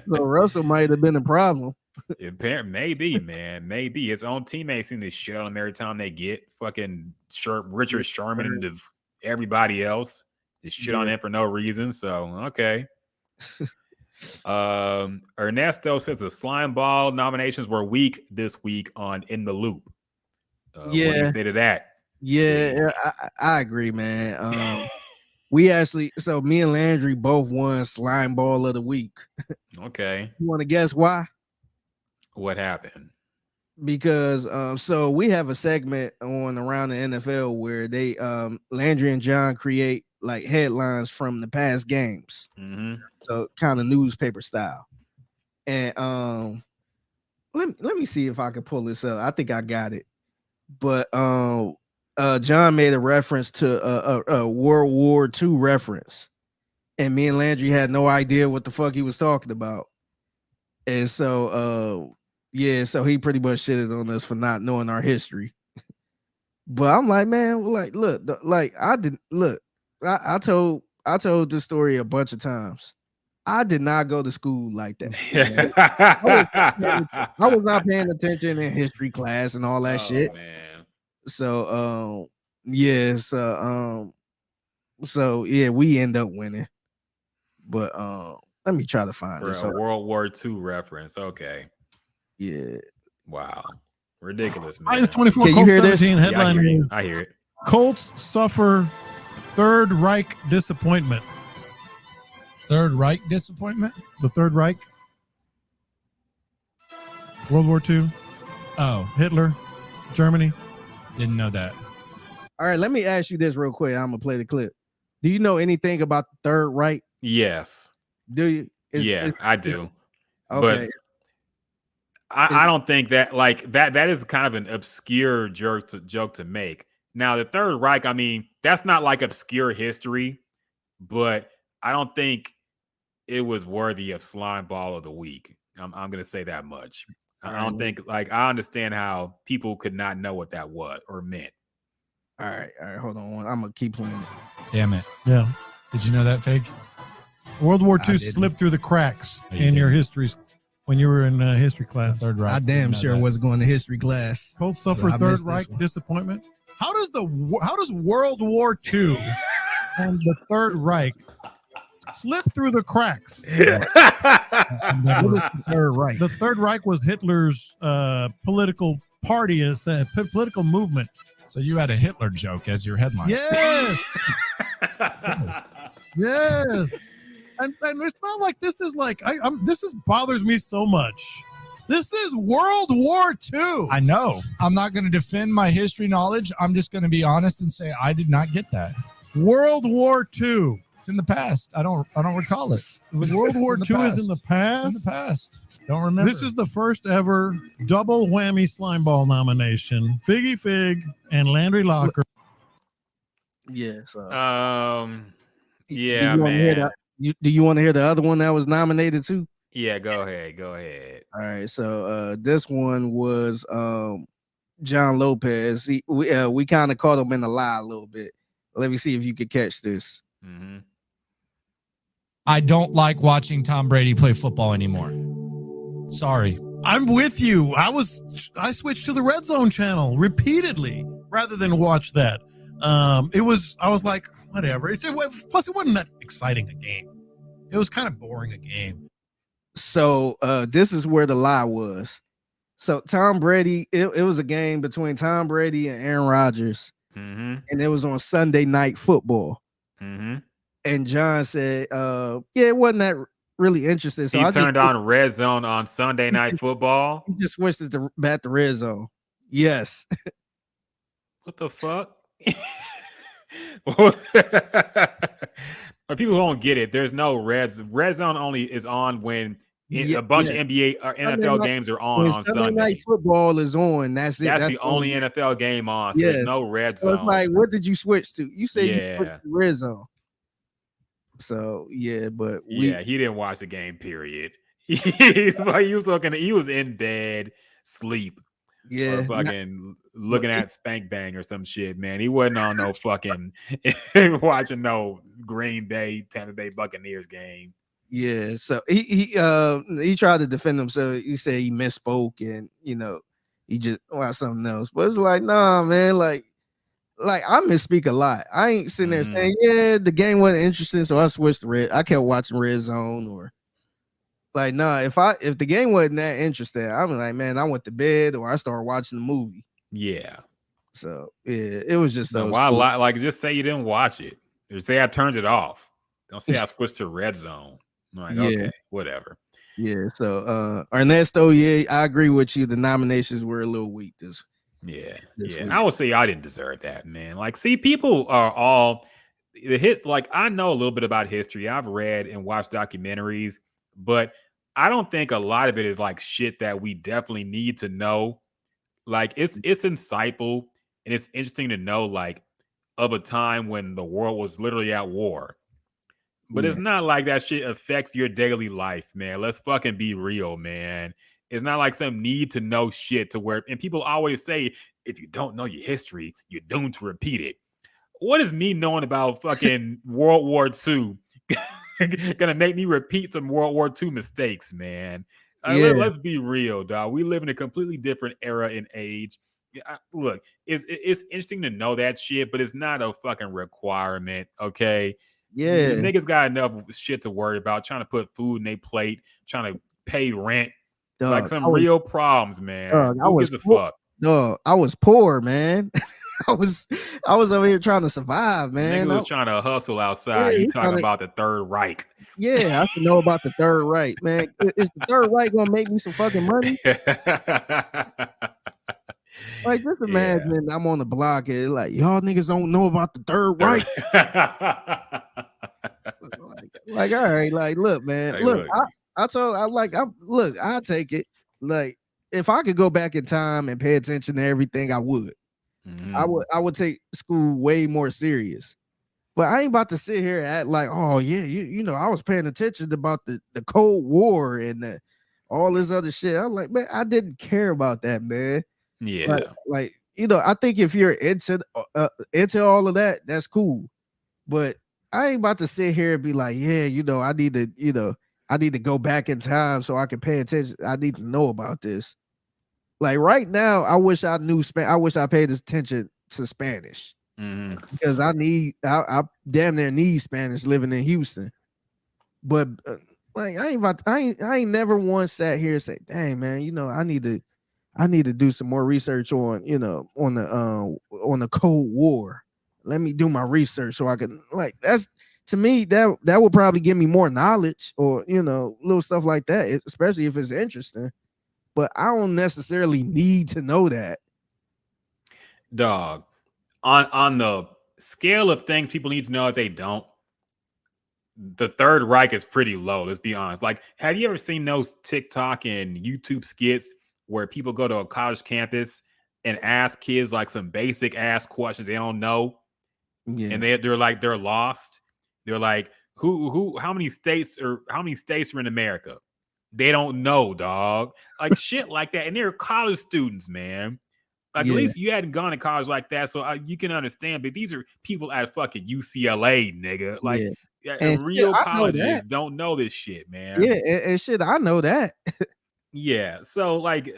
Russell might have been the problem. Maybe, man. Maybe his own teammates seem to shit on him every time they get fucking Richard Sherman and everybody else. They shit on him for no reason. So, okay. Ernesto says the slime ball nominations were weak this week on In the Loop. What do you say to that? Yeah, I agree, man. We actually, so me and Landry both won slime ball of the week. Okay. You want to guess why? What happened? Because so we have a segment on Around the NFL where they Landry and John create like headlines from the past games. So kind of newspaper style. And let me see if I can pull this up. I think I got it. But John made a reference to a World War II reference, and me and Landry had no idea what the fuck he was talking about. And so so he pretty much shitted on us for not knowing our history. But I'm like, man, like, look, like I told this story a bunch of times. I did not go to school like that. I was not paying attention in history class and all that shit. Man. So we end up winning. But let me try to find this. World War II reference. Okay. Yeah. Wow. Ridiculous, man. Minus 24 Colts 17 headline. Yeah, I hear it. Colts suffer Third Reich disappointment. Third Reich disappointment? The Third Reich. World War II. Oh. Hitler. Germany. Didn't know that. All right, let me ask you this real quick. I'm gonna play the clip. Do you know anything about the Third Reich? Yes. Do you? I do. Okay. But I don't think that that is kind of an obscure joke to make. Now, the Third Reich, I mean, that's not like obscure history, but I don't think it was worthy of slime ball of the week. I'm gonna say that much. I don't think, I understand how people could not know what that was or meant. All right, hold on. I'm gonna keep playing it. Damn it. Yeah. Did you know that, Fig? World War II slipped through the cracks in your histories when you were in history class. Third Reich. I damn sure wasn't going to history class. Colts suffer Third Reich disappointment. How does World War II and the Third Reich slip through the cracks? The Third Reich. The Third Reich was Hitler's political party, political movement. So you had a Hitler joke as your headline. Yes. Yes. And it's not like this is like this bothers me so much. This is World War II. I know. I'm not going to defend my history knowledge. I'm just going to be honest and say I did not get that. World War II. It's in the past. I don't recall it. World War II is in the past. It's in the past. Don't remember. This is the first ever double whammy slime ball nomination. Figgy Fig and Landry Locker. Yes. Yeah, man. Do you want to hear the other one that was nominated too? Yeah, go ahead. All right, so this one was John Lopez. We kind of caught him in the lie a little bit. Let me see if you could catch this. Mm-hmm. I don't like watching Tom Brady play football anymore. Sorry. I'm with you. I switched to the Red Zone channel repeatedly rather than watch that. I was like, whatever. Plus, it wasn't that exciting a game. It was kind of boring a game. So this is where the lie was. So Tom Brady, it was a game between Tom Brady and Aaron Rodgers, mm-hmm. and it was on Sunday Night Football. Mm-hmm. And John said, yeah, it wasn't that really interesting. So he I turned on Red Zone on Sunday Night Football. He just switched it back to Red Zone. Yes. What the fuck? For people who don't get it, there's no Red Zone only is on when a bunch of NBA or NFL games are on Sunday. Night Football is on. That's it. That's the only NFL game on. So there's no Red Zone. So it's like, what did you switch to? You say you switched to Red Zone. So yeah, but he didn't watch the game. Period. He was in bed, sleep. Yeah, or fucking looking at Spank Bang or some shit, man. He wasn't on no fucking watching no Green Bay, Tampa Bay Buccaneers game. Yeah, so he tried to defend himself. He said he misspoke and he just watched something else. But it's like, nah, man, like I misspeak a lot. I ain't sitting there saying, yeah, the game wasn't interesting, so I switched to Red. I kept watching Red Zone or. Like, nah, if the game wasn't that interesting, I'm like, man, I went to bed or I started watching the movie. Yeah. So yeah, it was just those. Like just say you didn't watch it. Or say I turned it off. Don't say I switched to Red Zone. I'm like, okay, whatever. Yeah. So Ernesto, yeah, I agree with you. The nominations were a little weak this week. And I would say I didn't deserve that, man. Like, see, people are all like I know a little bit about history. I've read and watched documentaries. But I don't think a lot of it is like shit that we definitely need to know. Like it's insightful and it's interesting to know like of a time when the world was literally at war. But it's not like that shit affects your daily life, man. Let's fucking be real, man. It's not like some need to know shit to where, and people always say, if you don't know your history, you're doomed to repeat it. What is me knowing about fucking World War II gonna make me repeat some World War II mistakes, man? Let's be real, dog. We live in a completely different era and age. Look, it's interesting to know that shit, but it's not a fucking requirement, okay? Yeah. The niggas got enough shit to worry about, trying to put food in their plate, trying to pay rent. Dog, like some real problems, man. Who gives a fuck? No, I was poor, man. I was over here trying to survive, man. Nigga was trying to hustle outside. You talking about the Third Reich? Yeah, I should know about the Third Reich, man. Is the Third Reich gonna make me some fucking money? Like, just imagine I'm on the block and like, y'all niggas don't know about the Third Reich. like, all right, like, look, man, look. I'll take it. Like, if I could go back in time and pay attention to everything, I would. I would take school way more serious. But I ain't about to sit here and act like, oh yeah, you know, I was paying attention about the Cold War and all this other shit. I'm like, man, I didn't care about that, man. Yeah. Like you know, I think if you're into all of that, that's cool. But I ain't about to sit here and be like, yeah, you know, I need to go back in time so I can pay attention. I need to know about this. Like right now, I wish I knew I wish I paid attention to Spanish because I damn near need Spanish living in Houston. But like I ain't never once sat here and say, dang man, you know, I need to do some more research on, you know, on the Cold War. Let me do my research so I can, like, that's, to me, that would probably give me more knowledge or, you know, little stuff like that, especially if it's interesting. But I don't necessarily need to know that. Dog, on the scale of things people need to know if they don't, the Third Reich is pretty low, let's be honest. Like, have you ever seen those TikTok and YouTube skits where people go to a college campus and ask kids like some basic ass questions they don't know? Yeah. And they're like, they're lost. They're like, how many states are in America? They don't know, dog. Like shit like that. And they're college students, man. Like, at least you hadn't gone to college like that, so you can understand. But these are people at fucking UCLA, nigga. Like, and real shit, colleges don't know this shit, man. Yeah, and shit, I know that. Yeah, so like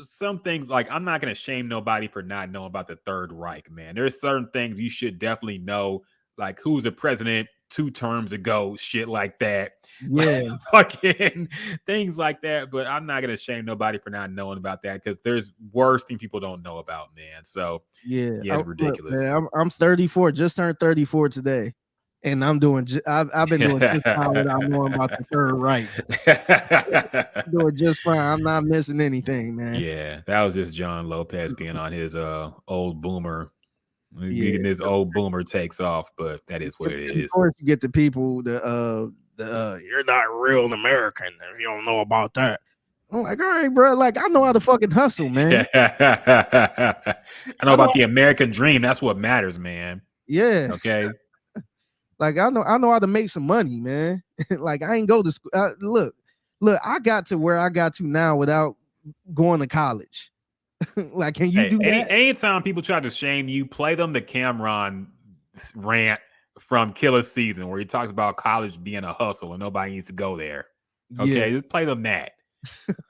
some things, like I'm not gonna shame nobody for not knowing about the Third Reich, man. There's certain things you should definitely know, like who's the president 2 terms ago, shit like that. Yeah, fucking things like that. But I'm not gonna shame nobody for not knowing about that because there's worse things people don't know about, man. So yeah, it's ridiculous. Man, I'm 34, just turned 34 today. And I'm doing. I've been doing just fine without knowing about the Third Reich. Doing just fine. I'm not missing anything, man. Yeah, that was just John Lopez being on his old boomer, getting his old boomer takes off. But that is what it is. Of course, you get the people. You're not real American if you don't know about that. I'm like, all right, bro. Like, I know how to fucking hustle, man. I know about the American dream. That's what matters, man. Yeah. Okay. Like I know how to make some money, man. Like I ain't go to school. Look, I got to where I got to now without going to college. Like, can you do that? Anytime people try to shame you, play them the Cameron rant from Killer Season where he talks about college being a hustle and nobody needs to go there. Okay, just play them that.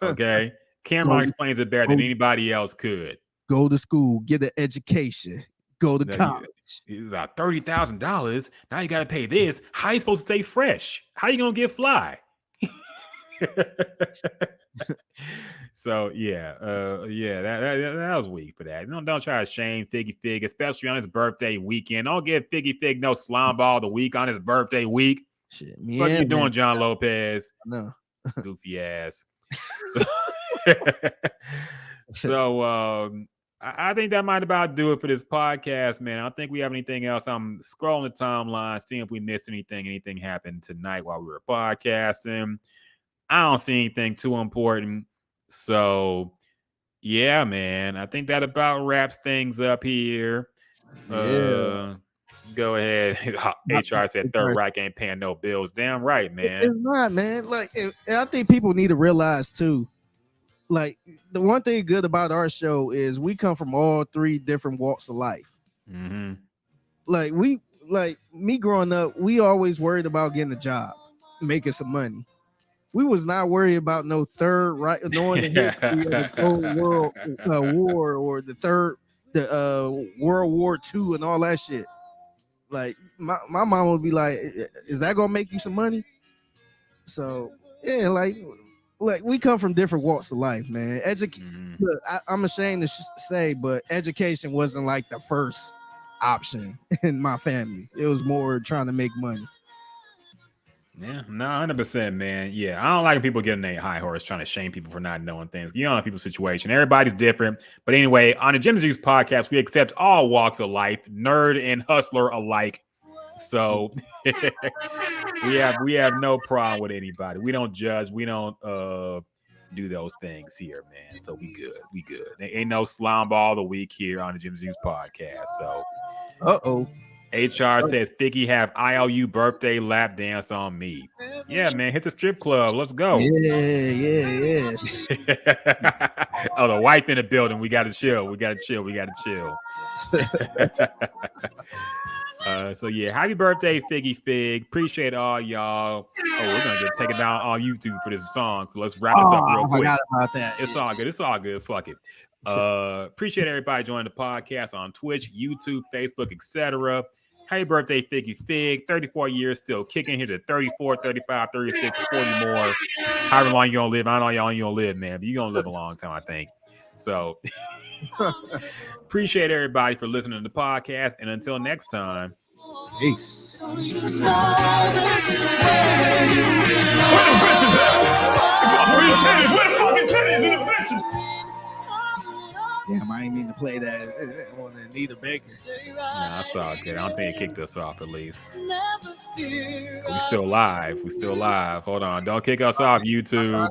Okay, Cameron explains it better than anybody else could. Go to school, get an education. Go to college. About $30,000. Now you got to pay this. How you supposed to stay fresh? How you gonna get fly? So that was weak for that. Don't try to shame Figgy Fig, especially on his birthday weekend. Don't give Figgy Fig no slime ball of the week on his birthday week. Shit, what you doing, John Lopez? No, goofy ass. So I think that might about do it for this podcast, man. I don't think we have anything else. I'm scrolling the timeline, seeing if we missed anything happened tonight while we were podcasting. I don't see anything too important. So, yeah, man. I think that about wraps things up here. Yeah. Go ahead. HR said Third Reich ain't paying no bills. Damn right, man. It's not, man. Like, I think people need to realize, too, like the one thing good about our show is we come from all 3 different walks of life. Mm-hmm. Like me growing up, we always worried about getting a job, making some money. We was not worried about no Third Reich, knowing the history of the Cold World War or the World War II and all that shit. Like my mom would be like, "Is that gonna make you some money?" So yeah, like we come from different walks of life, man. Look, I'm ashamed to say, but education wasn't like the first option in my family. It was more trying to make money. Yeah, no, 100%, man. Yeah, I don't like people getting a high horse trying to shame people for not knowing things. You don't know people's situation. Everybody's different. But anyway, on the Jim Juice podcast, we accept all walks of life, nerd and hustler alike. So we have no problem with anybody. We don't judge. We don't do those things here, man. So we good. There ain't no slime ball of the week here on the Jim Juice podcast. So HR says Figgy have IOU birthday lap dance on me. Yeah, man, hit the strip club. Let's go. Yeah. Oh, the wife in the building. We got to chill. So yeah, happy birthday, Figgy Fig. Appreciate all y'all. Oh, we're gonna get taken down on YouTube for this song. So let's wrap this up real quick. I forgot about that. It's all good. Fuck it. Appreciate everybody joining the podcast on Twitch, YouTube, Facebook, etc. Happy birthday, Figgy Fig. 34 years still kicking here to 34, 35, 36, 40 more. However long you gonna live. I don't know how long you gonna live, man, but you're gonna live a long time, I think. So appreciate everybody for listening to the podcast. And until next time, peace. Damn, I ain't mean to play that on Anita Baker. Nah, that's all good. I don't think it kicked us off, at least. We still live. Hold on. Don't kick us off, YouTube.